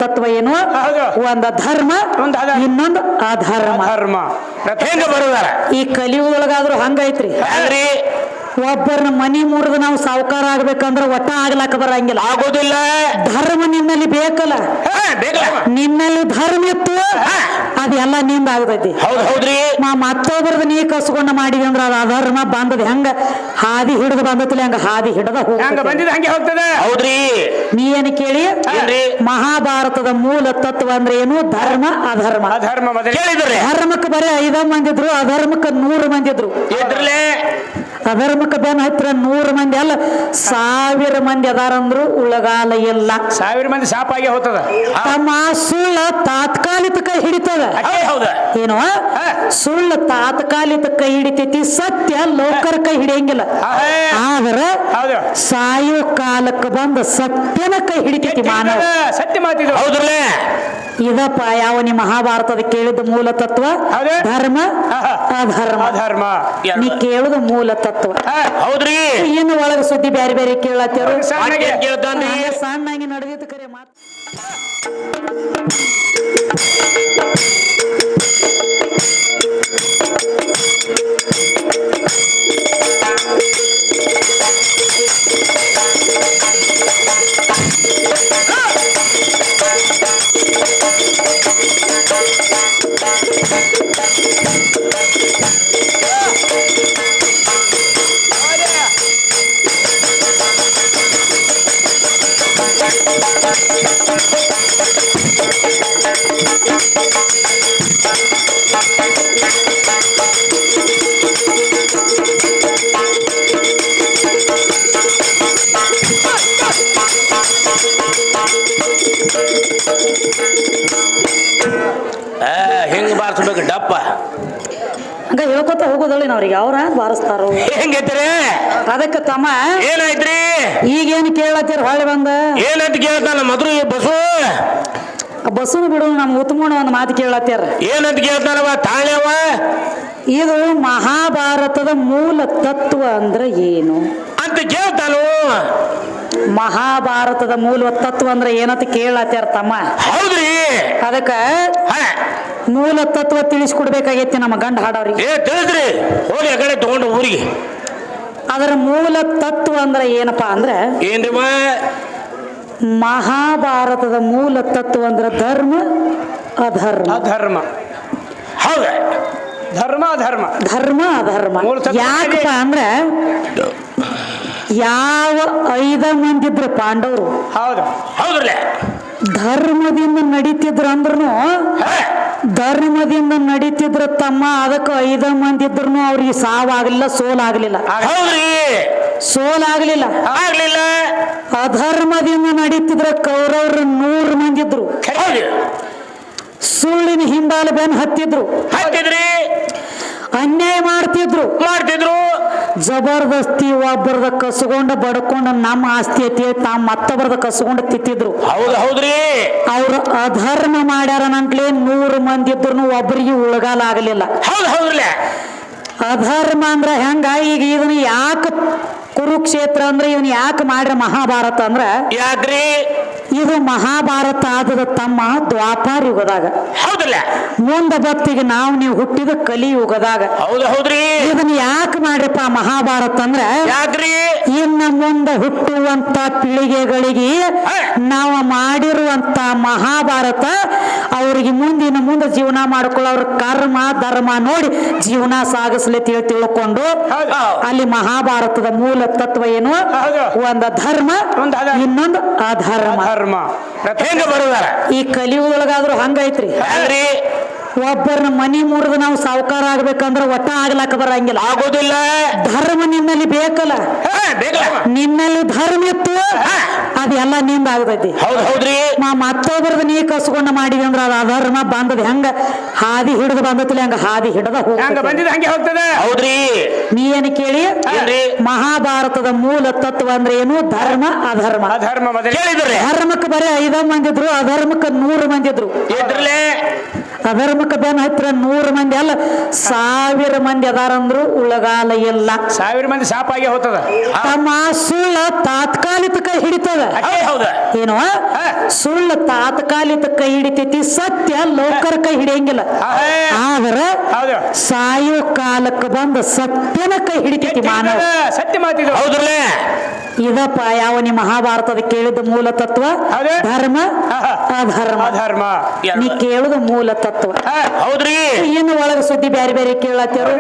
ತತ್ವ ಏನು ಒಂದ ಧರ್ಮ ಇನ್ನೊಂದು ಅಧರ್ಮ ಹೆಂಗ ಬರುದಾರ ಈ ಕಲಿಯುಗದೊಳಗಾದ್ರೂ ಹಂಗೈತ್ರಿ ಒಬ್ಬರನ್ನ ಮನಿ ಮುರಿದು ನಾವು ಸಾವುಕಾರ ಆಗ್ಬೇಕಂದ್ರ ಒಟ್ಟ ಆಗ್ಲಾಕ ಬರಂಗಿಲ್ಲ ಆಗೋದಿಲ್ಲ ಧರ್ಮ ನಿನ್ನಲ್ಲಿ ಬೇಕಲ್ಲ ನಿನ್ನಲ್ಲಿ ಧರ್ಮ ಇತ್ತು ಅದೆಲ್ಲ ನಿಂದ ಆಗ್ತೈತಿ ಹೌದ್ರಿ ಮತ್ತೊಬ್ಬರದ್ದು ನೀ ಕಸ್ಕೊಂಡ ಮಾಡಿದಿ ಅಂದ್ರ ಅದ ಅಧರ್ಮ ಬಂದದ ಹೆಂಗ ಹಾದಿ ಹಿಡಿದು ಬಂದತಿಲ್ಲ ಹಂಗ ಹಾದಿ ಹಿಡದ ಹಂಗೆ ಹೋಗ್ತದ ಹೌದ್ರಿ ನೀ ಏನ್ ಕೇಳಿ ಮಹಾಭಾರತದ ಮೂಲ ತತ್ವ ಅಂದ್ರೆ ಏನು ಧರ್ಮ ಅಧರ್ಮ ಧರ್ಮಕ್ಕೆ ಬರೀ 5 ಮಂದಿ ಇದ್ರು ಅಧರ್ಮಕ್ಕೆ 100 ಮಂದಿ ಇದ್ರು ಅಧರ್ಮಕ್ಕೆ ಬೆನ್ ಹತ್ರ 100 ಮಂದಿ ಅಲ್ಲ 1000 ಮಂದಿ ಅದಾರಂದ್ರು ಉಳಗಾಲ ಇಲ್ಲ 1000 ಮಂದಿ ಸಾಪಾಗಿ ಹೋಗ್ತದ ತಮ್ಮ ಸುಳ್ಳ ತಾತ್ಕಾಲಿಕ ಕೈ ಹಿಡಿತದ ಏನು ಸುಳ್ಳು ತಾತ್ಕಾಲಿಕ ಕೈ ಹಿಡಿತೈತಿ ಸತ್ಯ ಲೋಕರ ಕೈ ಹಿಡಿಯಂಗಿಲ್ಲ ಆದ್ರ ಸಾಯೋ ಕಾಲಕ್ಕೆ ಬಂದ ಸತ್ಯನ ಕೈ ಹಿಡಿತೈತಿ ಮಾನವ ಸತ್ಯ ಮಾತಿದ್ರು ಹೌದ್ರಲ್ಲೇ ಇದಪ್ಪ ಯಾವ ನಿಮ್ಮ ಮಹಾಭಾರತದ ಕೇಳಿದ ಮೂಲ ತತ್ವ ಧರ್ಮ ಅಧರ್ಮ ನೀ ಕೇಳುದ ಮೂಲ ತತ್ವ ಹೌದ್ರಿ ಇನ್ನು ಒಳಗ ಸುದ್ದಿ ಬ್ಯಾರೆ ಬ್ಯಾರೆ ಕೇಳತ್ತೇರು ಸಣ್ಣಾಗಿ ನಡೆದಿತ್ತು ಕರೆ ಮಾತು ಹೆಂಗ್ ಬಾರಿಸ್ಬೇಕು ಡಪ್ಪ ಹಂಗ ಹೇಳ್ಕೊತ ಹೋಗೋದಳ್ಳಿ ಅವ್ರಿಗೆ ಅವ್ರ ಬಾರಿಸ್ತಾರ ಹೆಂಗೈತ್ರಿ ಅದಕ್ಕೆ ತಮ್ಮ ಏನಾಯ್ತ್ರಿ ಈಗೇನು ಕೇಳತ್ತೀರ ಹೊಳ್ಳಿ ಬಂದ ಏನಂತ ಕೇಳ್ತಾನ ಮಧುರ ಬಸ್ಸನ್ನು ಬಿಡು ನಮ್ ಉತ್ಮೋಣ ಒಂದು ಮಾತು ಕೇಳತ್ತೀರ ಏನಂತ ಕೇಳ್ತಾನವ ತಾಳ್ಯವ ಇದು ಮಹಾಭಾರತದ ಮೂಲ ತತ್ವ ಅಂದ್ರೆ ಏನು ಅಂತ ಕೇಳ್ತಾನು ಮಹಾಭಾರತದ ಮೂಲ ತತ್ವ ಅಂದ್ರೆ ಏನಂತ ಕೇಳತ್ಯಾರ ತಮ್ಮ ಹೌದ್ರಿ ಅದಕ್ಕ ಮೂಲ ತತ್ವ ತಿಳಿಸ್ಕೊಡ್ಬೇಕಾಗೈತಿ ನಮ್ಮ ಗಂಡ ಹಾಡವ್ರಿಗೆ ತಿಳಿದ್ರಿ ಹೋಗಿ ಆ ಕಡೆ ತಗೊಂಡು ಊರಿಗೆ ಅದರ ಮೂಲ ತತ್ವ ಅಂದ್ರೆ ಏನಪ್ಪಾ ಅಂದ್ರೆ ಏನ್ರಿ ಮಹಾಭಾರತದ ಮೂಲ ತತ್ವ ಅಂದ್ರೆ ಧರ್ಮ ಅಧರ್ಮ ಹೌದ ಧರ್ಮ ಅಧರ್ಮ ಯಾಕಪ್ಪ ಅಂದ್ರೆ ಯಾವ 5 ಮಂದಿ ಇದ್ರು ಪಾಂಡವರು ಹೌದ್ರಲ್ಲ ಧರ್ಮದಿಂದ ನಡೀತಿದ್ರು ಅಂದ್ರೂ ಧರ್ಮದಿಂದ ನಡೀತಿದ್ರ ತಮ್ಮ ಅದಕ್ಕೆ 5 ಮಂದಿ ಇದ್ರು ಅವ್ರಿಗೆ ಸಾವಾಗ್ಲಿಲ್ಲ ಸೋಲಾಗ್ಲಿಲ್ಲ ಅಧರ್ಮದಿಂದ ನಡೀತಿದ್ರ ಕೌರವ್ರು 100 ಮಂದಿ ಇದ್ರು ಸುಳ್ಳಿನ ಹಿಂಬಾಲ ಬೆನ್ ಹತ್ತಿದ್ರು ಅನ್ಯಾಯ ಮಾಡ್ತಿದ್ರು ಜಬರ್ದಸ್ತಿ ಒಬ್ಬರದ ಕಸ್ಕೊಂಡ ಬಡ್ಕೊಂಡ ನಮ್ಮ ಆಸ್ತಿ ಐತಿ ತಾವ್ ಮತ್ತೊಬ್ಬರದ ಕಸ್ಕೊಂಡ ತಿತ್ತಿದ್ರು ಹೌದ್ರಿ ಅವ್ರ ಅಧರ್ಮ ಮಾಡ್ಯಾರ ನಂಟ್ಲೆ 100 ಮಂದಿ ಇದ್ರು ಒಬ್ಬರಿಗೆ ಉಳಗಾಲ ಆಗಲಿಲ್ಲ ಅಧರ್ಮ ಅಂದ್ರ ಹೆಂಗ ಈಗ ಇದನ್ನ ಯಾಕೆ ಕುರುಕ್ಷೇತ್ರ ಅಂದ್ರೆ ಇವನ್ ಯಾಕೆ ಮಾಡ್ರ ಮಹಾಭಾರತ ಅಂದ್ರ ಯಾಕ್ರಿ ಇದು ಮಹಾಭಾರತ ಆದದ ತಮ್ಮ ದ್ವಾಪಾರ ಯುಗದಾಗ ಮುಂದ ಬತ್ತಿಗೆ ನೀವು ಹುಟ್ಟಿದ ಕಲಿ ಯುಗದಾಗ ಹೌದ್ರಿ ಇದನ್ನ ಯಾಕೆ ಮಾಡ್ರಪ್ಪ ಮಹಾಭಾರತ ಅಂದ್ರ ಯಾಕ್ರಿ ಇನ್ನ ಮುಂದ ಹುಟ್ಟುವಂತ ಪೀಳಿಗೆಗಳಿಗೆ ನಾವು ಮಾಡಿರುವಂತ ಮಹಾಭಾರತ ಅವ್ರಿಗೆ ಮುಂದೆ ಜೀವನ ಮಾಡ್ಕೊಳ್ಳೋ ಅವ್ರ ಕರ್ಮ ಧರ್ಮ ನೋಡಿ ಜೀವನ ಸಾಗಿಸ್ಲಿ ತಿಳ್ಕೊಂಡು ಅಲ್ಲಿ ಮಹಾಭಾರತದ ಮೂಲ ತತ್ವ ಏನು ಒಂದ ಧರ್ಮ ಇನ್ನೊಂದು ಅಧರ್ಮ ಹೆಂಗ ಬರುದಾರ ಈ ಕಲಿಯುಗದೊಳಗಾದ್ರೂ ಹಂಗೈತ್ರಿ ಒಬ್ಬರನ್ನ ಮನಿ ಮುರಿದು ನಾವು ಸಾವುಕಾರ ಆಗ್ಬೇಕಂದ್ರ ಒಟ್ಟ ಆಗ್ಲಾಕ ಬರಂಗಿಲ್ಲ ಆಗೋದಿಲ್ಲ ಧರ್ಮ ನಿನ್ನಲ್ಲಿ ಬೇಕಲ್ಲ ನಿನ್ನಲ್ಲಿ ಧರ್ಮ ಇತ್ತು ಅದೆಲ್ಲ ನಿಂದ ಆಗ್ತೈತಿ ಹೌದ್ರಿ ಮತ್ತೊಬ್ಬರದ್ದು ನೀ ಕಸ್ಕೊಂಡ ಮಾಡಿದಿ ಅಂದ್ರ ಅದ ಅಧರ್ಮ ಬಂದದ ಹೆಂಗ ಹಾದಿ ಹಿಡಿದು ಬಂದತಿಲ್ಲ ಹಂಗ ಹಾದಿ ಹಿಡದ ಹಂಗೆ ಹೋಗ್ತದ ಹೌದ್ರಿ ನೀ ಏನ್ ಕೇಳಿ ಮಹಾಭಾರತದ ಮೂಲ ತತ್ವ ಅಂದ್ರೆ ಏನು ಧರ್ಮ ಅಧರ್ಮ ಧರ್ಮಕ್ಕೆ ಬರೀ 5 ಮಂದಿ ಇದ್ರು ಅಧರ್ಮಕ್ಕೆ 100 ಮಂದಿ ಇದ್ರು ಅಧರ್ಮಕ್ಕೆ ಬೆನ್ನ ಹತ್ತಿರ 100 ಮಂದಿ ಅಲ್ಲ 1000 ಮಂದಿ ಅದಾರಂದ್ರು ಉಳಗಾಲ ಇಲ್ಲ. 1000 ಮಂದಿ ಸಾಪಾಗಿ ಹೋಗ್ತದ. ತಮ್ಮ ಸುಳ್ಳ ತಾತ್ಕಾಲಿಕ ಕೈ ಹಿಡಿತದ. ಹೌದ ಏನು ಸುಳ್ಳು ತಾತ್ಕಾಲಿಕ ಕೈ ಹಿಡಿತೈತಿ, ಸತ್ಯ ಲೋಕರ ಕೈ ಹಿಡಿಯಂಗಿಲ್ಲ. ಆದ್ರ ಸಾಯೋ ಕಾಲಕ್ಕೆ ಬಂದ ಸತ್ಯನ ಕೈ ಹಿಡಿತೈತಿ ಮಾನವ. ಸತ್ಯ ಮಾತಿದ್ರು. ಹೌದ್ರಲ್ಲ ಇದಪ್ಪ ಯಾವ ನಿಮ್ಮ ಮಹಾಭಾರತದ ಕೇಳಿದ ಮೂಲ ತತ್ವ. ಧರ್ಮ ಅಧರ್ಮ. ಧರ್ಮ ನೀ ಕೇಳುದ ಮೂಲ ತತ್ವ. ಹೌದ್ರಿ. ಇನ್ನು ಒಳಗ ಸುದ್ದಿ ಬ್ಯಾರೆ ಬ್ಯಾರೆ ಕೇಳತ್ತೇರು.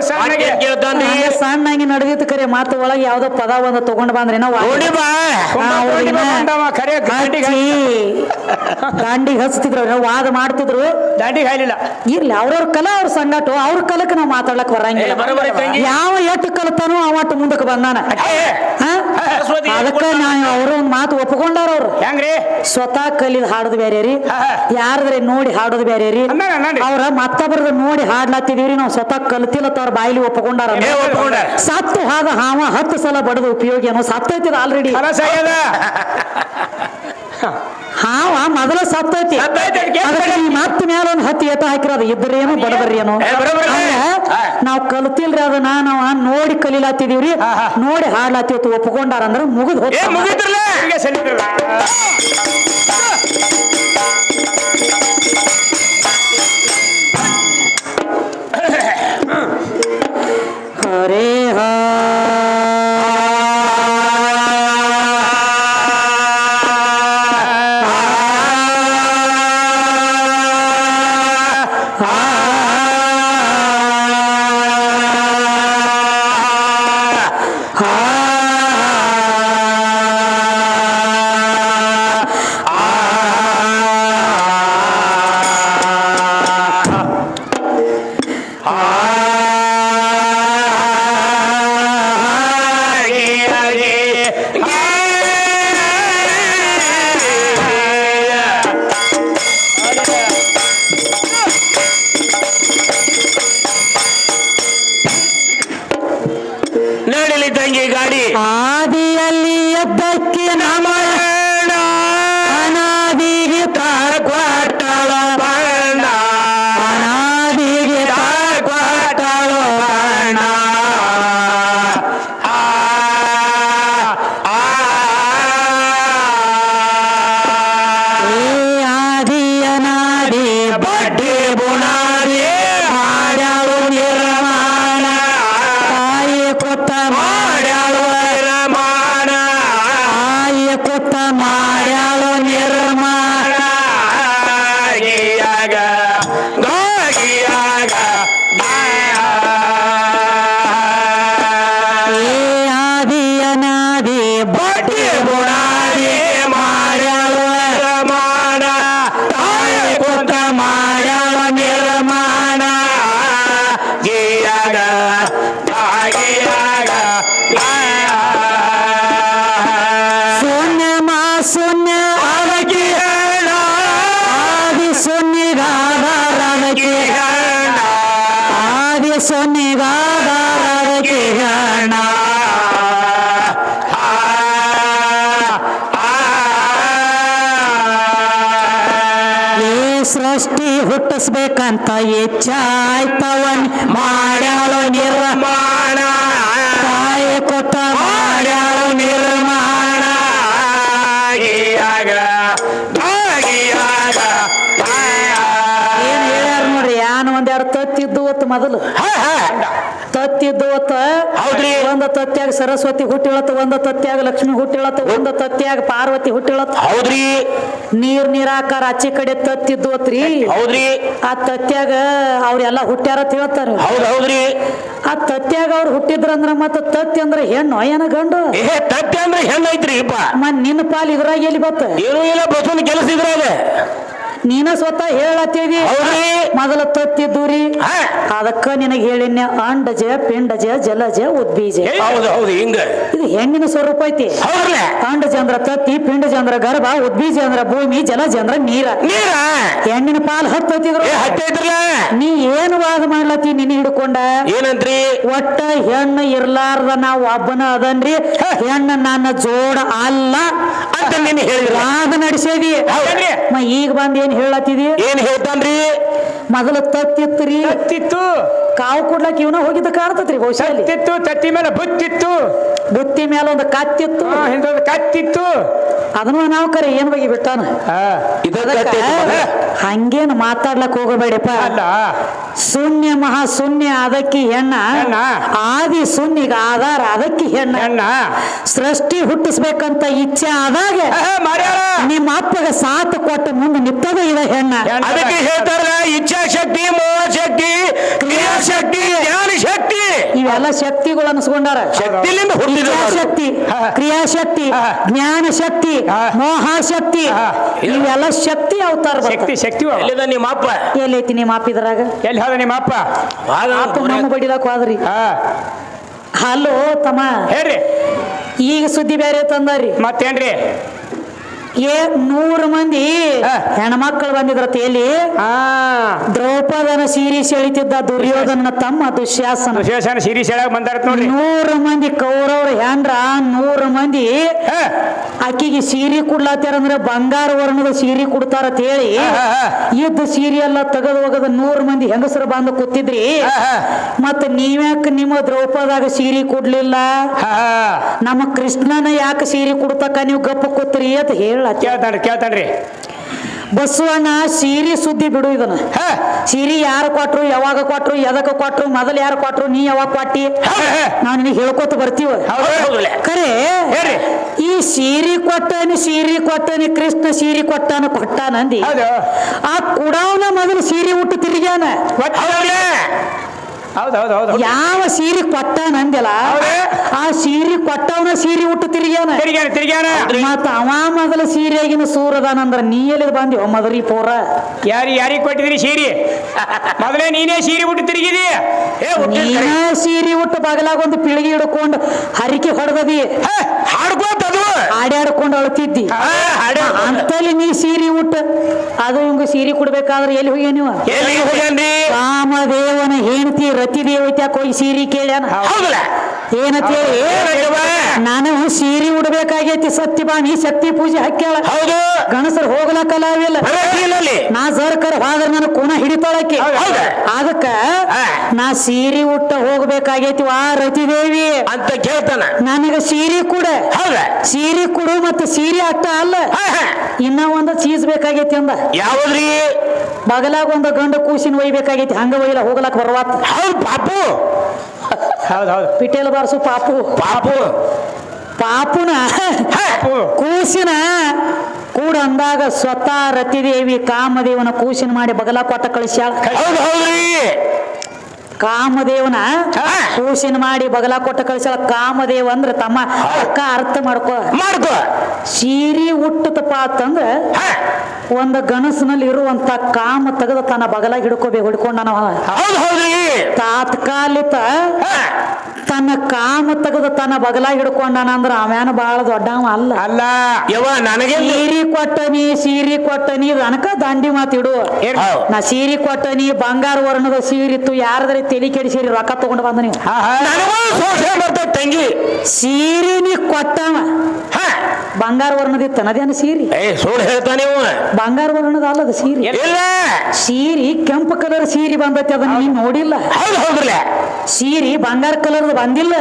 ಸಣ್ಣಾಗಿ ನಡೆದಿತ್ತು ಕರೆ ಮಾತು ಒಳಗೆ ಯಾವ್ದೋ ಪದ ಒಂದು ತಗೊಂಡ್ ಬಂದ್ರಿ ನಾವು ದಾಂಡಿಗೆ ಹಚ್ತಿದ್ರು, ವಾದ ಮಾಡ್ತಿದ್ರು. ದಾಂಡಿಗೆ ಹಾಯ್ಲಿಲ್ಲ. ಇರ್ಲಿ ಅವ್ರವ್ರ ಕಲಾ ಅವ್ರ ಸಂಗಾಟು, ಅವ್ರ ಕಲಕ್ಕೆ ನಾವು ಮಾತಾಡ್ಲಕ್ ಬರಂಗಿಲ್ಲ. ಯಾವ ಎಟ್ಟು ಕಲ್ತಾನೋ ಅವಟ್ಟು ಮುಂದಕ್ಕೆ ಬಂದಾನ. ಅದಕ್ಕ ನಾವು ಅವ್ರ ಒಂದ್ ಮಾತು ಒಪ್ಕೊಂಡಾರ. ಅವ್ರು ಹೆಂಗ್ರಿ ಸ್ವತಃ ಕಲಿದ್ ಹಾಡೋದು ಬೇರೆ ರೀ, ಯಾರದ್ರೆ ನೋಡಿ ಹಾಡೋದು ಬೇರೆ ರೀ. ಅವ್ರ ಮತ್ತೊಬ್ಬರದ ನೋಡಿ ಹಾಡ್ಲಾತಿದೀವ್ರಿ, ನಾವು ಸ್ವತಃ ಕಲ್ತಿಲ್ಲತ್ತ ಅವ್ರ ಬಾಯಿಲಿ ಒಪ್ಕೊಂಡಾರ. ಸತ್ತು ಹಾದ ಹಾವ 10 ಸಲ ಬಡದು ಉಪಯೋಗ ಏನೋ ಸತ್ತೈತಿದ ಆಲ್ರೆಡಿ. ಹಾವ ಮೊದಲ ಸತ್ತೈತಿ, ಮತ್ತ ಮೇಲೆ ಒಂದು 10 ಏಟ ಹಾಕಿರೋದು ಇದ್ರೇನು ಬಡಬರ್ರೇನು. ನಾವ್ ಕಲ್ತಿಲ್ರಿ ಅದನ್ನ ನಾವ್ ನೋಡಿ ಕಲಿಲಾತಿದೀವ್ರಿ, ನೋಡಿ ಹಾಡ್ಲಾತಿವತ್ತು ಒಪ್ಕೊಂಡಾರ ಅಂದ್ರೆ ಮುಗಿದ್ ಹೋಗ್ತಾರೆ. ಹರೇ ಆದಿಯಲ್ಲಿ ಎದ್ದಕ್ಕೆ ನಮನ ಅನಾದಿಗೆ ತಾಳ್ಕೊಟ್ಟಳ ಬಣ್ಣ, ಅನಾದಿಗೆ ತಾಳ್ಕೊಟ್ಟಳ ಬಣ್ಣ. ಆದಿ ಅನಾದಿ ಬಡ್ಡಿ ಬುನಾದಿ ಮಾಡ್ಯಾಳು ನಿರ್ಮಾಣ, ತಾಯಿ ಕೊತ್ತ ಮಾಡ್ಯಾಳು ಮಾಡ್ಯಾಳು ನಿರ್ಮಾಣ. ಆದಿ ಅನಾದಿ ಬಡ್ಡಿ ಬುನಾದಿ ಮಾಡ್ಯಾಳು ನಿರ್ಮಾಣ, ತಾಯಿ ಕೊತ್ತ ಮಾಡ್ಯಾಳು ನಿರ್ಮಾಣ. ಶೂನ್ಯ ಅದಕ್ಕೆ ಹೇಳ, ಆದಿ ಶೂನ್ಯಗಾದಕ್ಕೆ ಹೇಳ, ಆದಿ ಶೂನ್ಯಗಾದಕ್ಕೆ ಹೇಳ. ಈ ಸೃಷ್ಟಿ ಹುಟ್ಟಿಸ್ಬೇಕಂತ ಇಚ್ಛಾಯ್ತವನ್ ಮಾಡ್ಯಾಳು ನಿರ್ಮಾಣ, ತಾಯಿ ಕೊಟ್ಟ ಮಾಡ್ಯಾಳು ನಿರ್ಮಾಣ. ಏನ್ ಹೇಳ್ಯಾರ ನೋಡ್ರಿ, ಯಾನ್ ಒಂದೆರಡು ತತ್ತಿದ್ದು ಹೊತ್ತು ಮೊದಲು ತತ್ತಿದ್ದು ಹೊತ್ತ. ಒಂದ ತತ್ಯಾಗ ಸರಸ್ವತಿ ಹುಟ್ಟಿಳತ್ತ, ಒಂದ ತತ್ಯಾಗ ಲಕ್ಷ್ಮಿ ಹುಟ್ಟಿಳತ್ತ, ಒಂದ ತತ್ಯಾಗ ಪಾರ್ವತಿ ಹುಟ್ಟಿಳತ್ತ. ಹೌದ್ರಿ. ನೀರಾಕಾರ ಆಚೆ ಕಡೆ ತತ್ತಿದ್ದು ಹೊತ್ರಿ. ಹೌದ್ರಿ. ಆ ತತ್ಯಾಗ ಅವ್ರೆಲ್ಲಾ ಹುಟ್ಟ್ಯಾರ ಅಂತ ಹೇಳ್ತಾರ. ಹೌದ್ರಿ. ಆ ತತ್ಯಾಗ ಅವ್ರು ಹುಟ್ಟಿದ್ರಂದ್ರ ಮತ್ತ ತತ್ತಿ ಅಂದ್ರ ಹೆಣ್ಣು ಏನ ಗಂಡು? ತತ್ತಿ ಅಂದ್ರೆ ಹೆಣ್ಣು ಐತ್ರಿ. ನಿನ್ನ ಪಾಲ್ ಇದ್ರಾಗ ಎಲ್ಲಿ ಬತ್ತ? ಏನೂ ಇಲ್ಲ, ಬಸವನ ಕೆಲಸ ಇದ್ರಾಗ. ನೀನ ಸ್ವತಃ ಹೇಳತ್ತೀವಿ ಮೊದಲ ತತ್ತಿದ್ದೂರಿ. ಅದಕ್ಕ ನಿನಗೆ ಹೇಳಿನ ಅಂಡಜ ಪಿಂಡಜ ಜಲಜ ಉದ್ಬೀಜ. ಇದು ಹೆಣ್ಣಿನ ಸ್ವರೂಪ ಐತಿ. ಅಂಡಜ ಅಂದ್ರ ತತ್ತಿ, ಪಿಂಡಜ ಅಂದ್ರ ಗರ್ಭ, ಉದ್ಬೀಜ ಅಂದ್ರ ಭೂಮಿ, ಜಲಜ ಅಂದ್ರ ನೀರ. ಹೆಣ್ಣಿನ ಪಾಲ್ ಹತ್ತೈತಿದ್ರು. ನೀ ಏನು ವಾದ ಮಾಡ್ಲತ್ತಿ ನಿನ್ನ ಹಿಡ್ಕೊಂಡ? ಏನಂತ್ರಿ? ಒಟ್ಟ ಹೆಣ್ಣು ಇರ್ಲಾರ್ದ ನಾವ್ ಒಬ್ಬನ ಅದನ್ರಿ, ಹೆಣ್ಣು ನನ್ನ ಜೋಡ ಅಲ್ಲ ಅಂತ ನೀನು ಹೇಳಿ ವಾದ ನಡೆಸಿದಿ. ಈಗ ಬಂದ ಏನ್ ಹೇಳತ್ತಿದಿ? ಏನ್ ಹೇಳ್ತಾನ್ರಿ? ಮೊದಲು ತತ್ತಿತ್ರಿ ತತ್ತಿತ್ತು ಕಾವು ಕೊಡ್ಲಾಕ ಇವನ ಹೋಗಿದ್ದ ಕಾಣ್ತತ್ರಿ ಬಹುಶಃ ಅಲ್ಲಿ. ತತ್ತಿತ್ತು ತತ್ತಿ ಮೇಲೆ ಬುತ್ತಿತ್ತು ಬುತ್ತಿ ಮೇಲೆ ಒಂದು ಕತ್ತಿತ್ತು ಹಿಂದೊಂದು ಕತ್ತಿತ್ತು ಅದನ್ನು ನಾವು ಕರೆ ಏನ್ ಬಗ್ಗೆ ಬಿಟ್ಟಾನ ಹಂಗೇನು ಮಾತಾಡ್ಲಕ್ ಹೋಗಬೇಡಪ್ಪ. ಅಲ್ಲ ಶೂನ್ಯ ಮಹಾ ಶೂನ್ಯ ಅದಕ್ಕೆ ಹೆಣ್ಣ ಆದಿ ಶೂನ್ಯಗ ಆಧಾರ ಅದಕ್ಕೆ ಹೆಣ್ಣ ಸೃಷ್ಟಿ ಹುಟ್ಟಿಸ್ಬೇಕಂತ ಇಚ್ಛೆ ಆದಾಗ ನಿಮ್ಮ ಅಪ್ಪಗ ಸಾಥ್ ಕೊಟ್ಟ ಮುಂದೆ ನಿಂತದ ಇದ ಹೆಣ್ಣ. ಅದಕ್ಕೆ ಹೇಳ್ತಾರ ಇಚ್ಛಾಶಕ್ತಿ ಮೋಹಶಕ್ತಿ ಕ್ರಿಯಾಶಕ್ತಿ ಜ್ಞಾನ ಶಕ್ತಿ ಇವೆಲ್ಲ ಶಕ್ತಿಗಳು ಅನ್ಸ್ಕೊಂಡಾರ. ಶಕ್ತಿಲಿಂದ ಹುಟ್ಟಿದ ಶಕ್ತಿ ಕ್ರಿಯಾಶಕ್ತಿ ಜ್ಞಾನ ಶಕ್ತಿ ಮೋಹಶಕ್ತಿ ಇವೆಲ್ಲ ಶಕ್ತಿ ಅವತಾರ ಶಕ್ತಿ ಶಕ್ತಿ ಎಲ್ಲಿದ ನಿಮ್ಮ ಅಪ್ಪ ಎಲ್ಲೈತಿ ನಿಮ್ಮ ಅಪ್ಪಿದ್ರಾಗ ಎಲ್ಲಿ ಹೋದ ನಿಮ್ಮ ಅಪ್ಪ ಅಪ್ಪ ನಮ್ಮ ಬಡಿಲಾಕ ಹೋದ್ರಿ. ಹಲೋ ತಮ್ಮ ಹೇಳ್ರಿ ಈಗ ಸುದ್ದಿ ಬೇರೆ ತಂದಾರಿ ಮತ್ತೇನ್ರಿ 100 ಮಂದಿ ಹೆಣ್ಮಕ್ಳು ಬಂದಿದ್ರತ ಎಲ್ಲಿ ದ್ರೌಪದನ ಸೀರೆ ಸೆಳಿತಿದ್ದ ದುರ್ಯೋಧನ ತಮ್ಮ ದುಶ್ಯಾಸನ ಸೀರೆ ಸೆಳಾಗ ಬಂದಾರತ್ ನೋಡ್ರಿ 100 ಮಂದಿ ಕೌರವ್ರ ಹೆಂಡ್ರ 100 ಮಂದಿ ಆಕಿಗೆ ಸೀರೆ ಕೊಡ್ಲಾತಾರ ಅಂದ್ರೆ ಬಂಗಾರ ವರ್ಣದ ಸೀರೆ ಕೊಡ್ತಾರತ್ ಹೇಳಿ ಇದ್ದ ಸೀರೆ ಎಲ್ಲ ತೆಗೆದು ಹೋಗದ 100 ಮಂದಿ ಹೆಂಗಸರು ಬಂದು ಕೂತಿದ್ರಿ. ಮತ್ತ ನೀವ್ಯಾಕ ನಿಮ್ಮ ದ್ರೌಪದಾಗ ಸೀರೆ ಕೊಡ್ಲಿಲ್ಲ ನಮ್ಮ ಕೃಷ್ಣನ ಯಾಕೆ ಸೀರೆ ಕೊಡ್ತಕ್ಕ ನೀವು ಗಪ್ಪ ಕೂತ್ರಿ ಅಂತ ಹೇಳ ಕೇಳ್ತಾನ್ರಿ ಬಸವಣ್ಣ ಸೀರೆ ಸುದ್ದಿ ಬಿಡು ಇದನ್ನ. ಸೀರೆ ಯಾರು ಕೊಟ್ರು ಯಾವಾಗ ಕೊಟ್ರು ಎದಕ್ಕೆ ಕೊಟ್ರು ಮೊದಲು ಯಾರು ಕೊಟ್ರು ನೀ ಯಾವಾಗ ಕೊಟ್ಟಿ ನಾವು ನಿನಗೆ ಹೇಳ್ಕೊತ ಬರ್ತೀವ ಖರೆ. ಈ ಸೀರೆ ಕೊಟ್ಟನಿ ಕೃಷ್ಣ ಸೀರೆ ಕೊಟ್ಟಾನಂದಿ ಆ ಕುಡವನ ಮೊದಲು ಸೀರೆ ಉಟ್ಟು ತಿರುಗ್ಯಾನ. ಯಾವ ಸೀರೆ ಕೊಟ್ಟಾನಂದಿಲ್ಲ ಆ ಸೀರೆ ಕೊಟ್ಟವನ ಸೀರೆ ಉಟ್ಟು ತಿರುಗ್ಯಾನ. ಮತ್ತ ಅವ ಮೊದಲ ಸೀರೆಗಿನ ಸೂರದಾನಂದ್ರ ನೀ ಎಲ್ಲಿ ಬಂದಿವ ಮದರಿ ಪೋರ ಯಾರಿಗೆ ಕೊಟ್ಟಿದ್ರಿ ಸೀರೆ ಮೊದಲೇ ನೀನೇ ಸೀರೆ ಉಟ್ಟು ತಿರುಗಿದಿ ಸೀರೆ ಉಟ್ಟು ಬಗಲಾಗ ಒಂದು ಪಿಳಿಗೆ ಹಿಡ್ಕೊಂಡು ಹರಿಕೆ ಹೊಡೆದದಿ ಆಡ್ಯಾಡ್ಕೊಂಡು ಅಳ್ತಿದ್ದಿ ಅಂತಲ್ಲಿ ನೀ ಸೀರೆ ಉಟ್ಟ ಅದು ಹಿಂಗ ಸೀರೆ ಕೊಡ್ಬೇಕಾದ್ರೆ ಎಲ್ಲಿ ಹೋಗ್ಯ ನೀವು ಕಾಮದೇವನ ಹೆಂಡತಿ ರತಿದೇವತ್ಯಾಕ ಹೋಗಿ ಸೀರೆ ಕೇಳ್ಯಾನ ಏನಂತೇಳಿ ನಾನು ಸೀರೆ ಉಡ್ಬೇಕಾಗೈತಿ ಸತ್ಯವಾಣಿ ಶಕ್ತಿ ಪೂಜೆ ಹಾಕ್ಯಾಳ ಗಣಸರು ಹೋಗ್ಲಕ್ಕಲ್ಲ ನಾ ಸರ್ಕರ್ ಹೋದ್ರ ನನ್ನ ಕೂನ ಹಿಡಿತಾಳಕ್ಕೆ ಅದಕ್ಕ ನಾ ಸೀರೆ ಉಟ್ಟ ಹೋಗ್ಬೇಕಾಗೈತಿ ವಾ ರತಿದೇವಿ ಅಂತ ಕೇಳ್ತಾನ. ನನಗ ಸೀರೆ ಕೊಡು ಮತ್ತೆ ಸೀರೆ ಅಟ್ಟ ಅಲ್ಲ ಇನ್ನ ಒಂದು ಚೀಸ್ ಬೇಕಾಗೈತಿ ಅಂದ. ಯಾವ್ದ್ರಿ ಬಗಲಾಗ ಒಂದು ಗಂಡ ಕೂಸಿನ ಒಯ್ಬೇಕಾಗೈತಿ ಹಂಗ ಒಯ್ಲ ಹೋಗ್ಲಕ್ ಬರ್ವಾತ್. ಹೌದು ಪಾಪು ಪಿಟೇಲ್ ಬಾರ್ಸು ಪಾಪುನ ಕೂಸಿನ ಕೂಡ ಅಂದಾಗ ಸ್ವತಃ ರತಿದೇವಿ ಕಾಮದೇವನ ಕೂಸಿನ ಮಾಡಿ ಬಗಲ ಕೊಟ್ಟ ಕಳಿಸ್ಯಾಳ. ಕಾಮದೇವನ ಕೂಸಿನ ಮಾಡಿ ಬಗಲ ಕೊಟ್ಟ ಕಳಿಸ್ಯಾಳ. ಕಾಮದೇವ ಅಂದ್ರ ತಮ್ಮ ಅಕ್ಕ ಅರ್ಥ ಮಾಡ್ಕೋ ಸೀರೆ ಹುಟ್ಟತಪ್ಪ ಅಂತಂದ್ರ ಒಂದ ಗಣಸನಲ್ಲಿ ಇರುವಂತ ಕಾಮ ತೆಗೆದ ತನ್ನ ಬಗಲ ಹಿಡ್ಕೊಂಡ ತಾತ್ಕಾಲಿಕ ತನ್ನ ಕಾಮ ತೆಗೆದ ತನ್ನ ಬಗಲ ಹಿಡ್ಕೊಂಡಾನ ಅಂದ್ರ ಅವೇನ ಬಾಳ ದೊಡ್ಡವ ಅಲ್ಲ. ಸೀರೆ ಕೊಟ್ಟನಿ ಅನಕ ದಾಂಡಿ ಮಾತಿಡು. ನಾ ಸೀರೆ ಕೊಟ್ಟನಿ ಬಂಗಾರ ವರ್ಣದ ಸೀರಿತ್ತು ಯಾರದ್ರೆ ತಲೆ ಕೆಡಿಸಿರಿ ರೊಕ್ಕ ತಗೊಂಡು ಬಂದ ನೀವು ತಂಗಿ ಸೀರೆ ನೀ ಕೊಟ್ಟವ ಬಂಗಾರ ವರ್ಣದಿತ್ತ ನದೇನ ಸೀರೆ ಹೇಳ್ತಾನೆ ಬಂಗಾರ ವರ್ಣದ ಅಲ್ಲದ ಸೀರೆ ಕೆಂಪು ಕಲರ್ ಸೀರೆ ಬಂದೈತಿ ಅದನ್ನ ನೀನ್ ನೋಡಿಲ್ಲ. ಸೀರೆ ಬಂಗಾರ ಕಲರ್ ಬಂದಿಲ್ಲ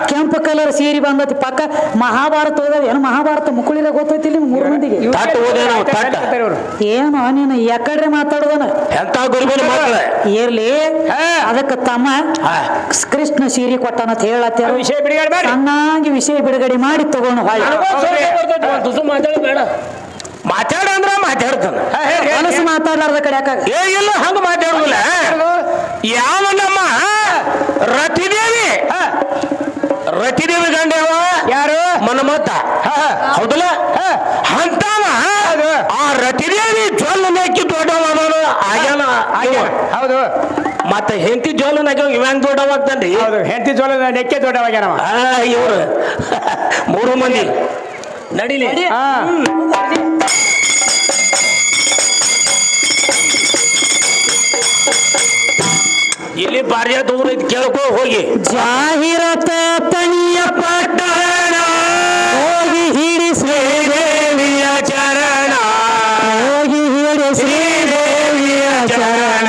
ಕೆಂಪು ಕಲರ್ ಸೀರೆ ಬಂದೈತಿ ಪಕ್ಕ ಮಹಾಭಾರತ ಓದ ಏನು ಮಹಾಭಾರತ ಮುಕುಳಿದ ಗೊತ್ತೈತಿ ನಿಮ್ 3 ಮಂದಿಗೆ ಏನು ನೀನು ಯಾಕಡ್ರೆ ಮಾತಾಡೋದನ ಇರ್ಲಿ ಅದಕ್ಕ ತಮ್ಮ ಕೃಷ್ಣ ಸೀರೆ ಕೊಟ್ಟನಂತ ಹೇಳತ್ತ ಚೆನ್ನಾಗಿ ವಿಷಯ ಬಿಡುಗಡೆ ಮಾಡಿ ತಗೊಂಡು ಮಾತಾಡಂದ್ರ ಮಾತಾಡ್ತಾನ ಮನಸ್ಸು ಮಾತಾಡ್ಲಾರ್ದ ಕಡೆ ಯಾಕಾಗ ಇಲ್ಲ ಹಂಗ ಮಾತಾಡುದಿಲ್ಲ. ಯಾವ ನಮ್ಮ ರತಿದೇವಿ ಗಂಡ ಯಾರು ಮನಮತ್ತ ಹೌದಲ್ಲ ಅಂತವ ಆ ರತಿದೇವಿ ಜೊಲ್ಲ ನೆಕ್ಕಿ ದೊಡ್ಡವ ಆಗ್ಯಾನ ಹೌದು ಮತ್ತೆ ಹೆಂಡತಿ ಜೋಲನ ಇವಂಗ್ ದೊಡ್ಡವಾಗ್ತಾನ್ರಿ ಹೆಂಡತಿ ಜೋಲ ನೆಕ್ಕೆ ದೊಡ್ಡವಾಗ್ಯಾನವ ಇವ್ರು 3 ಮಂದಿ ನಡಿಲಿ ಇಲ್ಲಿ ಬಾರ್ಯ ದೂರ ಕೇಳ್ಕೊ ಹೋಗಿ ಜಾಹೀರಾತ ತನಿಯ ಪಟ್ಟಣ ಹೋಗಿ ಹಿಡಿ ಶ್ರೀದೇವಿಯ ಚರಣ ಹೋಗಿ ಹಿಡಿ ಶ್ರೀದೇವಿಯ ಚರಣ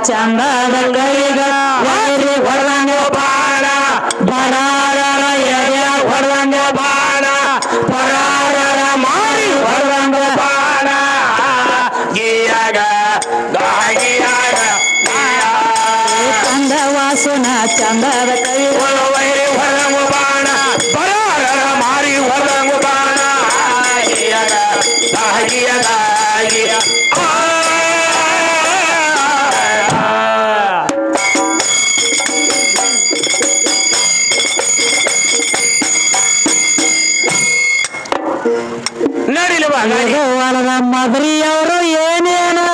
ಚಂದದ ಕೈಗ ವೈರಿ ಹೊಡೆದಂಗ ಬಾಣ ಬಡಾರರ ಎದೆ ಹೊಡೆದಂಗ ಬಾಣ ಪರಾರರ ಮಾರಿ ಹೊಡೆದಂಗ ಬಾಣ ಗೀಯಾಗ ಗಾಗಿಯಾಗ ಚಂದ ವಾಸುನ ಚಂದದ ಕೈಗ ವೈರಿ ಹೊಡೆದಂಗ ಬಾಣ ಪರಾರರ ಮಾರಿ ಹೊಡೆದಂಗ ಬಾಣ ಗೀಯಾಗ ಗಾಗಿಯಾಗ ನಡಿಲವ ಹೊಲದ ಮದ್ರಿಯವರು ಏನೇನು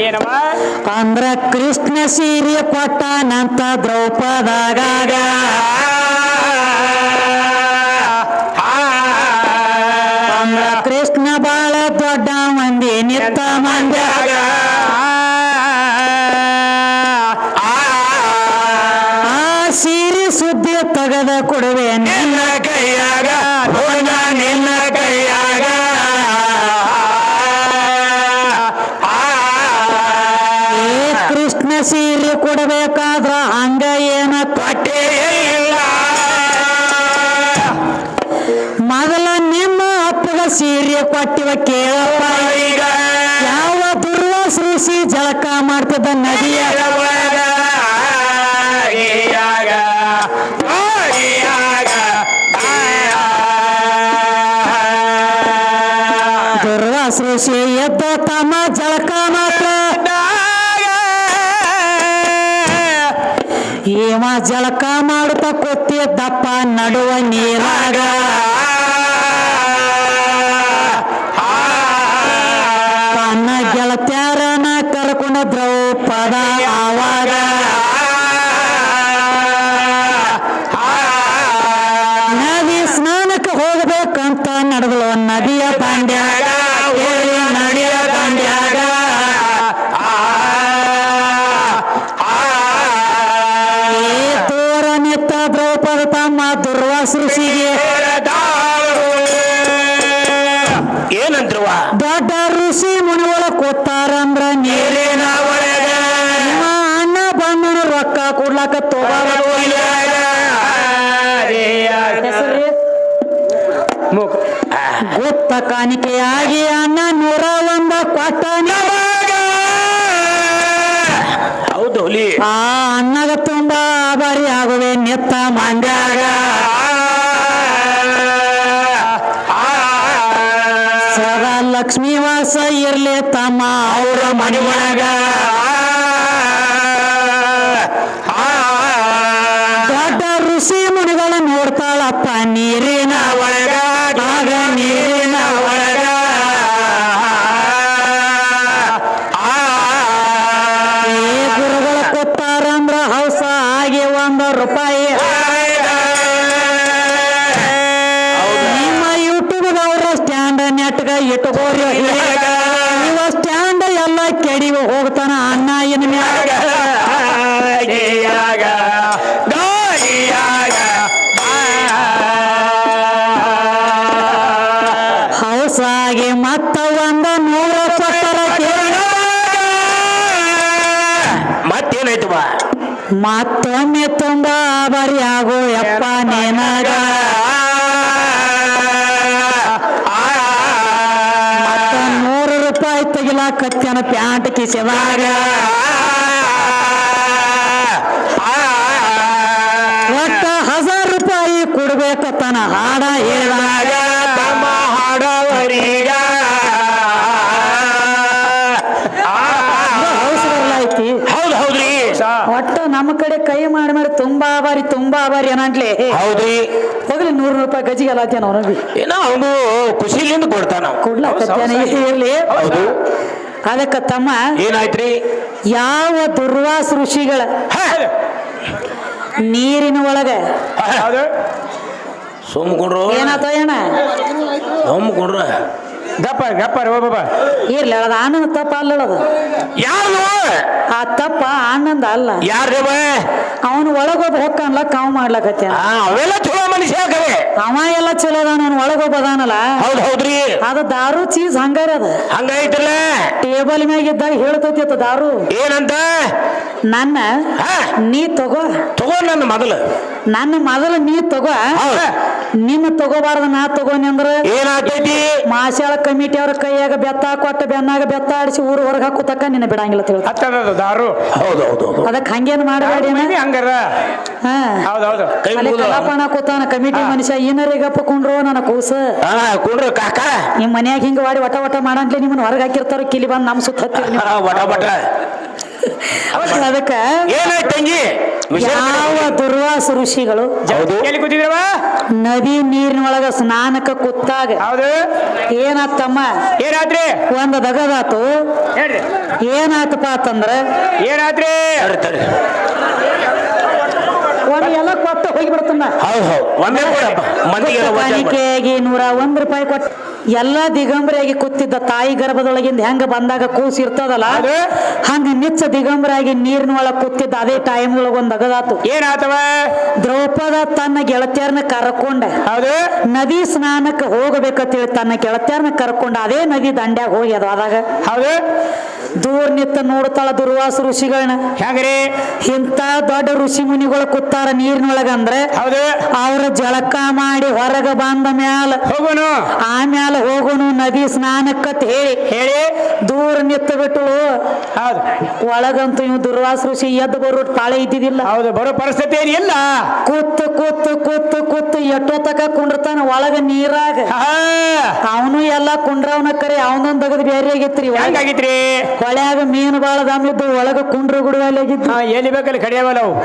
ಏನವ ಅಂದ್ರ ಕೃಷ್ಣ ಸೀರೆ ಕೊಟ್ಟನಂತ ದ್ರೌಪದಾಗ ಅಂದ್ರ ಕೃಷ್ಣ ಬಾಳ ದೊಡ್ಡ ಮಂದಿ ನಿತ್ತ ಮಂದ್ಯಾಗ ಆ ಸೀರೆ ಸುದ್ದಿ ತೆಗೆದ ಕೊಡುವೆ ನಿನ್ನ ಕೈಯಾಗ ನೋಡ ನಿನ್ನ ಕೈಯಾಗ ಏ ಕೃಷ್ಣ ಸೀರೆ ಕೊಡಬೇಕಾದ್ರ ಹಂಗ ಏನ ಪಟ್ಟೆ ಇಲ್ಲ ಮೊದಲ ನಿಮ್ಮ ಅಪ್ಪಗ ಸೀರೆ ಕೊಟ್ಟಿವ ಕೇಳಪ್ಪ ಈಗ ಯಾವ ದುರ್ವಾಸ ಋಷಿ ಜಳಕ ಮಾಡ್ತಿದ್ದ ನದಿಯ ಒಳಗ ಗೀಯಾಗ ಗೀಯಾಗ ದುರ್ವಾಸ ಋಷಿ ಎದ್ದ ತಮ್ಮ ಜಳಕ ಮಾತ್ರ ಏವ ಜಳಕ ಮಾಡುತ್ತ ಕೂತಿದ್ದಪ್ಪ ನಡುವ ನೀರಾಗ ತನ್ನ ಗೆಳತ್ಯಾರನ ಕರ್ಕೊಂಡ ದ್ರೌಪದ ಆವಾಗ ನದಿ ಸ್ನಾನಕ್ಕೆ ಹೋಗ್ಬೇಕಂತ ನಡೆದಳು ನದಿಯ ದಂಡ್ಯಾಗ ನದಿಯ ದಂಡ್ಯಾಗ ಏ ದೂರ ನಿತ್ತ ದ್ರೌಪದ ತಮ್ಮ ದುರ್ವಾಸ ಋಷಿಗೆ ಏನಂದ್ರುವ ದೊಡ್ಡ ಋಷಿ ಮುನಿಗಳ ಕೂತಾರಂದ್ರ ನೀರಿನ ಒಳಗ ನಿಮ್ಮ ಅಣ್ಣ ಬಂದನು ರೊಕ್ಕ ಕೊಡ್ಲಾಕ ತಗೋಬಾರದು ಮೂಕ ಗುಪ್ತ ಕಾಣಿಕೆಯಾಗಿ ಅಣ್ಣ 101 ಕೊಟ್ಟ ಹೌದು ಹುಲಿ ಆ ಅಣ್ಣಗ ತುಂಬಾ ಆಭಾರಿ ಆಗುವೆ ನಿತ್ತ ಮಂಡ್ಯಾಗ ಸದಾ ಲಕ್ಷ್ಮೀ ವಾಸ ಇರ್ಲಿ ತಮ್ಮ ಅವರ ಮನೆ ಒಳಗ ದೊಡ್ಡ ಋಷಿ ಮುನಿಗಳ ನೋಡ್ತಾಳಪ್ಪ ನೀರಿನ ಒಳಗ ಆಗ ನೀರಿನ ಒಳಗ ಏ ಗುರುಗಳು ಕೊಟ್ಟಾರಂದ್ರ ಹೌಸ ಆಗಿ 1 ರೂಪಾಯಿ ನಿಮ್ಮ ಯೂಟ್ಯೂಬ್ ಅವರ ಸ್ಟ್ಯಾಂಡ್ ನೆಟ್ಗ ಇಟ್ಕೋರಿ ಇವ ಸ್ಟ್ಯಾಂಡ್ ಎಲ್ಲ ಕೆಡಿವ ಹೋಗ್ತಾನ ಅಣ್ಣ ಇನ್ ಮ್ಯಾಗ ಗೀಯಾಗ ಗಾಗಿಯಾಗ ಹೌಸ ಆಗಿ ಮತ್ತ 100 ಕೊಟ್ಟರ ಮತ್ತೇನಾಯ್ತು ಬಾ ಮತ್ತೊಮ್ಮೆ ತುಂಬಾ ಆಭಾರಿ ಆಗೋ ಯಪ್ಪ ನಿನಗ ಮತ್ತ 100 ರೂಪಾಯಿ ತೆಗಿಲಾಕತ್ತನ ಪ್ಯಾಂಟ್ ಕಿಸೆದಾಗ ಒಟ್ಟ 1000 ರೂಪಾಯಿ ಕೊಡ್ಬೇಕತ್ತನ ಹಾಡ ಹೇಳಿದಾಗ ತಮ್ಮ ಹಾಡವರೀಗ ಹೌಸ್ ಬರ್ಲಾಯ್ತಿ ಹೌದು ಹೌದ್ರಿ ಒಟ್ಟ ನಮ್ಮ ಕಡೆ ಕೈ ಮಾಡಿ ಮಾಡಿ ತುಂಬಾ ಆಭಾರಿ ಏನಂಟ್ಲಿ ಹೌದ್ರಿ ಹೋಗ್ಲಿ 100 ರೂಪಾಯಿ ಗಜಿಗೆ ಅಲ್ಲಾತೇನ ಅವನಿಗೆ ಏನೋ ಅವನು ಖುಷಿಲಿಂದ ಕೊಡ್ತಾನ ಕೊಡ್ಲಾಕತ್ತೇನ ಇರ್ಲಿ ಹೌದು ಅದಕ್ಕ ತಮ್ಮ ಏನಾಯ್ತ್ರಿ ಯಾವ ದುರ್ವಾಸ ಋಷಿಗಳ ನೀರಿನ ಒಳಗ ಹೌದು ಸುಮ್ಕೊಂಡ್ರು ಏನಾತ ಏನ ಸುಮ್ಕೊಂಡ್ರ ಗಪ್ಪ ಓ ಬಾಬಾ ಇರ್ಲಿ ಅದ ಆನಂದ ತಪ್ಪ ಅಲ್ಲದ ಯಾರು ಆ ತಪ್ಪ ಆನಂದ ಅಲ್ಲ ಯಾರ್ದೇವ ಅವನು ಒಳಗೊಬ್ಬ ಹೊಕ್ಕನ್ಲ ಕಾವು ಮಾಡ್ಲಕತ್ತ ಅವೆಲ್ಲ ಚಲೋ ಮನುಷ್ಯ ಕವೆ ಅವ ಎಲ್ಲ ಚಲೋ ಅದಾನ ಅವ್ನು ಒಳಗೊಬ್ಬ ಅದಾನಲ್ಲ ಹೌದ್ರಿ ಅದು ದಾರು ಚೀಸ್ ಹಂಗಾರ ಅದ ಹಂಗೈತಲ್ಲ ಟೇಬಲ್ ಮ್ಯಾಗ ಇದ್ದಾಗ ಹೇಳ್ತೈತಿ ಅತ್ತ ದಾರು ಏನಂತ ನನ್ನ ನೀ ತಗೋ ನನ್ನ ಮೊದಲು ನೀ ತಗೋ ನಿನ್ನ ತಗೋಬಾರ್ದ ನಾ ತಗೋನಿ ಅಂದ್ರ ಏನಾಗ್ತೈತಿ ಮಾಸಾಳ ಕಮಿಟಿ ಅವ್ರ ಕೈಯಾಗ ಬೆತ್ತ ಕೊಟ್ಟ ಬೆನ್ನಾಗ ಬೆತ್ತ ಆಡಿಸಿ ಊರು ಹೊರಗೆ ಹಾಕುತಕ್ಕ ನಿನ್ನ ಬಿಡಂಗಿಲ್ಲ ತಿಳ್ತ ಹತ್ತದ ದಾರು ಹೌದೌದು ಅದಕ್ಕೆ ಹಂಗೇನು ಮಾಡಬೇಡಿ ಹಂಗಾರ ಹೌದೌದು ಅಲ್ಲಿ ಕಲಾಪಣ ಕೂತಾನ ಕಮಿಟಿ ಮನುಷ್ಯ ಏನರಿಗಪ್ಪ ಕುಂಡ್ರು ನನ್ನ ಕೂಸ ಕುಂಡ್ರು ಕಾಕ ನಿಮ್ ಮನ್ಯಾಗ ಹಿಂಗ ಮಾಡಿ ವಟ ಮಾಡಂತ್ಲೆ ನಿಮ್ಮನ್ನ ಹೊರಗೆ ಹಾಕಿರ್ತಾರ ಕಿಲಿ ಬಂದ್ ನಮ್ ಸುತ್ತ ಹತ್ತಿರ ವಟ ಅದಕ್ಕ ಏನಾಯ್ತಂಗಿ ಯಾವ ದುರ್ವಾಸ ಋಷಿಗಳು ಎಲ್ಲಿ ಕೂತಿದ್ರವ ನದಿ ನೀರಿನೊಳಗ ಸ್ನಾನಕ್ಕ ಕೂತಾಗ ಹೌದು ಏನಾತಮ್ಮ ಏನಾದ್ರಿ ಒಂದ್ ದಗದಾತು ಹೇಳ್ರಿ ಏನಾತಪ್ಪ ಅಂತಂದ್ರ ಏನಾದ್ರಿ ಒಂದ್ ಎಲ್ಲ ಕೊಟ್ಟ ಹೋಗಿಬಿಡ್ತನ್ನ ಒಂದೇ ಕಾಣಿಕೆಯಾಗಿ 101 ರೂಪಾಯಿ ಕೊಟ್ಟ ಎಲ್ಲಾ ದಿಗಂಬರಿಯಾಗಿ ಕೂತಿದ್ದ ತಾಯಿ ಗರ್ಭದೊಳಗಿಂದ ಹೆಂಗ ಬಂದಾಗ ಕೂಸಿ ಇರ್ತದಲ್ಲ ಹಂಗ ನಿಚ್ಚ ದಿಗಂಬರಾಗಿ ನೀರಿನ ಒಳಗ ಕೂತಿದ್ದ ಅದೇ ಟೈಮ್ ಒಳಗ ಒಂದ್ ಅಗದಾತು ಏನಾತವ ದ್ರೌಪದ ತನ್ನ ಗೆಳತಿಯರನ್ನ ಕರ್ಕೊಂಡ ಹೌದು ನದಿ ಸ್ನಾನಕ್ಕೆ ಹೋಗಬೇಕಂತೇಳಿ ತನ್ನ ಗೆಳತಿಯರನ್ನ ಕರ್ಕೊಂಡ ಅದೇ ನದಿ ದಂಡ್ಯಾಗ ಹೋಗಿ ಅದು ಆದಾಗ ಹೌದು ದೂರ ನಿತ್ತ ನೋಡ್ತಾಳ ದುರ್ವಾಸ ಋಷಿಗಳನ್ನ ಹೆಂಗ್ರಿ ಇಂತ ದೊಡ್ಡ ಋಷಿ ಮುನಿಗಳು ಕೂತಾರ ನೀರಿನೊಳಗ ಅಂದ್ರೆ ಹೌದು ಅವ್ರ ಜಳಕ ಮಾಡಿ ಹೊರಗ ಬಂದ ಮ್ಯಾಲ ಹೋಗೋನು ಆಮ್ಯಾಲ ಹೋಗೋನು ನದಿ ಸ್ನಾನಕ್ಕತ್ ಹೇಳಿ ದೂರ ನಿತ್ತ ಬಿಟ್ಟು ಹೌದು ಒಳಗಂತೂ ಇವ್ ದುರ್ವಾಸ ಋಷಿ ಎದ್ದು ಬರೋ ಪಾಳೆ ಇದ್ದಿದ್ದಿಲ್ಲ ಹೌದು ಬರೋ ಪರಿಸ್ಥಿತಿ ಏನಿಲ್ಲ ಕೂತು ಎಷ್ಟೋ ತಕ ಕುಂಡ್ರತಾನ ಒಳಗ ನೀರಾಗ ಅವನು ಎಲ್ಲಾ ಕುಂಡ್ರವನ ಕರೆ ಅವನೊಂದ್ ತೆಗದ್ ಬೇರೆ ಆಗಿತ್ರಿ ಹೆಂಗಾಗಿತ್ರಿ ಹೊಳ್ಯಾಗ ಮೀನು ಬಾಳ ದಾಮಿದ್ದು ಒಳಗ ಕುಂಡ್ರ ಗುಡುವಲ್ಲಿ ಆಗಿದ್ದು ಎಲ್ಲಿ ಬೇಕಲ್ಲಿ ಕಡಿಯವಲ್ಲ ಅವು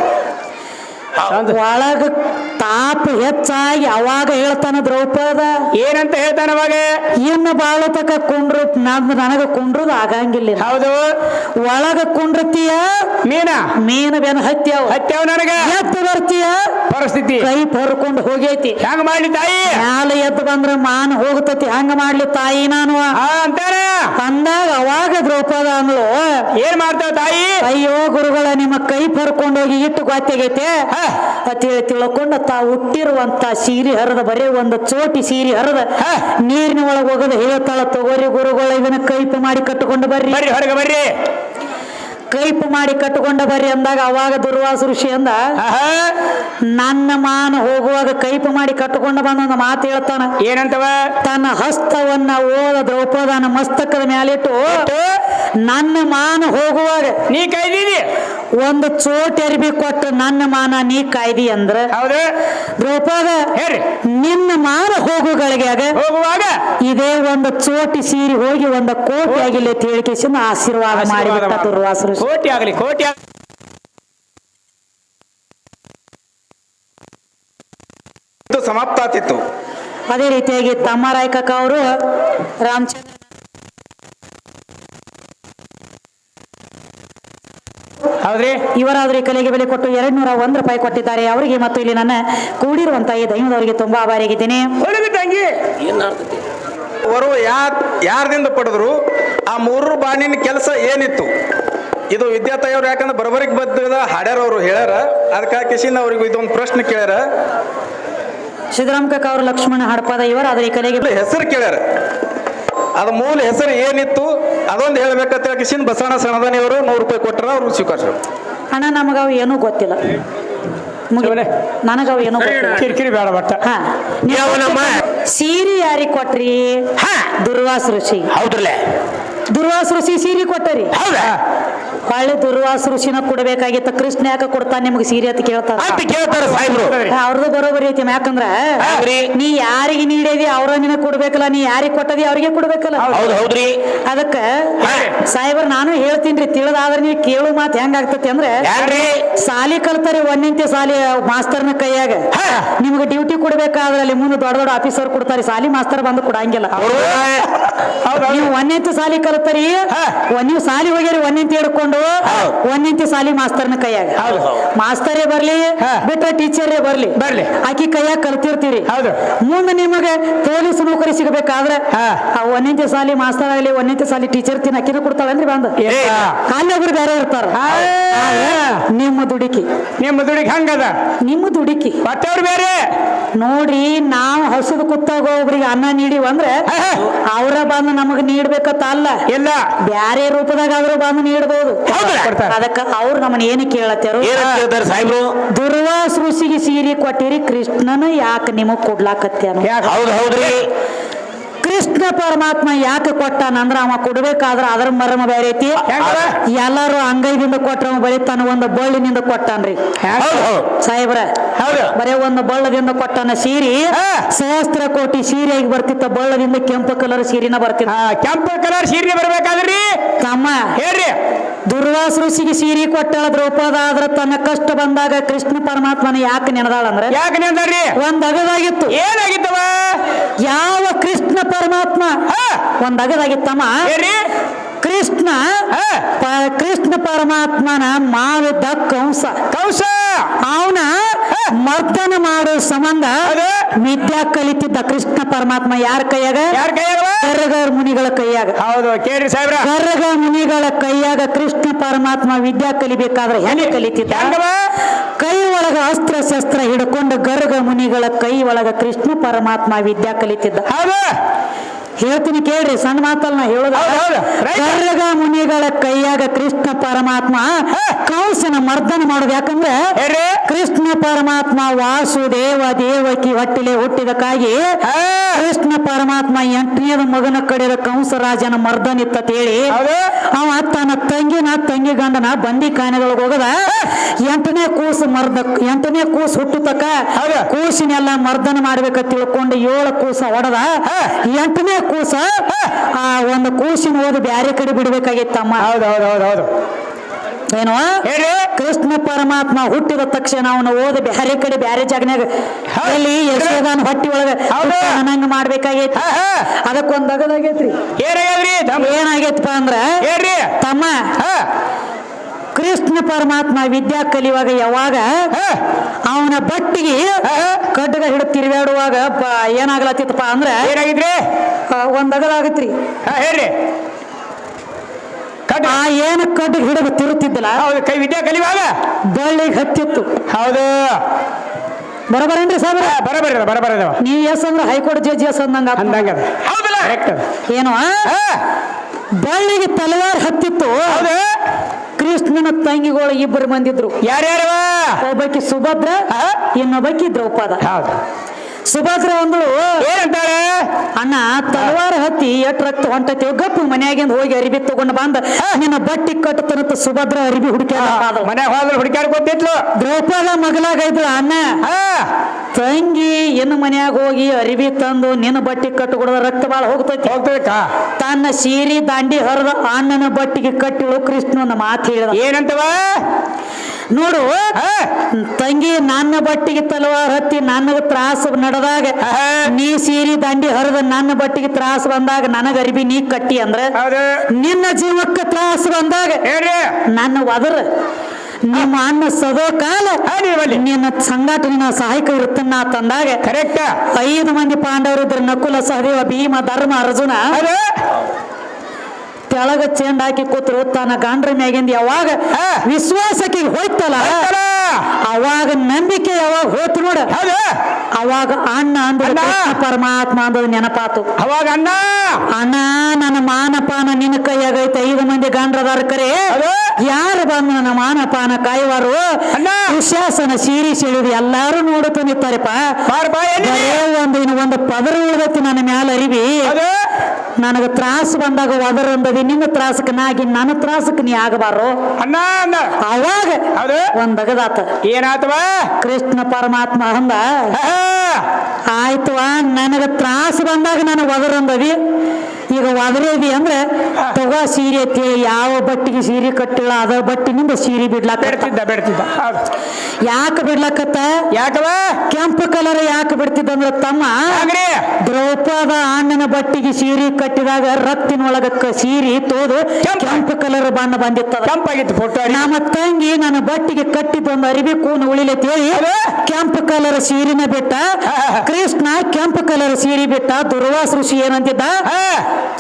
ಒಳಗ ತಾಪ ಹೆಚ್ಚಾಗಿ ಅವಾಗ ಹೇಳ್ತಾನ ದ್ರೌಪದ ಏನಂತ ಹೇಳ್ತಾನ ಅವಾಗ ಇನ್ನು ಬಾಳ ತಕ ಕುಂಡ್ರು ನನಗ ಕುಂಡ್ರುದು ಆಗಂಗಿಲ್ಲ ಹೌದು ಒಳಗ ಕುಂಡ್ರತೀಯ ಮೀನ ಬೆನ ಹತ್ಯಾವ ನನಗ ಎದ್ದು ಬರ್ತೀಯ ಪರಿಸ್ಥಿತಿ ಕೈ ಹೊರ್ಕೊಂಡು ಹೋಗೈತಿ ಹೆಂಗ ಮಾಡ್ಲಿ ತಾಯಿ ಮ್ಯಾಲ ಎದ್ದು ಬಂದ್ರ ಮಾನ ಹೋಗ್ತತಿ ಹಂಗ ಮಾಡ್ಲಿ ತಾಯಿ ನಾನು ಅಂತಾರ ಅಂದಾಗ ಅವಾಗ ದ್ರೌಪದ ಅಂದ್ಲು ಏನ್ ಮಾಡ್ತಾವ ತಾಯಿ ಅಯ್ಯೋ ಗುರುಗಳ ನಿಮ್ಮ ಕೈ ಹೊರ್ಕೊಂಡು ಹೋಗಿ ಇಟ್ಟು ಗೊತ್ತಾಗೈತೆ ಅಂತೇಳಿ ತಿಳ್ಕೊಂಡ ತಾ ಹುಟ್ಟಿರುವಂತ ಸೀರೆ ಹರದ ಬರೀ ಒಂದು ಚೋಟಿ ಸೀರೆ ಹರದ ನೀರಿನ ಒಳಗೆ ಹೋಗೋದು ಹೇಳ್ತಾಳ ತಗೋರಿ ಗುರುಗಳ ಇದನ್ನ ಕೈಪು ಮಾಡಿ ಕಟ್ಟಿಕೊಂಡು ಬರ್ರಿ ಹೊರಗೆ ಬರ್ರಿ ಕೈಪು ಮಾಡಿ ಕಟ್ಟಿಕೊಂಡ ಬರ್ರಿ ಅಂದಾಗ ಅವಾಗ ದುರ್ವಾಸ ಋಷಿ ಅಂದ ನನ್ನ ಮಾನ ಹೋಗುವಾಗ ಕೈಪು ಮಾಡಿ ಕಟ್ಟಿಕೊಂಡ ಬಂದ ಮಾತು ಹೇಳ್ತಾನ ಏನಂತವ ತನ್ನ ಹಸ್ತವನ್ನ ಓದ ದ್ರೌಪದನ ಮಸ್ತಕದ ಮ್ಯಾಲಿಟ್ಟು ನನ್ನ ಮಾನ ಹೋಗುವಾಗ ನೀ ಕೈದೀನಿ ಒಂದು ಚೋಟ್ ಅರಿಬಿ ಕೊಟ್ಟು ನನ್ನ ಮಾನ ನೀ ಕಾಯ್ದಿ ಅಂದ್ರ ಹೌದು ದ್ರೌಪದ ನಿನ್ನ ಮಾನ ಹೋಗುವಾಗ ಇದೇ ಒಂದು ಚೋಟಿ ಸೀರಿ ಹೋಗಿ ಒಂದು ಕೋಟಿ ಆಗಿಲ್ಲ ಹೇಳಿಕೆಸಿಂದ ಆಶೀರ್ವಾದ ಮಾಡಿಬಿಟ್ಟ ದುರ್ವಾಸ ಋಷಿ ಕೋಟಿ ಆಗಲಿ ಸಮಾಪ್ತ ಆತಿತ್ತು ಅದೇ ರೀತಿಯಾಗಿ ತಮ್ಮ ರಾಯಕಕ್ಕ ಅವರು ರಾಮಚಂದ್ರ ಹೌದ್ರಿ ಇವರಾದ್ರೆ ಕಲೆಗೆ ಬೆಲೆ ಕೊಟ್ಟು 201 ರೂಪಾಯಿ ಕೊಟ್ಟಿದ್ದಾರೆ ಅವರಿಗೆ ಮತ್ತು ಇಲ್ಲಿ ನನ್ನ ಕೂಡಿರುವಂತಹ ಈ ದೈವದವರಿಗೆ ತುಂಬಾ ಆಭಾರಿಯಾಗಿದ್ದೇನೆ ಅವರು ಯಾರ್ದಿಂದ ಪಡೆದ್ರು ಆ 3 ಬಾಣಿನ ಕೆಲಸ ಏನಿತ್ತು ಇದು ವಿದ್ಯಾರ್ಥಿಯವ್ರು ಯಾಕಂದ್ರೆ ಬರಬರಿಗೆ ಬದ್ದದ ಹಾಡ್ಯಾರ ಅವರು ಹೇಳ್ಯಾರ ಅದಕ್ಕಾಗಿ ಕಿಶಿನ ಅವ್ರಿಗೆ ಇದೊಂದು ಪ್ರಶ್ನೆ ಕೇಳ್ಯಾರ ಸಿದ್ದರಾಮಕಕ್ಕ ಅವರು ಲಕ್ಷ್ಮಣ ಹಡಪದ ಇವರಾದ್ರೆ ಕಲೆಗೆ ಹೆಸರು ಕೇಳ್ಯಾರ ಅದ ಮೂಲ ಹೆಸರು ಏನಿತ್ತು ಅದೊಂದು ಹೇಳ್ಬೇಕಂತ ಕಿಶಿನ್ ಬಸವಣ್ಣ ಸಣದಾನಿ ಅವರು 100 ರೂಪಾಯಿ ಕೊಟ್ಟರ ಅವ್ರು ಸ್ವೀಕರಿಸ್ರು ಅಣ್ಣ ನಮಗವು ಏನೂ ಗೊತ್ತಿಲ್ಲ ನನಗವು ಏನೋ ಕಿರಿಕಿರಿ ಬೇಡ ಬಟ್ಟ ಸೀರೆ ಯಾರಿಗೆ ಕೊಟ್ರಿ ದುರ್ವಾಸ ಋಷಿ ಹೌದ್ರಲ್ಲ ದುರ್ವಾಸ ಋಷಿ ಸೀರೆ ಕೊಟ್ಟರಿ ಹೊಳ್ಳಿ ದುರ್ವಾಸ ಋಷಿನ ಕೊಡ್ಬೇಕಾಗಿತ್ತ ಕೃಷ್ಣ ಯಾಕ ಕೊಡ್ತಾನ ನಿಮ್ಗೆ ಸೀರೆ ಅಂತ ಕೇಳ್ತಾರ ಅವ್ರದ್ದು ಬರೋಬರಿ ಐತಿ ಯಾಕಂದ್ರ ನೀ ಯಾರಿಗೆ ನೀಡಿದಿ ಅವ್ರ ನಿನಗ್ ಕೊಡ್ಬೇಕಲ್ಲ ನೀ ಯಾರಿಗೆ ಕೊಟ್ಟದಿ ಅವ್ರಿಗೆ ಕೊಡ್ಬೇಕಲ್ಲ ಅದಕ್ಕ ಸಾಹೇಬ್ರ ನಾನು ಹೇಳ್ತೀನಿ ತಿಳಿದಾದ್ರೆ ನೀವು ಕೇಳು ಮಾತು ಹೆಂಗಾಗ್ತತಿ ಅಂದ್ರೆ ಸಾಲಿ ಕಲ್ತಾರಿ ಒಂದಿಂತೆ ಸಾಲಿ ಮಾಸ್ತರ್ನ ಕೈಯಾಗ ನಿಮ್ಗೆ ಡ್ಯೂಟಿ ಕೊಡ್ಬೇಕಾದ್ರೆ ಅಲ್ಲಿ ಮುಂದೆ ದೊಡ್ಡ ದೊಡ್ಡ ಆಫೀಸರ್ ಕೊಡ್ತಾರೆ ಸಾಲಿ ಮಾಸ್ತರ್ ಬಂದು ಕೊಡಂಗಿಲ್ಲ ನೀವು ಒಂದಿಂತೆ ಸಾಲಿ ಕಲ್ತಾರಿ ನೀವು ಸಾಲಿ ಹೋಗ್ಯಾರಿ ಒಂದಿಂತೆ ಹಿಡ್ಕೊಂಡು ತಗೊಂಡು ಒಂದಿಂತಿ ಸಾಲಿ ಮಾಸ್ತರ್ನ ಕೈಯಾಗ ಹೌದು, ಹೌದು. ಮಾಸ್ತರೇ ಬರ್ಲಿ ಬಿಟ್ರೆ ಟೀಚರೇ ಬರ್ಲಿ ಆಕಿ ಕೈಯಾಗ ಕಲ್ತಿರ್ತೀರಿ ಹೌದು. ಮುಂದೆ ನಿಮಗೆ ಪೊಲೀಸ್ ನೌಕರಿ ಸಿಗಬೇಕಾದ್ರೆ ಆ ಒಂದಿಂತಿ ಸಾಲಿ ಮಾಸ್ತರ್ ಆಗ್ಲಿ ಒಂದಿಂತಿ ಸಾಲಿ ಟೀಚರ್ ತಿನ್ನ ಅಕ್ಕಿನ ಕೊಡ್ತಾಳಂದ್ರಿ ಬಂದ ಅಲ್ಲಿ ಒಬ್ರು ಬೇರೆ ಇರ್ತಾರ ನಿಮ್ಮ ದುಡುಕಿ ಹಂಗದ ನಿಮ್ಮ ದುಡುಕಿ ಮತ್ತವ್ರು ಬೇರೆ ನೋಡ್ರಿ ನಾವು ಹಸುದ ಕುತ್ತಾಗ ಒಬ್ರಿಗೆ ಅನ್ನ ನೀಡಿವ ಅಂದ್ರೆ ಅವ್ರ ಬಂದು ನಮಗ್ ನೀಡ್ಬೇಕತ್ತ ಅಲ್ಲ ಇಲ್ಲ ಬ್ಯಾರೆ ರೂಪದಾಗ ಆದ್ರೂ ಬಂದು ನೀಡಬಹುದು ಅದಕ್ಕ ಅವ್ರು ನಮ್ಮನ್ನ ಏನು ಕೇಳತ್ತಾರು ಸಾಹೇಬ್ರು ದುರ್ವಾಸ ಋಷಿಗೆ ಸೀರೆ ಕೊಟ್ಟಿರಿ ಕೃಷ್ಣನ ಯಾಕೆ ನಿಮಗ್ ಕೊಡ್ಲಾಕತ್ಯಾನ ಹೌದು ಹೌದ್ರಿ ಕೃಷ್ಣ ಪರಮಾತ್ಮ ಯಾಕೆ ಕೊಟ್ಟಾನ ಅಂದ್ರ ಅವ ಕೊಡ್ಬೇಕಾದ್ರ ಅದ್ರ ಮರ್ಮ ಬೇರೆ ಐತಿ ಎಲ್ಲಾರು ಅಂಗೈದಿಂದ ಕೊಟ್ರ ಬರೀ ತನ್ನ ಒಂದು ಬಳ್ಳಿನಿಂದ ಕೊಟ್ಟಾನ್ರಿ ಸಾಹೇಬ್ರ ಬರೇ ಒಂದು ಬಳ್ಳದಿಂದ ಕೊಟ್ಟಾನ ಸೀರೆ ಸಹಸ್ರ ಕೋಟಿ ಸೀರೆಗೆ ಬರ್ತಿತ್ತ ಬಳ್ಳದಿಂದ ಕೆಂಪು ಕಲರ್ ಸೀರೆನ ಬರ್ತಿತ್ತ ಕೆಂಪು ಕಲರ್ ಸೀರೆ ಬರ್ಬೇಕಾದ್ರಿ ತಮ್ಮ ಹೇಳ್ರಿ ದುರ್ವಾಸ ಋಷಿಗೆ ಸೀರೆ ಕೊಟ್ಟಾಳ ದ್ರೌಪದ ಆದ್ರ ತನ್ನ ಕಷ್ಟ ಬಂದಾಗ ಕೃಷ್ಣ ಪರಮಾತ್ಮನ ಯಾಕೆ ನೆನದಾಳ ಅಂದ್ರೆ ಯಾಕೆ ನೆನದಾರ್ರಿ ಒಂದ್ ಅಗದಾಗಿತ್ತು ಏನಾಗಿತ್ತವ ಯಾವ ಕೃಷ್ಣ ಪರಮಾತ್ಮ ಒಂದ್ ಅಗದಾಗಿತ್ತಮ್ಮ ಕೃಷ್ಣ ಕೃಷ್ಣ ಪರಮಾತ್ಮನ ಮಾಡಿದ್ದ ಕಂಸ ಅವನ ಮರ್ದನ ಮಾಡೋ ಸಂಬಂಧ ವಿದ್ಯಾ ಕಲಿತಿದ್ದ ಕೃಷ್ಣ ಪರಮಾತ್ಮ ಯಾರ ಕೈಯಾಗ ಗರ್ಗ ಮುನಿಗಳ ಕೈಯಾಗ ಹೌದು ಕೇಳ್ರಿ ಸಾಹೇಬ್ರ ಗರ್ಗ ಮುನಿಗಳ ಕೈಯಾಗ ಕೃಷ್ಣ ಪರಮಾತ್ಮ ವಿದ್ಯಾ ಕಲಿಬೇಕಾದ್ರೆ ಹೆಂಗೆ ಕಲಿತಿದ್ದ ಕೈ ಒಳಗ ಅಸ್ತ್ರ ಶಸ್ತ್ರ ಹಿಡ್ಕೊಂಡು ಗರ್ಗ ಮುನಿಗಳ ಕೈ ಒಳಗ ಕೃಷ್ಣ ಪರಮಾತ್ಮ ವಿದ್ಯಾ ಕಲಿತಿದ್ದ ಹೇಳ್ತೀನಿ ಕೇಳ್ರಿ ಸಣ್ಣ ಮಾತಲ್ಲ ನಾ ಹೇಳೋದ ಗರ್ಗ ಮುನಿಗಳ ಕೈಯಾಗ ಕೃಷ್ಣ ಪರಮಾತ್ಮ ಕಂಸನ ಮರ್ದನ ಮಾಡೋದು ಯಾಕಂದ್ರೆ ಕೃಷ್ಣ ಪರಮಾತ್ಮ ವಾಸುದೇವ ದೇವಕಿ ಹೊಟ್ಟಿಲೆ ಹುಟ್ಟಿದಕ್ಕಾಗಿ ಕೃಷ್ಣ ಪರಮಾತ್ಮ 8ನೇದ ಮಗನ ಕಡೆದ ಕಂಸರಾಜನ ಮರ್ದನಿತ್ತ ಹೇಳಿ ಅವ ತನ್ನ ತಂಗಿ ಗಂಡನ ಬಂದಿ ಕಾನೆಗಳಿಗೆ ಹೋಗದ 8ನೇ ಕೂಸು ಹುಟ್ಟುತ್ತಕ ಕೂಸಿನೆಲ್ಲ ಮರ್ದನ ಮಾಡ್ಬೇಕ ತಿಳ್ಕೊಂಡು 7 ಕೂಸ ಹೊಡೆದ 8ನೇ ಕೂಸ ಆ ಒಂದು ಕೂಸಿನ ಓದಿ ಬ್ಯಾರೆ ಕಡೆ ಬಿಡ್ಬೇಕಾಗಿತ್ತಮ್ಮ ಹೌದು ಏನು ಕೃಷ್ಣ ಪರಮಾತ್ಮ ಹುಟ್ಟಿದ ತಕ್ಷಣ ಅವನು ಓದಿ ಬ್ಯಾರೆ ಕಡೆ ಬ್ಯಾರೆ ಜಾಗನಾಗ ಅಲ್ಲಿ ಯಶೋದಾನ ಹೊಟ್ಟಿ ಒಳಗ ನಂಗ ಮಾಡ್ಬೇಕಾಗೈತಿ ಅದಕ್ಕೊಂದ್ ಅಗದಾಗೈತ್ರಿ ಏನಾಗೈತಪ್ಪ ಅಂದ್ರ ತಮ್ಮ ಕೃಷ್ಣ ಪರಮಾತ್ಮ ವಿದ್ಯಾ ಕಲಿಯುವಾಗ ಯಾವಾಗ ಅವನ ಬಟ್ಟಿಗೆ ಕಡ್ಡಗ ಹಿಡಿದು ತಿರುಗಾಡುವಾಗ ಏನಾಗ್ಲತ್ತಿತ್ತಪ್ಪ ಅಂದ್ರ ಏನಾಗಿದ್ರಿ ಒಂದ್ ಅಗದಾಗತ್ರಿ ಹೇಳ್ರಿ ಆ ಏನ ಕಡ್ಡಗ ಹಿಡಿದು ತಿರುತ್ತಿದ್ದಲ್ಲ ಕೈ ವಿದ್ಯಾ ಕಲಿಯುವಾಗ ಬಳ್ಳಿಗೆ ಹತ್ತಿತ್ತು ಹೌದು ಬರಬರೇನ್ರಿ ಸಾಹೇಬ್ರ ಬರಬರ ನೀವ್ ಎಸ್ ಅಂದ್ರ ಹೈಕೋರ್ಟ್ ಜಡ್ಜ್ ಎಸ್ ಅಂದಂಗ ಏನು ಬಳ್ಳಿಗೆ ತಲವಾರ್ ಹತ್ತಿತ್ತು ಕೃಷ್ಣನ ತಂಗಿಗಳು 2 ಮಂದಿದ್ರು ಯಾರ್ಯಾರ ಒಬ್ಬಾಕಿ ಸುಭದ್ರ ಇನ್ನೊಬ್ಬಾಕಿ ದ್ರೌಪದ ಸುಭದ್ರ ಅಂದ್ರು ಏನಂತಾಳೆ ಅಣ್ಣ ತಲವಾರ ಹತ್ತಿ ಎಟ್ ರಕ್ತ ಹೊಂಟತಿ ಗಪ್ಪು ಮನ್ಯಾಗಿಂದ ಹೋಗಿ ಅರಿಬಿ ತಗೊಂಡ್ ಬಂದ ನಿನ್ನ ಬಟ್ಟಿ ಕಟ್ಟತನತ್ತ ಸುಭದ್ರ ಅರಿಬಿ ಹುಡುಕ್ಯಾಡ ಮನ್ಯಾಗ ಹೋದ್ರೆ ಹುಡುಕ್ಯಾಡ ಗೊತ್ತಿತ್ಲು ದ್ರೌಪದ ಮಗಲಾಗ ಇದ್ಳು ಅಣ್ಣ ತಂಗಿ ಇನ್ನು ಮನ್ಯಾಗ ಹೋಗಿ ಅರಿಬಿ ತಂದು ನಿನ್ನ ಬಟ್ಟಿ ಕಟ್ಟುಕೊಡದ ರಕ್ತ ಬಾಳ ಹೋಗ್ತೈತಿ ತನ್ನ ಸೀರಿ ದಾಂಡಿ ಹರಿದ ಅಣ್ಣನ ಬಟ್ಟಿಗೆ ಕಟ್ಟಿಳು ಕೃಷ್ಣನ ಮಾತು ಹೇಳಿದ ಏನಂತವ ನೋಡು ತಂಗಿ ನನ್ನ ಬಟ್ಟಿಗೆ ತಲವಾರ ಹತ್ತಿ ನನಗ ತ್ರಾಸ ನಡೆದಾಗ ನೀ ಸೀರಿ ದಂಡಿ ಹರಿದ ನನ್ನ ಬಟ್ಟಿಗೆ ತ್ರಾಸ ಬಂದಾಗ ನನಗ ಅರಿಬಿ ನೀ ಕಟ್ಟಿ ಅಂದ್ರ ನಿನ್ನ ಜೀವಕ್ಕೆ ತ್ರಾಸ ಬಂದಾಗ ನನ್ನ ಒದರ ನಿಮ್ಮ ಅಣ್ಣ ಸದೋ ಕಾಲ ನಿನ್ನ ಸಂಘಟನೆ ಸಹಾಯಕ ಇರುತ್ತನ್ನ ತಂದಾಗ ಕರೆಕ್ಟ್ 5 ಮಂದಿ ಪಾಂಡವರು ಇದ್ರು ನಕುಲ ಸಹದೇವ ಭೀಮ ಧರ್ಮ ಅರ್ಜುನ ಕೆಳಗ ಚೆಂಡ್ ಹಾಕಿ ಕೂತ್ರು ತನ್ನ ಗಂಡ್ರ ಮ್ಯಾಗಿಂದ ಯಾವಾಗ ವಿಶ್ವಾಸಕ್ಕೆ ಹೋಯ್ತಲ್ಲ ಅವಾಗ ನಂಬಿಕೆ ಯಾವಾಗ ಹೋಯ್ತು ನೋಡ ಅವಾಗ ಅಣ್ಣ ಅಂದ್ರೆ ಪರಮಾತ್ಮ ಅಂದ್ ನೆನಪಾತು ಅವಾಗ ಅಣ್ಣ ನನ್ನ ಮಾನಪಾನ ನಿನ್ನ ಕೈಯಾಗೈತೆ 5 ಮಂದಿ ಗಂಡ್ರದಾರ ಕರೆ ಯಾರು ಬಂದು ನನ್ನ ಮಾನಪಾನ ಕಾಯುವರು ವಿಶ್ವಾಸನ ಸೀರಿ ಸೆಳಿದು ಎಲ್ಲಾರು ನೋಡುತ್ತ ನಿಂತಾರಪ್ಪ ಒಂದು ಪದರ ಉಳಿದೈತಿ ನನ್ನ ಮ್ಯಾಲ ಅರಿವಿ ನನಗ ತ್ರಾಸ ಬಂದಾಗ ಒದರಂದದಿ ನಿನ್ನ ತ್ರಾಸಕ್ಕೆ ನಾಗಿ ನನ್ನ ತ್ರಾಸಕ್ಕೆ ನೀ ಆಗಬಾರೋ ಅವಾಗ ಒಂದಗದಾತ ಏನಾತವ ಕೃಷ್ಣ ಪರಮಾತ್ಮ ಅಂದ ಆಯ್ತವಾ ನನಗ ತ್ರಾಸ ಬಂದಾಗ ನನಗೆ ಒದರಂದದಿ ಈಗ ಒದರೇದಿ ಅಂದ್ರೆ ತಗೋ ಸೀರೆ ಅಂತೇಳಿ ಯಾವ ಬಟ್ಟಿಗೆ ಸೀರೆ ಕಟ್ಟಿಲ್ಲ ಅದ ಬಟ್ಟಿನಿಂದ ಸೀರೆ ಬಿಡ್ಲಾಕ ಬಿಡ್ತಿದ್ದ ಹೌದು. ಯಾಕೆ ಬಿಡ್ಲಾಕತ್ತ ಯಾಕವ ಕೆಂಪು ಕಲರ್ ಯಾಕೆ ಬಿಡ್ತಿದ್ದ ಅಂದ್ರ ತಮ್ಮ ಹಂಗ್ರಿ ದ್ರೌಪದ ಅಣ್ಣನ ಬಟ್ಟಿಗೆ ಸೀರೆ ಕಟ್ಟಿದಾಗ ರಕ್ತಿನೊಳಗ ಸೀರೆ ತೋದು ಕೆಂಪು ಕಲರ್ ಬಣ್ಣ ಬಂದಿತ್ತದ. ಕೆಂಪಾಗಿತ್ತು ಫೋಟೋ ನಮ್ಮ ತಂಗಿ ನನ್ನ ಬಟ್ಟಿಗೆ ಕಟ್ಟಿದ ಒಂದು ಅರಿವಿ ಕೂನು ಉಳಿಲೆ ತೇಳಿ ಕೆಂಪು ಕಲರ್ ಸೀರಿನ ಬಿಟ್ಟ. ಕೃಷ್ಣ ಕೆಂಪು ಕಲರ್ ಸೀರೆ ಬಿಟ್ಟ. ದುರ್ವಾಸ ಋಷಿ ಏನಂತಿದ್ದ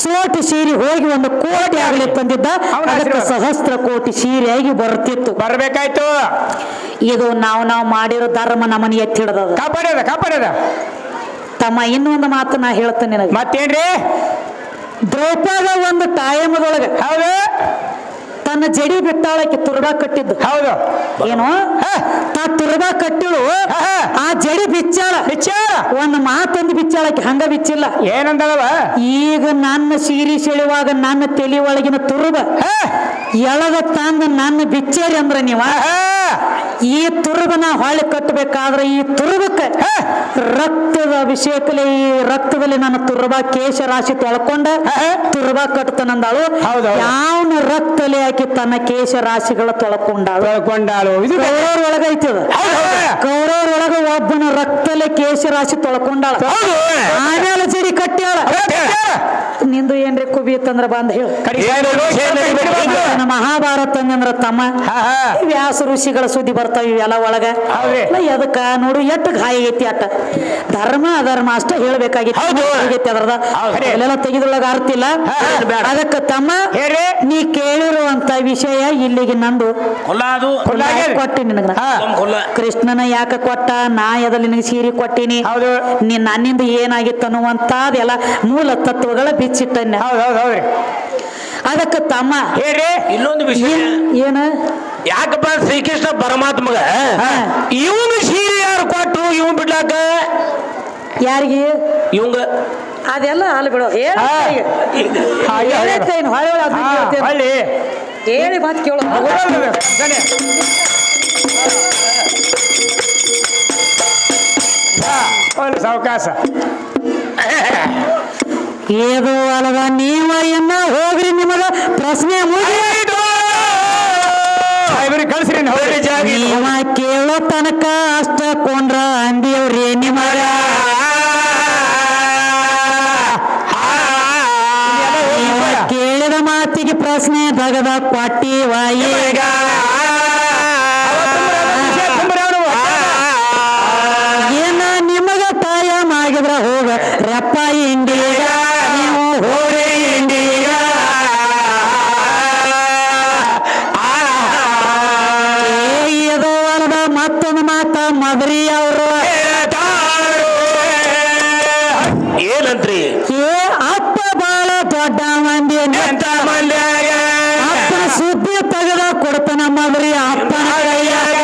ಚೋಟಿ ಸೀರೆ ಹೋಗಿ ಒಂದು ಕೋಟಿ ಆಗಲಿ ತಂದಿದ್ದ. ಅದಕ್ಕೆ ಸಹಸ್ರ ಕೋಟಿ ಸೀರೆಯಾಗಿ ಬರ್ತಿತ್ತು. ಬರ್ಬೇಕಾಯ್ತು. ಇದು ನಾವು ಮಾಡಿರೋ ಧರ್ಮ ನಮ್ಮನ್ನ ಎತ್ತಿ ಹಿಡ್ದದ. ಕಾಪಾಡ್ಯದ ತಮ್ಮ ಇನ್ನೊಂದು ಮಾತು ನಾ ಹೇಳ್ತೇನೆ ನಿನಗೆ. ಮತ್ತೇನ್ರಿ ದ್ರೌಪದ ಒಂದು ಟೈಮದೊಳಗೆ ಹೌದು ತನ್ನ ಜಡಿ ಬಿಟ್ಟಾಳಕ್ಕೆ ತುರ್ಬಾ ಕಟ್ಟಿದ್ದು. ಹೌದು ಏನು ತಾ ತುರ್ಬಾ ಕಟ್ಟಿಳು ಆ ಜಡಿ ಬಿಚ್ಚಾಳ ಒಂದು ಮಾತೊಂದು ಬಿಚ್ಚಾಳಕ್ಕೆ ಹಂಗ ಬಿಚ್ಚಿಲ್ಲ. ಏನಂದಳವ ಈಗ ನನ್ನ ಸೀರೆ ಸೆಳೆಯುವಾಗ ನನ್ನ ತಲೆ ಒಳಗಿನ ತುರ್ಬ ಎಳದ ತಂದ ನನ್ನ ಬಿಚ್ಚೇರಿ ಅಂದ್ರ ನೀವ ಈ ತುರುಬನ ಹೊಳೆ ಕಟ್ಟಬೇಕಾದ್ರೆ ಈ ತುರುಬಕ್ಕೆ ರಕ್ತದ ಅಭಿಷೇಕಲಿ ಈ ರಕ್ತದಲ್ಲಿ ನನ್ನ ತುರ್ಬಾ ಕೇಶ ರಾಶಿ ತೊಳ್ಕೊಂಡ ತುರ್ಬಾ ಕಟ್ತಾನಂದಾಳು. ಯಾವನ ರಕ್ತಲಿ ಹಾಕಿ ತನ್ನ ಕೇಶ ರಾಶಿಗಳ ತೊಳ್ಕೊಂಡಾಳು. ಇದು ಕೌರವ್ರೊಳಗ ಐತದ. ಕೌರವ್ರೊಳಗ ಒಬ್ಬನ ರಕ್ತಲೆ ಕೇಶ ರಾಶಿ ತೊಳ್ಕೊಂಡಾಳ. ಆಮೇಲೆ ಜಡಿ ಕಟ್ಟ್ಯಾಳ. ನಿಂದು ಏನ್ರಿ ಕುಬಿ ಇತ್ತಂದ್ರ ಬಂದ ಹೇಳು. ಮಹಾಭಾರತ ಅಂದ್ರ ತಮ್ಮ ವ್ಯಾಸ ಋಷಿಗಳ ಸುದ್ದಿ ಬರ್ತಾವ ಇವೆಲ್ಲ ಒಳಗ. ಎದಕ್ಕ ನೋಡು ಎಷ್ಟು ಗಾಯ ಐತಿ ಅಟ್ಟ ಧರ್ಮ ಅಧರ್ಮ ಅಷ್ಟ ಹೇಳ್ಬೇಕಾಗಿತ್ತು. ಅದ್ರದ ಎಲ್ಲ ತೆಗೆದೊಳಗ ಅರ್ತಿಲ್ಲ. ಅದಕ್ಕ ತಮ್ಮ ನೀ ಕೇಳಿರುವಂತ ವಿಷಯ ಇಲ್ಲಿಗೆ ನಂದು ಕೊಟ್ಟಿ ನಿನಗ. ಕೃಷ್ಣನ ಯಾಕ ಕೊಟ್ಟ ನಾ ಎದಲ್ಲಿ ನಿನಗೆ ಸೀರೆ ಕೊಟ್ಟಿನಿ ನೀ ನನ್ನಿಂದ ಏನಾಗಿತ್ತು ಅನ್ನುವಂತಾದೆಲ್ಲ ಮೂಲ ತತ್ವಗಳ ಬಿಚ್ಚಿಟ್ಟನ್ಯ. ಅದಕ್ಕೆ ತಮ್ಮ ಇನ್ನೊಂದು ವಿಷಯ ಏನ ಯಾಕಪ್ಪ ಶ್ರೀಕೃಷ್ಣ ಪರಮಾತ್ಮಗ ಇವನು ಸೀರೆ ಯಾರು ಕೊಟ್ಟು ಇವನ್ ಬಿಡ್ಲಾಕ ಯಾರಿಗೆ ಇವಂಗ ಅದೆಲ್ಲ ಅಲ್ಲಿ ಬಿಡು ಹೇಳಿ ಮಾತು ಕೇಳು. ಸಾವಕಾಶ ಏದು ಅಲ್ವ ನೀವ ಎನ್ನ ಹೋಗ್ರಿ ನಿಮಗ ಪ್ರಶ್ನೆ ಕಳ್ಸ್ರಿ ನೀವ ಕೇಳೋ ತನಕ ಅಷ್ಟ ಕೊಂಡ್ರ ಅಂದಿಯವ್ರಿ ನಿಮಗ ಕೇಳಿದ ಮಾತಿಗೆ ಪ್ರಶ್ನೆ ದಗದ ಕೊಟ್ಟಿವ ಈಗ ಏನ ನಿಮಗ ಟೈಮ್ ಆಗಿದ್ರ ಹೋಗ ರಪ್ಪ ಇಂಡಿಗ ನೀವು ಹೋಗ್ರಿ ಇಂಡಿಗ ಇದು ಅಲ್ದ ಮತ್ತೊಂದು ಮಾತ ಮದ್ರಿ ಅವರು ಏನಂತ್ರಿ ಅಪ್ಪ ಬಾಳ ದೊಡ್ಡ ಮಂದಿ ಅಪ್ಪನ ಸುದ್ದಿ ತೆಗೆದ ಕೊಡ್ತಾನ ಮದ್ರಿ ಅಪ್ಪನ ಕೈಯಾಗ.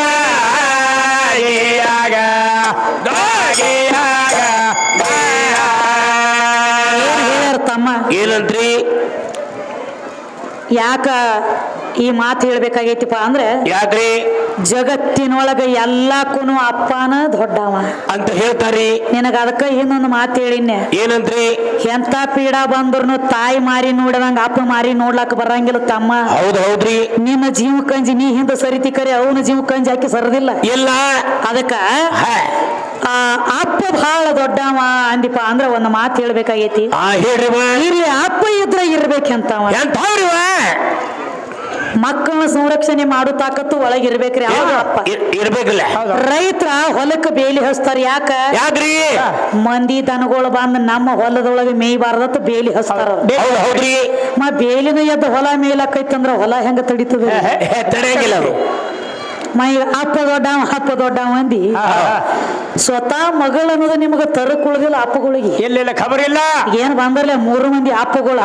ತಮ್ಮ ಏನಂತ್ರಿ ಯಾಕ ಈ ಮಾತು ಹೇಳ್ಬೇಕಾಗೈತಿಪ್ಪ ಅಂದ್ರೆ ಯಾಕ್ರಿ ಜಗತ್ತಿನೊಳಗ ಎಲ್ಲಕ್ಕೂ ಅಪ್ಪನ ದೊಡ್ಡವ ಅಂತ ಹೇಳ್ತಾರಿ. ನಿನಗ ಅದಕ್ಕ ಇನ್ನೊಂದು ಮಾತು ಹೇಳಿನ್ಯ ಏನಂತ್ರಿ ಎಂತ ಪೀಡ ಬಂದ್ರು ತಾಯಿ ಮಾರಿ ನೋಡಿದಂಗ ಅಪ್ಪ ಮಾರಿ ನೋಡ್ಲಾಕ ಬರಂಗಿಲ್ಲ ತಮ್ಮ. ಹೌದ್ರಿ ನಿನ್ನ ಜೀವ ಕಂಜಿ ನೀ ಹಿಂದ ಸರಿತಿ ಕರೆ ಅವನ ಜೀವ ಕಂಜಿ ಹಾಕಿ ಸರದಿಲ್ಲ ಇಲ್ಲ. ಅದಕ್ಕ ಅಪ್ಪ ಬಹಳ ದೊಡ್ಡವ ಅಂದಿಪ್ಪ ಅಂದ್ರ ಒಂದು ಮಾತು ಹೇಳ್ಬೇಕಾಗೈತಿ. ಇಲ್ಲಿ ಅಪ್ಪ ಇದ್ರ ಇರ್ಬೇಕಂತವ ಮಕ್ಕಳ ಸಂರಕ್ಷಣೆ ಮಾಡೋ ತಾಕತ್ತು ಒಳಗಿರ್ಬೇಕ್ರಿ. ಅಪ್ಪ ಇರ್ಬೇಕಲ್ಲ. ರೈತರ ಹೊಲಕ್ಕ ಬೇಲಿ ಹಚ್ತಾರ. ಯಾಕ್ರಿ ಮಂದಿ ದನಗಳು ಬಂದ್ ನಮ್ಮ ಹೊಲದೊಳಗೆ ಮೇಯ್ಬಾರ್ದತ್ ಬೇಲಿ ಹಚ್ತಾರ. ಬೇಲಿನ ಎದ್ದ ಹೊಲ ಮೇಲಕ್ಕೈತಂದ್ರ ಹೊಲ ಹೆಂಗ ತಡಿತದ? ತಡೆಯಂಗಿಲ್ಲ. ಅಪ್ಪ ದೊಡ್ಡವ ಅಂದಿ ಸ್ವತಃ ಮಗಳು ಅನ್ನೋದು ನಿಮಗ ತರಕ್ ಉಳಿದಿಲ್ಲ ಅಪ್ಪಗಳಿಗೆ. ಇಲ್ಲ ಖಬರ್ ಇಲ್ಲ. ಏನ್ ಬಂದರ್ಲೆ 3 ಮಂದಿ ಅಪ್ಪಗಳು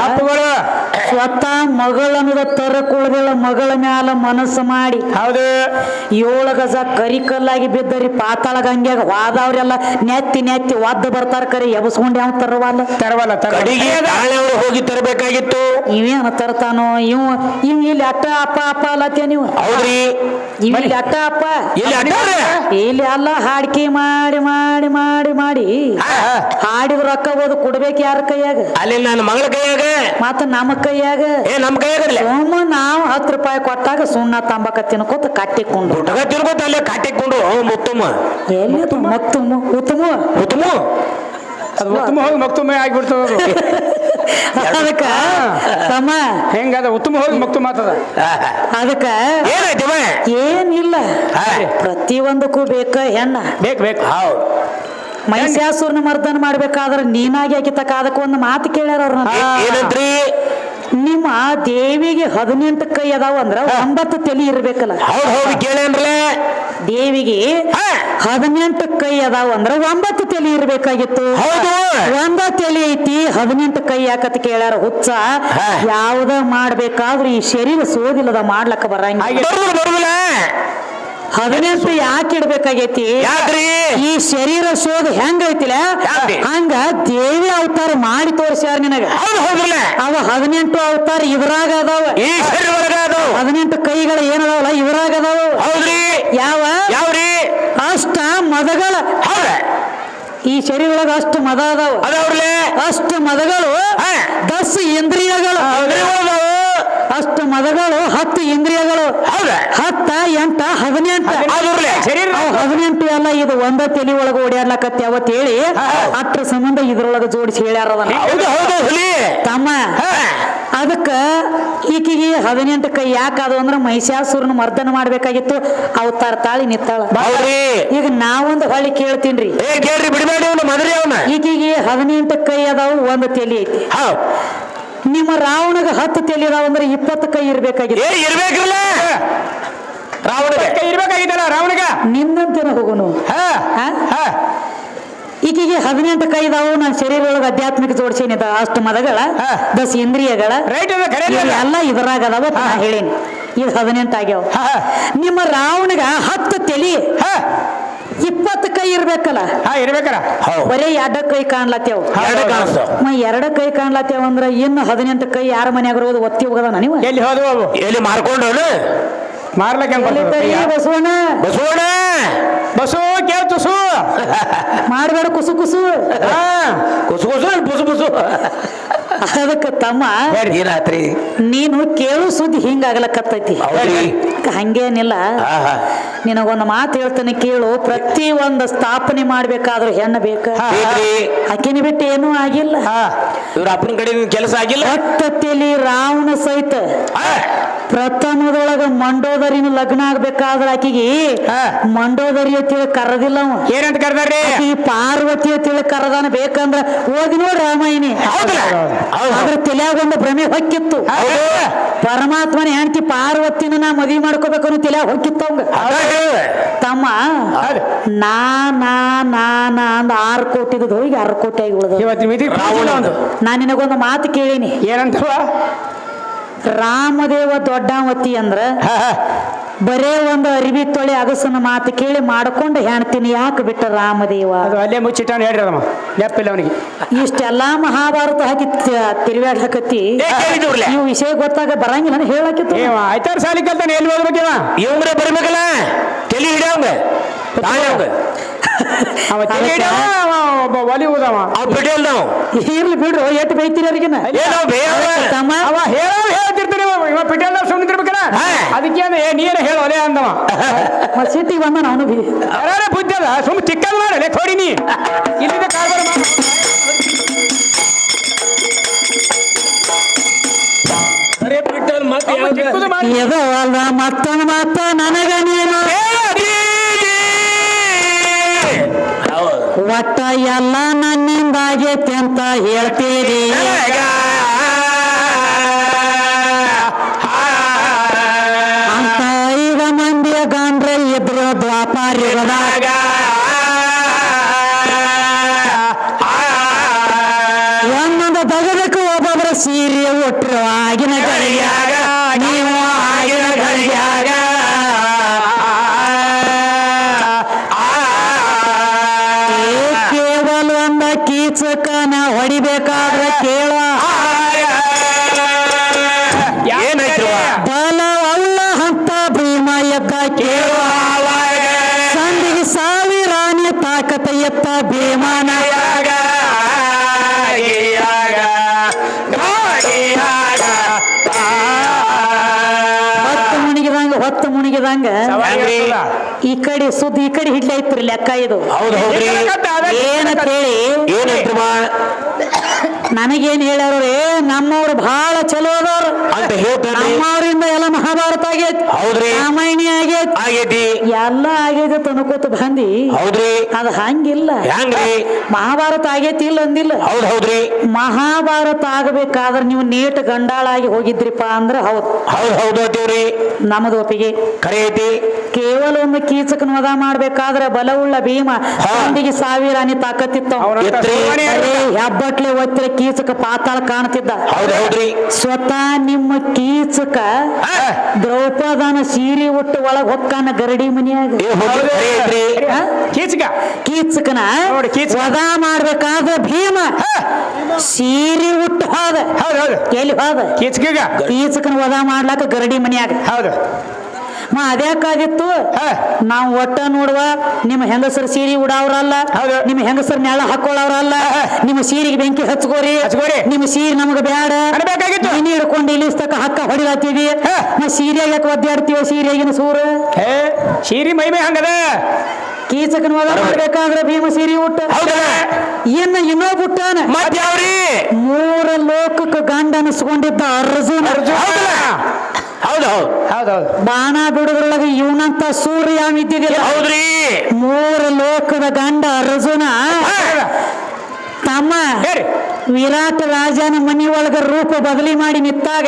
ಸ್ವತಃ ಮಗಳು ಅನ್ನೋದು ತರಕ್ ಉಳಿದಿಲ್ಲ. ಮಗಳ ಮ್ಯಾಲ ಮನಸ್ಸು ಮಾಡಿ 7 ಗಜ ಕರಿಕಲ್ಲಾಗಿ ಬಿದ್ದರಿ ಪಾತಾಳ ಗಂಗ್ಯಾಗ ವಾದವ್ರೆಲ್ಲ ನೆತ್ತಿ ಒದ್ದು ಬರ್ತಾರ. ಕರಿ ಎಬಸ್ಕೊಂಡ್ ಯಾವ ತರವಲ್ಲ ಹೋಗಿ ತರಬೇಕಾಗಿತ್ತು. ಇವೇನ ತರ್ತಾನೋ ಇವ್ ಇಲ್ಲಿ ಅಟ್ಟ ಅಪ್ಪ ಅಲ್ಲತ್ತೇ ನೀವು ಇಲ್ಲಿ ಅಟ್ಟ ಅಪ್ಪ ಇಲ್ಲಿ ಅಲ್ಲ ಹಾಡ್ಕಿ ಮಾಡಿ ಮಾಡಿ ಮಾಡಿ ಮಾಡಿ ಮಾಡಿ ಹಾಡಿದ ರೊಕ್ಕ ಹೋದು ಕೊಡ್ಬೇಕು ಯಾರ ಕೈಯಾಗ ಅಲ್ಲಿ ನನ್ನ ಮಗಳ ಕೈಯಾಗ ಮತ್ತ ನಮ್ಮ ಕೈಯಾಗ ನಮ್ಮ ಕೈಯಾಗಲ್ಲ ಸೋಮ ನಾವು 10 ರೂಪಾಯಿ ಕೊಟ್ಟಾಗ ಸುಣ್ಣ ತಂಬಾಕ ತಿನ್ಕೋತ ಕಟ್ಟಿಕೊಂಡು ಊಟಗ ತಿನ್ಕೋತ ಅಲ್ಲೇ ಕಾಟಿಕೊಂಡು ಮುತ್ತುಮ್ಮ ಎಲ್ಲಿ ಮತ್ತುಮ್ಮ ಉತ್ತಮ ಮುತ್ತುಮ್ಮ ಅದು ಉತ್ತಮ ಹೋಗಿ ಮಕ್ತುಮ ಆಗಿಬಿಡ್ತದ ಅದಕ್ಕ ತಮ್ಮ ಹೆಂಗದ ಉತ್ತಮ ಹೋಗಿ ಮಕ್ತು ಮಾತದ ಅದಕ್ಕ ಏನಾಯ್ತವ ಏನಿಲ್ಲ ಪ್ರತಿಯೊಂದಕ್ಕೂ ಬೇಕ ಹೆಣ್ಣ ಬೇಕು ಬೇಕು ಹೌದು ಮಹಿಷಾಸುರನ ಮರ್ದನ ಮಾಡ್ಬೇಕಾದ್ರೆ ನೀನಾಗಿ ಆಕಿತಕ್ಕ ಅದಕ್ಕೆ ಒಂದು ಮಾತು ಕೇಳ್ಯಾರ ಅವ್ರನ್ನ ಏನಂತ್ರಿ ನಿಮ್ಮ ದೇವಿಗೆ 18 ಕೈ ಅದಾವ ಅಂದ್ರ 9 ತಲೆ ಇರ್ಬೇಕಲ್ಲ ಹೌದು ಹೌದು ಕೇಳೇನ್ರಲ್ಲ ದೇವಿಗೆ 18 ಕೈ ಅದಾವ ಅಂದ್ರ 9 ತಲೆ ಇರ್ಬೇಕಾಗಿತ್ತು ಹೌದು ಒಂದ ತಲೆ ಐತಿ 18 ಕೈ ಯಾಕತ್ ಕೇಳ್ಯಾರ ಹುಚ್ಚ ಯಾವ್ದ ಮಾಡ್ಬೇಕಾದ್ರೂ ಈ ಶರೀರ ಸೋದಿಲ್ಲದ ಮಾಡ್ಲಕ್ಕ ಬರಂಗಿಲ್ಲ ಬರುದಿಲ್ಲ 18 ಯಾಕೆ ಇಡ್ಬೇಕಾಗೈತಿ ಯಾಕ್ರಿ ಈ ಶರೀರ ಶೋಧ ಹೆಂಗೈತಿಲ್ಲ ಹಂಗ ದೇವಿ ಅವತಾರ ಮಾಡಿ ತೋರಿಸ್ಯಾರ ನಿನಗ ಹೌದು ಹೌದಿಲ್ಲ ಅವ 18 ಅವತಾರ ಇದ್ರಾಗ ಅದಾವ ಈ ಶರೀರ 18 ಕೈಗಳು ಏನದಾವಲ್ಲ ಇದ್ರಾಗ ಅದಾವ ಹೌದ್ರಿ ಯಾವ್ರಿ ಅಷ್ಟ ಮದಗಳ ಹೌದ ಈ ಶರೀರ ಒಳಗ ಅಷ್ಟು ಮದ ಅದಾವ ಅದವ್ರಲ್ಲೇ ಅಷ್ಟು ಮದಗಳು 10 ಇಂದ್ರಿಯಗಳು ಅಷ್ಟು ಮದಗಳು 10 ಇಂದ್ರಿಯಗಳು 10 8 18 18 ಎಲ್ಲ ಇದು ಒಂದ ತಲೆ ಒಳಗ ಓಡಾಡ್ಲಕತ್ತಿ ಅವತ್ ಹೇಳಿ ಅಟ್ರ ಸಂಬಂಧ ಇದ್ರೊಳಗ ಜೋಡಿಸಿ ಹೇಳ್ಯಾರ ತಮ್ಮ ಅದಕ್ಕ ಈಕಿಗೆ 18 ಕೈ ಯಾಕಾದವು ಅಂದ್ರ ಮಹಿಷಾಸುರನ ಮರ್ದನ ಮಾಡ್ಬೇಕಾಗಿತ್ತು ಅವತಾರ ತಾಳಿ ನಿತ್ತಾಳ ಈಗ ನಾವೊಂದು ಹೊಳ್ಳಿ ಕೇಳ್ತೀನ್ರಿ ಈಕಿಗೆ 18 ಕೈ ಅದಾವು ಒಂದು ತಲೆ ಐತಿ ನಿಮ್ಮ ರಾವಣಗ 10 ತಲೆ ಅದಾವ ಅಂದ್ರೆ 20 ಕೈ ಇರ್ಬೇಕಾಗಿತ್ತು ಇರ್ಬೇಕ್ರಲ್ಲ ಇರ್ಬೇಕಾಗಿತ್ತಲ್ಲ ರಾವಣಿಗ ನಿನ್ನಂತೇನ ಹೋಗುನು ಈಕಿಗೆ 18 ಕೈ ಇದಾವು ನನ್ನ ಶರೀರ ಒಳಗೆ ಅಧ್ಯಾತ್ಮಿಕ ಜೋಡಿಸೇನಿ ಅಷ್ಟು ಮದಗಳ 10 ಇಂದ್ರಿಯಗಳ ಎಲ್ಲ ಇದ್ರಾಗ ಅದಾವ ನಾ ಹೇಳೇನಿ ಇದು 18 ಆಗ್ಯಾವ ನಿಮ್ಮ ರಾವಣಗ 10 ತಲೆ 20 ಕೈ ಇರ್ಬೇಕಲ್ಲ ಇರ್ಬೇಕಲ್ಲ ಬರೀ 2 ಕೈ ಕಾಣ್ಲತ್ತೇವ್ 2 ಕೈ ಕಾಣ್ಲತ್ತೇವ್ ಅಂದ್ರ ಇನ್ನು 18 ಕೈ ಯಾರ ಮನ್ಯಾಗ ಇರೋದು ಒತ್ತಿ ಹೋಗದ ನೀವು ಎಲ್ಲಿ ಹೋದ್ವು ಎಲ್ಲಿ ಮಾರ್ಕೊಂಡು ಮಾರ್ಲಕ್ಕೆ ಬಸವಣ್ಣ ಬಸವಣ್ಣ ಬಸು ಕೇಳ್ ತುಸು ಮಾಡ್ಬೇಡ ಕುಸು ಕುಸು ಕುಸು ಕುಸು ಬುಸು ಬುಸು ಅದಕ್ಕೆ ತಮ್ಮ ಏನಾತ್ರಿ ನೀನು ಕೇಳು ಸುದ್ದಿ ಹಿಂಗಾಗ್ಲಕತ್ತೈತಿ ಹಂಗೇನಿಲ್ಲ ನಿನಗೊಂದು ಮಾತು ಹೇಳ್ತಾನೆ ಕೇಳು ಪ್ರತಿ ಒಂದು ಸ್ಥಾಪನೆ ಮಾಡ್ಬೇಕಾದ್ರೂ ಹೆಣ್ಣು ಬೇಕ ಆಕಿನ ಬಿಟ್ಟು ಏನೂ ಆಗಿಲ್ಲ ಇವ್ರ ಅಪ್ಪನ ಕಡೆ ಕೆಲಸ ಆಗಿಲ್ಲ ಒಟ್ಟಲ್ಲಿ ರಾವಣ ಸಹಿತ ಪ್ರಥಮದೊಳಗ ಮಂಡೋದರಿನ ಲಗ್ನ ಆಗ್ಬೇಕಾದ್ರ ಆಕಿಗೆ ಮಂಡೋದರಿ ಅಂತೇಳಿ ಕರದಿಲ್ಲ ಏನಂತ ಕರ್ದಾರ್ರಿ ಈ ಪಾರ್ವತಿ ಅಂತೇಳಿ ಕರದಾನ ಬೇಕಂದ್ರ ಓದಿ ನೋಡಿ ರಾಮಾಯಣಿ ಅದ್ರ ತಲೆಯಾಗೊಂದು ಭ್ರಮೆ ಹೊಕ್ಕಿತ್ತು ಪರಮಾತ್ಮನ ಹೆಂಡತಿ ಪಾರ್ವತಿನ ನಾ ಮದುವೆ ಮಾಡ್ಕೋಬೇಕು ಅನ್ನೋ ತಲೆಯಾಗ ಹೊಕ್ಕಿತ್ತು ಅವಂಗ ತಮ್ಮ ಅಂದ 6 ಕೋಟಿ ಹೋಗಿ 6 ಕೋಟಿ ಆಗಿ ಉಳಿದ ನಾ ನಿನಗೊಂದು ಮಾತು ಕೇಳೀನಿ ಏನಂತವ ರಾಮದೇವ ದೊಡ್ಡಾವತಿ ಅಂದ್ರ ಬರೇ ಒಂದು ಅರಿವಿ ತೊಳೆ ಅಗಸನ ಮಾತು ಕೇಳಿ ಮಾಡ್ಕೊಂಡು ಹೆಣ್ತೀನಿ ಯಾಕೆ ಬಿಟ್ಟ ರಾಮದೇವ ಅಲ್ಲೇ ಮುಚ್ಚಿಟ್ಟಾನ ಹೇಳ್ರಿ ಅದಮ್ಮ ನೆಪ್ಪಿಲ್ಲ ಅವನಿಗೆ ಇಷ್ಟೆಲ್ಲಾ ಮಹಾಭಾರತ ಹಾಕಿ ತಿರುಗಾಡಕತ್ತಿ ನೀವು ವಿಷಯ ಗೊತ್ತಾಗ ಬರಂಗಿಲ್ಲ ಹೇಳಕಿತ್ತು ಆಯ್ತಾರ ಸಾಲಿ ಕಲ್ತಾನೆ ಎಲ್ಲಿ ಓದ್ಬೇಕವ ಇವಂಗ್ರೆ ಬರ್ಬೇಕಲ್ಲ ತಲೆ ಹಿಡಿಯವಂಗ ಒಬ್ಬ ಒಲಿ ಊದವ ಅವ್ ಬಿಟ್ಟಿಲ್ಲ ನಾವು ಇರ್ಲಿ ಬಿಡ್ರು ಎಟ್ಟು ಬೈತೀರಿ ಅವ್ರಿಗಿನ ಹೇಳ್ತಿರ್ತೀರಿ ಇವ ಪಿಟೇಲ್ ಸುಮ್ಮನಿರ್ಬೇಕಲ್ಲ ಅದಕ್ಕೆ ನೀರ ಹೇಳು ಒಲೆ ಅಂದವ ಸಿಟಿಗೆ ಬಂದ ನಾನು ಬುದ್ಧಿ ಅಲ್ಲ ಸುಮ್ ಚಿಕ್ಕಲ್ ಮಾಡಲೆ ಥೋಡಿ ನೀ ಇಲ್ಲಿಂದ ಕಾರ್ಬಾರ ಎದವಲ್ಲ ಮತ್ತೊಂದು ಮಾತ ನನಗ ನೀನು ಒಟ್ಟ ಎಲ್ಲ ನನ್ನಿಂದಾಗೈತಿ ಅಂತ ಹೇಳ್ತೀರಿ ಅಂತ 5 ಮಂದಿಯ ಗಾಂಡ್ರೆ ಇದ್ರು ದ್ವಾಪಾರಿಗಳಾಗ ಒಂದೊಂದು ತಗದಕ್ಕೆ ಒಬ್ಬೊಬ್ಬರ ಸೀರೆ ಒಟ್ಟರು ಆಗಿನ ಗಳಿಯಾಗ ನೀವು ಆಗಿನ ಗಳಿಯಾಗ ಕೇವಲ ಒಂದ ಕೀಚಕನ ಹೊಡಿಬೇಕಾದ್ರೆ ಕೇಳ ಬಲವಲ್ಲ ಅಂತ ಭೀಮ ಎದ್ದ ಕೇಳ ಸಂದಿಗೆ ಸಾವಿರಾನಿ ತಾಕತ್ ಈ ಕಡೆ ಸುದ್ದಿ ಈ ಕಡೆ ಹಿಡ್ಲಿ ಐತ್ರಿ ಲೆಕ್ಕ ಇದು ಹೌದು ಹೌದ್ರಿ ಏನಂತ ಹೇಳಿ ಏನಂತ್ರಮ್ಮ ನನಗೇನ್ ಹೇಳ್ಯಾರ ನಮ್ಮವ್ರು ಬಹಳ ಚಲೋ ಅದಾರ ಅಂತ ಹೇಳ್ತಾನೆ ನಮ್ಮವ್ರಿಂದ ಎಲ್ಲ ಮಹಾಭಾರತ ಆಗೈತಿ ಹೌದ್ರಿ ರಾಮಾಯಣ ಆಗೈತಿ ಆಗೈತಿ ಎಲ್ಲ ಆಗೈತಿ ತನಕೋತ ಬಂದಿ ಹೌದ್ರಿ ಅದ ಹಂಗಿಲ್ಲ ಹೆಂಗ್ರಿ ಮಹಾಭಾರತ ಆಗೈತಿ ಇಲ್ಲ ಅಂದಿಲ್ಲ ಹೌದ್ ಹೌದ್ರಿ ಮಹಾಭಾರತ ಆಗಬೇಕಾದ್ರೆ ನೀವು ನೇಟ್ ಗಂಡಾಳಾಗಿ ಹೋಗಿದ್ರಿಪ್ಪ ಅಂದ್ರ ಹೌದು ಹೌದು ಅಂತೀವ್ರಿ ನಮ್ಮದು ಒಪ್ಪಿಗೆ ಖರೆ ಐತಿ ಕೇವಲ ಒಂದು ಕೀಚಕನ ವಧ ಮಾಡ್ಬೇಕಾದ್ರೆ ಬಲವುಳ್ಳ ಭೀಮ ಒಂದಿಗೆ 1000 ಆನೆ ತಾಕತ್ತಿತ್ತು ಹೆಬ್ಬಟ್ಲೆ ಒತ್ತಿರ ಕೀಚಕ ಪಾತಾಳ ಕಾಣ್ತಿದ್ದ ಹೌದ್ರಿ ಸ್ವತಃ ನಿಮ್ಮ ಕೀಚಕ ದ್ರೌಪದನ ಸೀರೆ ಉಟ್ಟು ಒಳಗ್ ಹೊಕ್ಕಾನ ಗರಡಿ ಮನಿಯಾಗ ಕೀಚಕನ ವಧ ಮಾಡ್ಬೇಕಾದ್ರೆ ಭೀಮ ಸೀರೆ ಉಟ್ಟು ಹೋದ ಎಲ್ಲಿ ಹೋದ ಕೀಚಕನ ವಧ ಮಾಡ್ಲಾಕ ಗರಡಿ ಮನಿಯಾಗ ಹೌದು ಅದ್ಯಾಕಾದಿತ್ತು ನಾವು ಒಟ್ಟ ನೋಡುವ ನಿಮ್ಮ ಹೆಂಗಸರು ಸೀರೆ ಉಡಾವ್ರಲ್ಲ ನಿಮ್ಮ ಹೆಂಗಸರು ನೆಳ ಹಾಕೊಳ್ಳವ್ರಲ್ಲ ನಿಮ್ಮ ಸೀರೆಗೆ ಬೆಂಕಿ ಹಚ್ಕೋರಿ ನಿಮ್ಮ ಸೀರೆ ನಮಗ ಬ್ಯಾಡ ನೀನು ಹಿಡ್ಕೊಂಡು ಇಲ್ಲಿಸ್ತಕ ಹಕ್ಕ ಹೊಡಿಲಾತೀವಿ ನಾ ಸೀರೆಯಾಗ ಯಾಕೆ ಒದ್ದಾಡ್ತೀವ ಸೀರೆಗಿನ ಸೂರ ಸೀರೆ ಮೈಮೆ ಹಂಗದ ಕೀಚಕನ ವಧ ಮಾಡ್ಬೇಕಾದ್ರೆ ಭೀಮ ಸೀರೆ ಉಟ್ಟ ಇನ್ನೋ ಬಿಟ್ಟಾನ 3 ಲೋಕಕ್ಕೆ ಗಂಡ ಅನಿಸ್ಕೊಂಡಿದ್ದ ಅರ್ಜುನ ಹೌದೌದು ಬಾಣ ಬಿಡುದ್ರೊಳಗೆ ಇವನಂತ ಸೂರ್ಯ ಇದ್ದಿದ್ದಿಲ್ಲ ಹೌದ್ರಿ 3 ಲೋಕದ ಗಂಡ ಅರ್ಜುನ ತಮ್ಮ ವಿರಾಟ್ ರಾಜನ ಮನಿ ಒಳಗ ರೂಪ ಬದಲಿ ಮಾಡಿ ನಿಂತಾಗ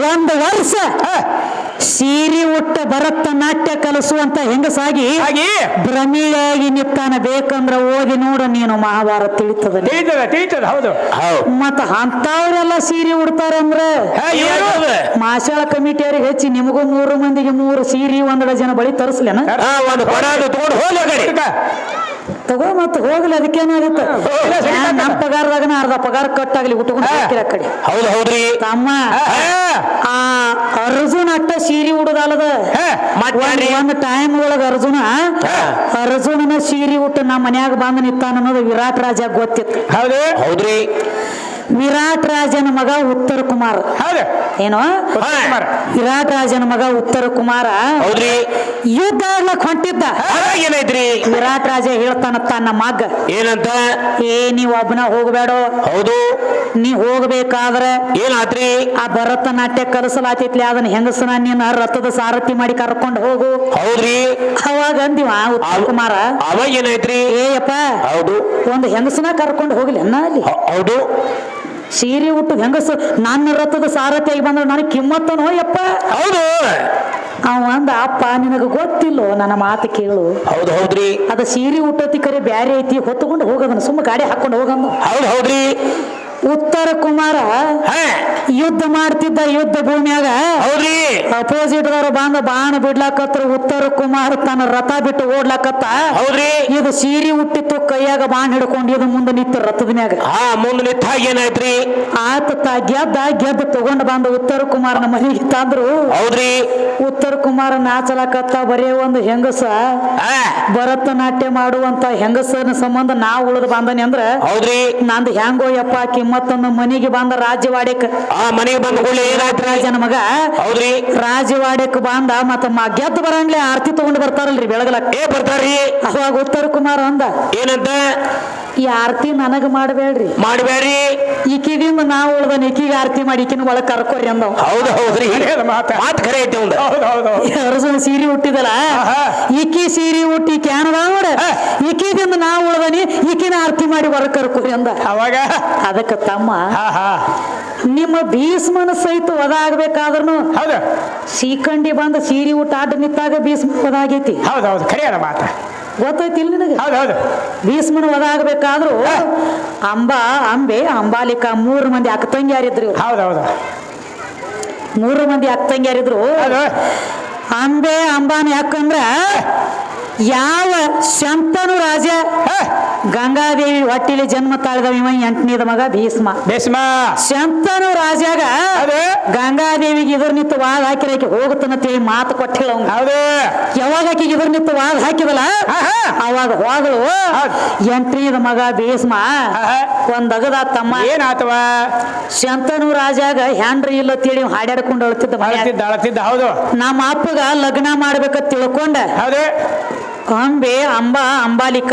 1 ವರ್ಷ ಸೀರೆ ಉಟ್ಟ ಭರತ ನಾಟ್ಯ ಕಲಿಸುವಂತ ಹೆಂಗಸಾಗಿ ಭ್ರಮಿಳಿಯಾಗಿ ನಿಂತಾನ ಬೇಕಂದ್ರ ಓದಿ ನೋಡ ನೀನು ಮಹಾಭಾರತ ತಿಳಿತದ ಹೌದು ಮತ್ತ ಅಂತವ್ರೆಲ್ಲ ಸೀರೆ ಉಡ್ತಾರೆ ಅಂದ್ರೆ ಮಾಶಾಳ ಕಮಿಟಿಯವ್ರಿಗೆ ಹೆಚ್ಚಿ ನಿಮಗೂ 3 ಮಂದಿಗೆ 3 ಸೀರೆ 1 ಜನ ಬಳಿ ತರಿಸ್ಲೇನ ತಗೋ ಮತ್ತ ಹೋಗ್ಲಿ ಅದಕ್ಕೇನಾಗುತ್ತೆ ನಮ್ಮ ಪಗಾರದಾಗನ ಅರ್ಧ ಪಗಾರ ಕಟ್ಟಾಗ್ಲಿ ಉಟ್ಕೊಂಡು ಹಾಕಿರ ಕಡೆ ಹೌದ್ರಿ ತಮ್ಮ ಆ ಅರ್ಜುನ ಅಟ್ಟ ಸೀರೆ ಉಡುದಲ್ಲದ ಒಂದ್ ಟೈಮ್ ಒಳಗ ಅರ್ಜುನನ ಸೀರೆ ಉಟ್ಟು ನಮ್ಮ ಮನ್ಯಾಗ ಬಂದು ನಿಂತಾನ ಅನ್ನೋದು ವಿರಾಟ್ ರಾಜ ಗೊತ್ತಿತ್ತು ಹೌದ್ರಿ ವಿರಾಟ್ ರಾಜನ ಮಗ ಉತ್ತರ ಕುಮಾರ ಏನೋ ವಿರಾಟ್ ರಾಜನ ಮಗ ಉತ್ತರ ಕುಮಾರ ಯುದ್ಧ ಆಗ್ಲಕ್ ಹೊಂಟಿದ್ದ ಏನೈತ್ರಿ ವಿರಾಟ್ ರಾಜ ಹೇಳ್ತಾನ ತನ್ನ ಮಗ ಏನಂತ ನೀವ್ ಒಬ್ಬನ ಹೋಗ್ಬೇಡೋ ಹೌದು ನೀ ಹೋಗ್ಬೇಕಾದ್ರೆ ಏನಾತ್ರಿ ಆ ಭರತನಾಟ್ಯ ಕಲಿಸಲಾತೈತ್ಲಿ ಅದನ್ನ ಹೆಂಗಸನ ನೀನ ರಥದ ಸಾರಥಿ ಮಾಡಿ ಕರ್ಕೊಂಡು ಹೋಗು ಹೌದ್ರಿ ಅವಾಗ ಅಂದಿವ ಉತ್ತರ ಕುಮಾರ ಅವಾಗ ಏನಾಯ್ತ್ರಿ ಏಯಪ್ಪ ಹೌದು ಒಂದು ಹೆಂಗಸನ ಕರ್ಕೊಂಡು ಹೋಗ್ಲಿ ಅನ್ನ ಅಲ್ಲಿ ಹೌದು ಸೀರೆ ಉಟ್ಟು ಹೆಂಗಸು ನನ್ನ ರಥದ ಸಾರಥಿಯಾಗಿ ಬಂದ್ರೆ ನನಗೆ ಕಿಮ್ಮತ್ತನೋ ಯಪ್ಪ ಹೌದು ಅವ ಅಂದ ಅಪ್ಪ ನಿನಗ ಗೊತ್ತಿಲ್ಲೋ ನನ್ನ ಮಾತು ಕೇಳು ಹೌದ್ರಿ ಅದ ಸೀರೆ ಉಟ್ಟತಿ ಕರೆ ಬ್ಯಾರೆ ಐತಿ ಹೊತ್ತುಕೊಂಡು ಹೋಗೋದನ್ನ ಸುಮ್ಮ ಗಾಡಿ ಹಾಕೊಂಡು ಹೋಗಂದು ಹೌದ್ರಿ ಉತ್ತರ ಕುಮಾರ ಯುದ್ಧ ಮಾಡ್ತಿದ್ದ ಯುದ್ಧ ಭೂಮಿಯಾಗ ಅಪೋಸಿಟ್ ದವರು ಬಂದ ಬಾಣ ಬಿಡ್ಲಾಕತ್ರ ಉತ್ತರ ಕುಮಾರ ತನ್ನ ರಥ ಬಿಟ್ಟು ಓಡ್ಲಾಕತ್ತ ಇದು ಸೀರೆ ಹುಟ್ಟಿತ್ತು ಕೈಯಾಗ ಬಾಣ ಹಿಡ್ಕೊಂಡು ಇದು ಮುಂದೆ ನಿಂತ ರಥದ ಮ್ಯಾಗ ಮುಂದೆ ನಿಂತ ಏನಾಯ್ತ್ರಿ ಆತ ಗೆದ್ದ ತಗೊಂಡ್ ಬಂದ ಉತ್ತರ ಕುಮಾರನ ಮನೆಗೆ ತಂದ್ರು ಉತ್ತರ ಕುಮಾರ ನಾಚಲಾಕತ್ತ ಬರೇ ಒಂದು ಹೆಂಗಸ ಭರತನಾಟ್ಯ ಮಾಡುವಂತ ಹೆಂಗಸನ ಸಂಬಂಧ ನಾವು ಉಳಿದು ಬಂದನಿ ಅಂದ್ರ ನಂದು ಹೆಂಗೋ ಯಪ್ಪ ಕಿಮ್ಮತ್ತನ್ನು ಮನೆಗೆ ಬಂದ ರಾಜ್ಯವಾಡಕ್ ಮನೆಗೆ ಬಂದ ರಾಜನ ಮಗ ರಾಜ್ಯವಾಡಕ್ ಬಂದ ಮತ್ತ ಗೆದ್ದು ಬರಂಗ್ಲೆ ಆರತಿ ತಗೊಂಡು ಬರ್ತಾರಲ್ರಿ ಬೆಳಗಲಕ್ ಬರ್ತಾರ್ರಿ ಅವಾಗ ಉತ್ತರ ಕುಮಾರ ಅಂದ ಏನಂತ ಈ ಆರತಿ ನನಗ ಮಾಡಬೇಡ್ರಿ ಈಕಿದಿಂದ ನಾವು ಉಳ್ದನ್ ಈಕಿಗೆ ಆರತಿ ಮಾಡಿ ಈಕಿನ ಒಳಗ್ ಕರ್ಕೋರಿ ಅಂದವ್ ಅರಸನ ಸೀರೆ ಹುಟ್ಟಿದಲ್ಲ ಈಕಿ ಸೀರೆ ಹುಟ್ಟಿ ಕ್ಯಾನದ ನೋಡ ಈಕಿದಿಂದ ನಾವು ಉಳ್ದನಿ ಈಕಿನ ಆರತಿ ಮಾಡಿ ಹೊರಗ್ ಕರ್ಕೋರಿ ಅಂದ ಅವಾಗ ಅದಕ್ಕ ತಮ್ಮ ನಿಮ್ಮ ಭೀಷ್ಮನ ಸಹಿತ ವಧ ಆಗ್ಬೇಕಾದ್ರೂ ಸೀಕಂಡಿ ಬಂದ ಸೀರೆ ಊಟ ಆಟ ನಿಂತಾಗ ಭೀಷ್ಮ ವಧ ಆಗೈತಿ ಗೊತ್ತೈತಿ ನಿನಗೆ ಭೀಷ್ಮನ ವಧ ಆಗ್ಬೇಕಾದ್ರು ಅಂಬಾಲಿಕ 3 ಮಂದಿ ಅಕ್ಕ ತಂಗಿಯಾರಿದ್ರು 3 ಮಂದಿ ಅಕ್ಕ ತಂಗಿಯಾರಿದ್ರು ಅಂಬಾನ ಯಾಕಂದ್ರ ಯಾವ ಶಂತನು ರಾಜ ಗಂಗಾ ಗಂಗಾದೇವಿ ಹೊಟ್ಟಿಲಿ ಜನ್ಮ ತಾಳಿದ ಇವ 8ನೇದ ಮಗ ಭೀಷ್ಮ. ಶಂತನು ರಾಜಾಗ ಗಂಗಾದೇವಿಗೆ ಇದ್ರ ನಿಂತು ವಾದ ಹಾಕಿರಕ್ಕೆ ಹೋಗುತ್ತಂತೇಳಿ ಮಾತು ಕೊಟ್ಟಿಲ್ಲ ಅವ್ನು. ಯಾವಾಗ ಆಕಿಗೆ ಇದ್ರ ನಿಂತು ವಾದ ಹಾಕಿದಲ್ಲ ಅವಾಗ ಹೋದಳು 8ನೇದ ಮಗ ಭೀಷ್ಮ ಒಂದ್ ಅಗದ ತಮ್ಮ ಏನಾತವ ಶಂತನು ರಾಜಾಗ ಹ್ಯಾಂಡ್ರಿ ಇಲ್ಲ ತಿಳಿ ಹಾಡ್ಯಾಡ್ಕೊಂಡು ಅಳ್ತಿದ್ದ. ಹೌದು ನಮ್ಮ ಅಪ್ಪಗ ಲಗ್ನ ಮಾಡ್ಬೇಕಂತ ತಿಳ್ಕೊಂಡ ಅಂಬೆ ಅಂಬಾಲಿಕ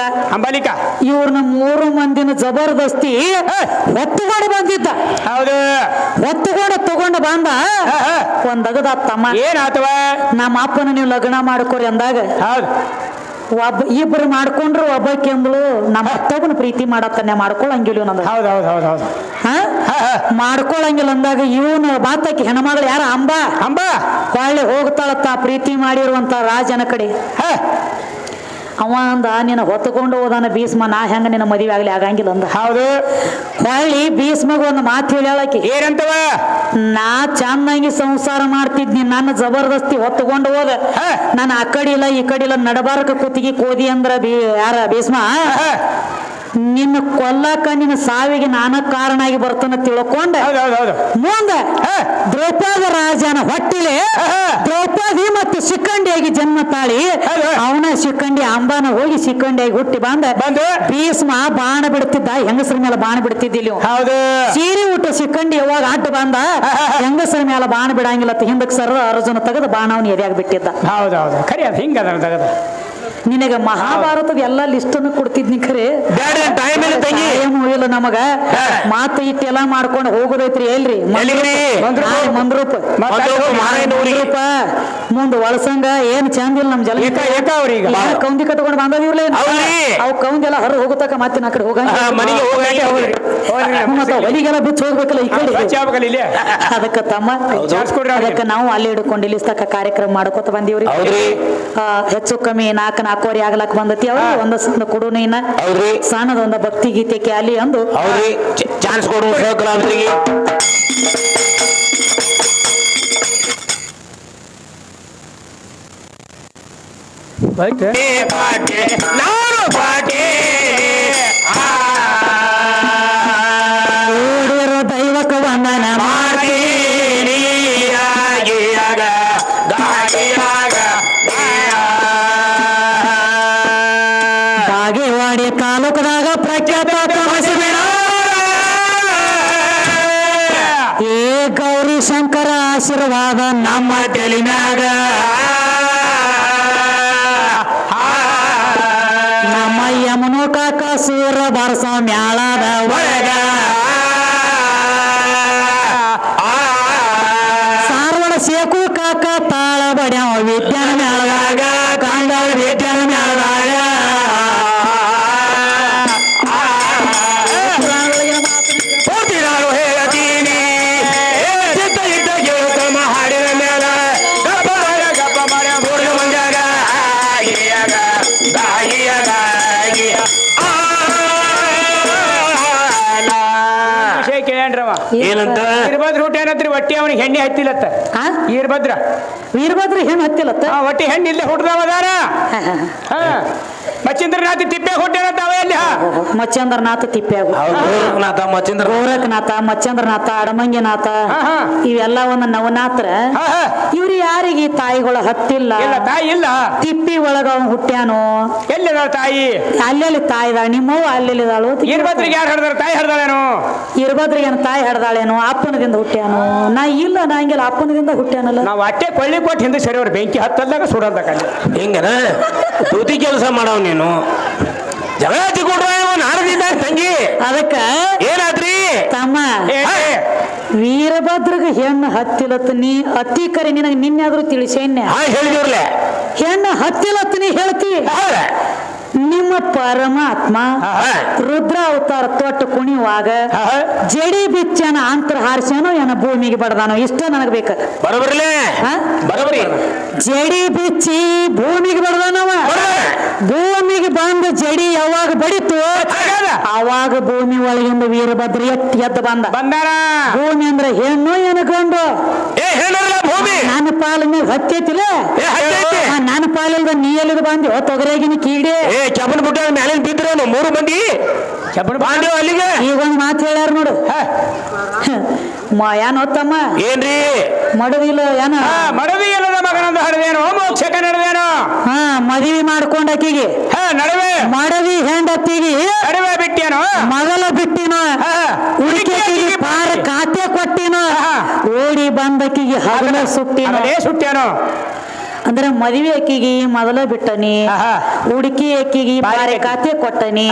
ಇವ್ರನ್ನ 3 ಮಂದಿನ ಜಬರ್ದಸ್ತಿ ಹೊತ್ತುಕೊಂಡು ಬಂದಿದ್ದ. ಹೌದು ಹೊತ್ತುಕೊಂಡು ತಗೊಂಡು ಬಂದ ಒಂದಗದ ತಮ್ಮ ಏನಾತವ ನಮ್ಮ ಅಪ್ಪನ ನೀವು ಲಗ್ನ ಮಾಡ್ಕೋರಿ ಅಂದಾಗ ಇಬ್ರು ಮಾಡ್ಕೊಂಡ್ರು ಒಬ್ಬಕ್ಕೆ ಅಂದ್ಳು ನಮ್ಮ ಅತ್ತಗನ ಪ್ರೀತಿ ಮಾಡತ್ತನ್ನೇ ಮಾಡ್ಕೊಳಂಗಿಲ್ಲ ನಂದ. ಮಾಡ್ಕೊಳಂಗಿಲ್ಲ ಅಂದಾಗ ಇವನು ಬಾತಕ್ಕೆ ಹೆಣ್ಮಗಳು ಯಾರ ಅಂಬ ಕೊಳ್ಳೆ ಹೋಗ್ತಾಳತ್ತ ಪ್ರೀತಿ ಮಾಡಿರುವಂತ ರಾಜನ ಕಡೆ. ಅವ ಅಂದ ನಿನ್ನ ಹೊತ್ತುಕೊಂಡು ಹೋದಾನ ಭೀಷ್ಮ ನಾ ಹೆಂಗ ನಿನ್ನ ಮದುವೆ ಆಗ್ಲಿ ಆಗಂಗಿಲ್ಲ ಅಂದ. ಹೌದು ಹೊಳ್ಳಿ ಭೀಷ್ಮಗ ಒಂದು ಮಾತು ಹೇಳಕ್ಕೆ ಏನಂತವ ನಾ ಚೆನ್ನಾಗಿ ಸಂಸಾರ ಮಾಡ್ತಿದ್ನಿ ನನ್ನ ಜಬರ್ದಸ್ತಿ ಹೊತ್ತುಕೊಂಡು ಹೋದ ನಾನು ಆ ಕಡೆ ಇಲ್ಲ ಈ ಕಡೆ ಇಲ್ಲ ನಡಬಾರಕ ಕುತ್ತಿಗೆ ಕೋದಿ ಅಂದ್ರ ಯಾರ ಭೀಷ್ಮ ನಿನ್ನ ಕೊಲ್ಲಕ ನಿನ್ನ ಸಾವಿಗೆ ನಾನ ಕಾರಣ ಆಗಿ ಬರ್ತಾನ ತಿಳ್ಕೊಂಡ ಮುಂದ ದ್ರೌಪದ ರಾಜನ ಹೊಟ್ಟಿಲೆ ದ್ರೌಪದಿ ಮತ್ತು ಶಿಖಂಡಿಯಾಗಿ ಜನ್ಮ ತಾಳಿ ಅವನ ಶಿಖಂಡಿ ಅಂಬಾನ ಹೋಗಿ ಶಿಖಂಡಿಯಾಗಿ ಹುಟ್ಟಿ ಬಂದ ಭೀಷ್ಮ ಬಾಣ ಬಿಡ್ತಿದ್ದ ಹೆಂಗಸರ ಮೇಲೆ ಬಾಣ ಬಿಡ್ತಿದ್ದಿಲ್ಲ. ಸೀರೆ ಊಟ ಶಿಖಂಡಿ ಯಾವಾಗ ಅಡ್ಡ ಬಂದ ಹೆಂಗಸರ ಮೇಲೆ ಬಾಣ ಬಿಡಂಗಿಲ್ಲ ಹಿಂದಕ್ಕೆ ಸರ ಅರ್ಜುನ ತೆಗೆದು ಬಾಣ ಅವನು ಎದೆಯಾಗಿ ಬಿಟ್ಟಿದ್ದ. ನಿನಗ ಮಹಾಭಾರತದ ಎಲ್ಲಾ ಲಿಸ್ಟನ್ನು ಕೊಡ್ತಿದ್ನಿ ಖರೆ ಇಲ್ಲ ನಮಗ ಮಾತು ಇಟ್ಟೆಲ್ಲ ಮಾಡ್ಕೊಂಡು ಹೋಗೋದೈತ್ರಿ ಎಲ್ರಿ ಮಂದ್ರೂಪ ಮುಂದ್ ಒಳಸಂಗ ಏನ್ ಚಂದ ಇಲ್ಲ ನಮ್ ಜಲ ಕೌಂದಿ ಕಟ್ಕೊಂಡು ಬಂದಿರ್ಲಿ ಅವ್ ಕೌಂದೆಲ್ಲ ಹೊರ ಹೋಗತಕ್ಕ ಮತ್ತೆ ಆ ಕಡೆ ಹೊಲಿಗೆಲ್ಲ ಬಿಚ್ಚ ಹೋಗ್ಬೇಕಲ್ಲ ಈ ಕಡೆ. ಅದಕ್ಕ ತಮ್ಮ ಅದಕ್ಕ ನಾವು ಅಲ್ಲಿ ಹಿಡ್ಕೊಂಡು ಇಲ್ಲಿ ತಕ್ಕ ಕಾರ್ಯಕ್ರಮ ಮಾಡ್ಕೋತ ಬಂದೀವ್ರಿ. ಹೆಚ್ಚು ಕಮ್ಮಿ 4-4 ಆಗ್ಲಕ್ ಬಂದತಿ ಅವ್ರು ಒಂದೊಂದು ಕೊಡೋಣ ಇನ್ನ ಸಣ್ಣದ ಒಂದ ಭಕ್ತಿ ಗೀತೆ ಕ್ಯಾಲಿ ಅಂದು ಚಾನ್ಸ್ ಕೊಡು ಸಹಕಲಾವಿದರಿಗೆ. ದೈವಕ ವಂದನ ಬಾಗೇವಾಡಿ ತಾಲೂಕದಾಗ ಪ್ರಖ್ಯಾತ ಏ ಗೌರಿ ಶಂಕರ ಆಶೀರ್ವಾದ ನಮ್ಮ ತೆಲಿನಾಗ ನಮ್ಮ ಯಮನು ಕಾಕ ಸೂರ ಬರ್ಸ ಮ್ಯಾಳದ ಒಳಗ ಸಾರವಾಡ ಸೇಕು ಕಾಕ ತಾಳ ಬಡ್ಯಾವ ವಿದ್ಯಾನ ಮ್ಯಾಳದಾಗ ಕಾಂಡ ವಿದ್ಯಾನ ಮ್ಯಾಳದಾಗ ಏನಂತ ವೀರಭದ್ರ ಹುಟ್ಟ ಏನತ್ರಿ ಒಟ್ಟಿ ಅವನಿಗೆ ಹೆಣ್ಣೆ ಹತ್ತಿಲತ್ತ ವೀರಭದ್ರ ಹೆಣ್ಣು ಹತ್ತಿಲತ್ತ ಒಟ್ಟಿ ಹೆಣ್ಣು ಇಲ್ಲೇ ಹುಟ್ಟದವದಾರ ಮಚ್ಚೇಂದ್ರನಾಥ ತಿಪ್ಪೆ ಹುಟ್ಟೇನತ್ತ ಅವ ಎಲ್ಲಿ ಮಚ್ಚೇಂದ್ರನಾಥ ತಿಪ್ಪೆ ಗೋರಖನಾಥ ಮಚ್ಚೇಂದ್ರನಾಥ ಅಡಮಂಗಿನಾಥ ಇವೆಲ್ಲ ಒಂದು ನವನಾಥರ ಇವ್ರು ಯಾರಿಗೆ ತಾಯಿಗಳ ಹತ್ತಿಲ್ಲ ತಾಯಿ ಇಲ್ಲ ತಿಪ್ಪಿ ಒಳಗ ಅವನು ಹುಟ್ಟ್ಯಾನು ಎಲ್ಲಿದಾಳ ತಾಯಿ ಅಲ್ಲೆಲ್ಲಿ ತಾಯಿದಾಳ ನಿಮ್ಮವ್ವ ಅಲ್ಲೆಲ್ಲಿದಾಳು ವೀರಭದ್ರಿಗೆ ಯಾರು ಹಡ್ದಾರ ತಾಯಿ ಹಡ್ದಾಳೇನು ವೀರಭದ್ರಿಗೇನು ತಾಯಿ ಹಡ್ದಾಳೇನು ಅಪ್ಪನದಿಂದ ಹುಟ್ಟ್ಯಾನು ನಾ ಇಲ್ಲ ನಾ ಹಂಗೆಲ್ಲ ಅಪ್ಪನದಿಂದ ಹುಟ್ಟ್ಯಾನಲ್ಲ ನಾವು ಅಟ್ಟೆ ಕೊಳ್ಳಿ ಕೊಟ್ಟು ಹಿಂದೆ ಸರಿ ಅವ್ರು ಬೆಂಕಿ ಹತ್ತಲ್ದಾಗ ಸುಡಲ್ದಾಗ ಹಿಂಗನ ತೂತಿ ಕೆಲಸ ಮಾಡವ್ ನೀನು ಜಗಳ ಹಚ್ಚಿಕೊಡ್ರ ನಾಡದಿಂದ ತಂಗಿ ಅದಕ್ಕ ಏನಾದ್ರಿ ತಮ್ಮ ವೀರಭದ್ರಗ ಹೆಣ್ಣು ಹತ್ತಿಲತ್ತ ನೀ ಅತಿ ಕರೆ ನಿನಗೆ ನಿನ್ನೆಯಾದ್ರೂ ತಿಳಿಸೇನ್ಯ ಹೇಳಿದಿರ್ಲೆ ಹೆಣ್ಣು ಹತ್ತಿಲತ್ತ ನೀ ಹೇಳ್ತಿ ನಿಮ್ಮ ಪರಮಾತ್ಮ ರುದ್ರ ಅವತಾರ ತೊಟ್ಟು ಕುಣಿಯುವಾಗ ಜಡಿ ಬಿಚ್ಚನ ಅಂತರ ಹಾರಿಸ್ಯಾನೋ ಏನ ಭೂಮಿಗೆ ಬಡದಾನೋ ಇಷ್ಟ ನನಗ್ ಬೇಕ ಬರೋಬರ್ಲೆ ಬರೋಬರಿ ಜಡಿ ಬಿಚ್ಚಿ ಭೂಮಿಗೆ ಬಡದಾನವ ಭೂಮಿಗೆ ಮದುವೆಗೆ ಬಂದ ಜಡಿ ಯಾವಾಗ ಬಡಿತು ಅವಾಗ ಭೂಮಿ ಒಳಗಿಂದ ವೀರಭದ್ರ ಎದ್ದು ಬಂದಾರ. ಭೂಮಿ ಅಂದ್ರೆ ಹೆಣ್ಣು ಏನು ಗಂಡು? ಭೂಮಿ ನನ್ನ ಪಾಲನೆ ಹತ್ತೈತಿಲ್ಲ, ನನ್ನ ಪಾಲಿಲ್ದ ನೀ ಎಲ್ಲಿದ ಬಂದಿ ತೊಗರಾಗಿನ ಕೀಡೆ ಚಪ್ಪನ್ ಬಿಟ್ಟ ಮ್ಯಾಲಿನ ಬಿದ್ರೇನು 3 ಮಂದಿ ಬಾಂದೇವ್ ಅಲ್ಲಿಗೆ. ಈಗ ಒಂದ್ ಮಾತು ಹೇಳ್ಯಾರ ನೋಡು, ಏನ್ ಹೊತ್ತಮ್ಮ ಏನ್ರಿ ಮಡದಿಲ್ಲ ಏನ ಮಡವಿ ಇಲ್ಲದ ಮಗನಂದು ಹರಿದೇನು ಮೋಕ್ಷಕ ನಡೆದೇನು. ಹಾ ಮದುವೆ ಮಾಡ್ಕೊಂಡ ಅಕ್ಕಿಗೆ ನಡುವೆ ಮಡವಿ ಹೆಂಡತಿಗೆ ನಡುವೆ ಬಿಟ್ಟೇನು ಮೊದಲ ಬಿಟ್ಟಿನ ಉಳಿಕೆಗೆ ಪಾರ ಖಾತೆ ಕೊಟ್ಟಿನ ಓಡಿ ಬಂದಕ್ಕಿಗೆ ಹಗಲ ಸುಟ್ಟೇನು. ಅಂದ್ರೆ ಮದುವೆ ಅಕ್ಕಿಗೆ ಮೊದಲ ಬಿಟ್ಟನಿ, ಹುಡುಕಿ ಅಕ್ಕಿಗೆ ಬಾರೆ ಖಾತೆ ಕೊಟ್ಟನಿ,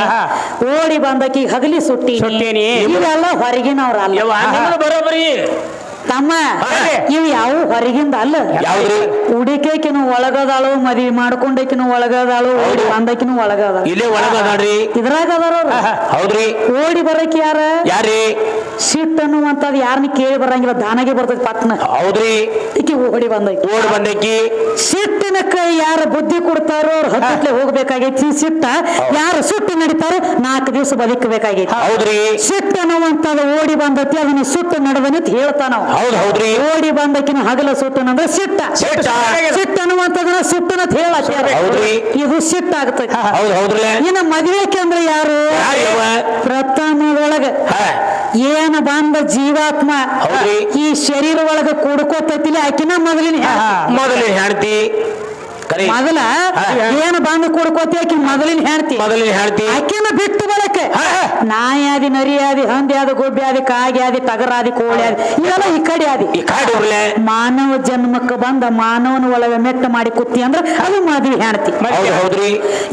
ಓಡಿ ಬಂದಕ್ಕಿಗೆ ಹಗಲಿ ಸುಟ್ಟಿನಿ. ಇವೆಲ್ಲ ಹೊರಗಿನವ್ರಲ್ಲ ಬರೋಬರಿ ತಮ್ಮ. ಇವ್ ಯಾವ ಹೊರಗಿಂದ ಅಲ್ಲ, ಹುಡುಕೇಕಿನ ಒಳಗದಾಳು, ಮದ್ವಿ ಮಾಡ್ಕೊಂಡಕಿನ ಒಳಗದಾಳು, ಓಡಿ ಬಂದಕಿನ ಒಳಗದಾಳು. ಇಲ್ಲೇ ಒಳಗದಾಳ್ರಿ, ಇದ್ರಾಗ ಅದಾರ. ಹೌದ್ರಿ. ಓಡಿ ಬರಕ್ ಯಾರ್ರಿ ಸಿಟ್ಟು ಅನ್ನುವಂಥದ್ದು ಯಾರನ್ನ ಕೇಳಿ ಬರಂಗಿಲ್ಲ, ದಾನಾಗೆ ಬರ್ತೈತಿ ಪಟ್ನ. ಹೌದ್ರಿ. ಈಕಿ ಓಡಿ ಬಂದೈತಿ. ಸಿಟ್ಟಿನ ಕೈ ಯಾರು ಬುದ್ಧಿ ಕೊಡ್ತಾರೋ ಅವ್ರು ಹತ್ತಲೆ ಹೋಗ್ಬೇಕಾಗೈತಿ. ಸಿಟ್ಟ ಯಾರು ಸುಟ್ಟು ನಡಿತಾರೋ 4 ದಿವಸ ಬದುಕಬೇಕಾಗೈತಿ. ಹೌದ್ರಿ. ಸಿಟ್ಟು ಅನ್ನುವಂಥದ್ದು ಓಡಿ ಬಂದೈತಿ, ಅದನ್ನ ಸುಟ್ಟು ನಡೆದನಂತ ಹೇಳ್ತಾನ. ಹೌದ್ರಿ. ಓಡಿ ಬಂದಕಿನ ಹಗಲ ಸುಟ್ಟನಂದ್ರೆ ಸಿಟ್ಟ ಅನ್ನುವಂಥದನ್ನ ಸುಟ್ಟನಂತ ಹೇಳತ್ತೀರಿ. ಇದು ಸಿಟ್ಟ ಆಗ್ತೈತಿ. ಇನ್ನ ಮದ್ವೆಕ್ಕೆ ಅಂದ್ರೆ ಯಾರು? ಪ್ರಥಮದೊಳಗ ಏನ ಬಂದ ಜೀವಾತ್ಮ ಈ ಶರೀರ ಒಳಗ ಕೂಡ್ಕೋತೈತಿಲ್ಲ ಆಕಿನ ಮೊದಲಿನ ಹೆಂಡತಿ. ಮೊದಲ ಏನ ಬಂದು ಕೂಡ್ಕೋತಿ ಆಕಿ ಮೊದಲಿನ ಹೆಂಡತಿ. ಆಕಿನ ಬಿಟ್ಟು ಬಳಕೆ ನಾಯಿ ನರಿ ಆದಿ, ಹಂದಿ ಆದಿ, ಗುಬ್ಬಿ ಆದಿ, ಕಾಗಿ ಆದಿ, ಟಗರ ಆದಿ, ಕೋಳಿ ಆದಿ, ಇವೆಲ್ಲ ಈ ಕಡೆ ಆದಿ. ಮಾನವ ಜನ್ಮಕ್ಕೆ ಬಂದ ಮಾನವನ ಒಳಗೆ ಮೆಟ್ಟ ಮಾಡಿ ಕುತ್ತಿ ಅಂದ್ರೆ ಅದು ಮದ್ವಿ ಹೆಂಡತಿ.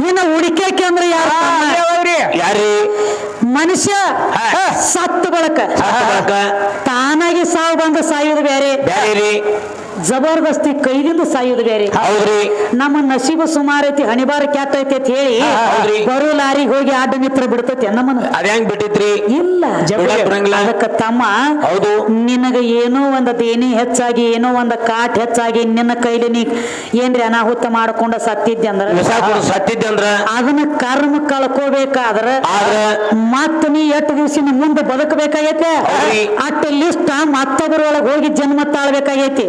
ಇನ್ನು ಹುಡುಕೇಕೆ ಅಂದ್ರೆ ಯಾರು? ಮನುಷ್ಯ ಸತ್ತು ಬಳಕ ತಾನಾಗಿ ಸಾವು ಬಂದ ಸಾಯುವುದು ಬೇರೆ, ಜಬರ್ದಸ್ತಿ ಕೈದಿಂದ ಸಾಯುವುದು ಬೇರೆ. ನಮ್ಮ ನಸೀಬು ಸುಮಾರು ಐತಿ, ಹಣಿಬಾರ ಕ್ಯಾಟ್ ಐತಿ ಅಂತ ಹೇಳಿ ಬರೋ ಲಾರಿಗೆ ಹೋಗಿ ಅಡ್ಡ ಮಿತ್ರ ಬಿಡ್ತೈತಿ ನಮ್ಮನ್ನ. ಬಿಟ್ಟಿದ್ರಿ ಇಲ್ಲ. ಅದಕ್ಕ ತಮ್ಮ ನಿನಗ ಏನೋ ಒಂದ ದೇನಿ ಹೆಚ್ಚಾಗಿ, ಏನೋ ಒಂದ ಕಾಟ್ ಹೆಚ್ಚಾಗಿ ನಿನ್ನ ಕೈಲಿ ನೀ ಏನ್ರಿ ಅನಾಹುತ ಮಾಡ್ಕೊಂಡ ಸತ್ತಿದ್ದೆ ಅಂದ್ರ ಅದನ್ನ ಕರ್ಮ ಕಳ್ಕೋಬೇಕಾದ್ರ ಮತ್ತ ನೀ 8 ದಿವಸ ಮುಂದೆ ಬದುಕಬೇಕಾಗೈತೆ. ಅಟ್ಟ ಲಿಸ್ಟ್ ಮತ್ತೊಬ್ಬರೊಳಗೆ ಹೋಗಿ ಜನ್ಮ ತಾಳ್ಬೇಕಾಗೈತಿ.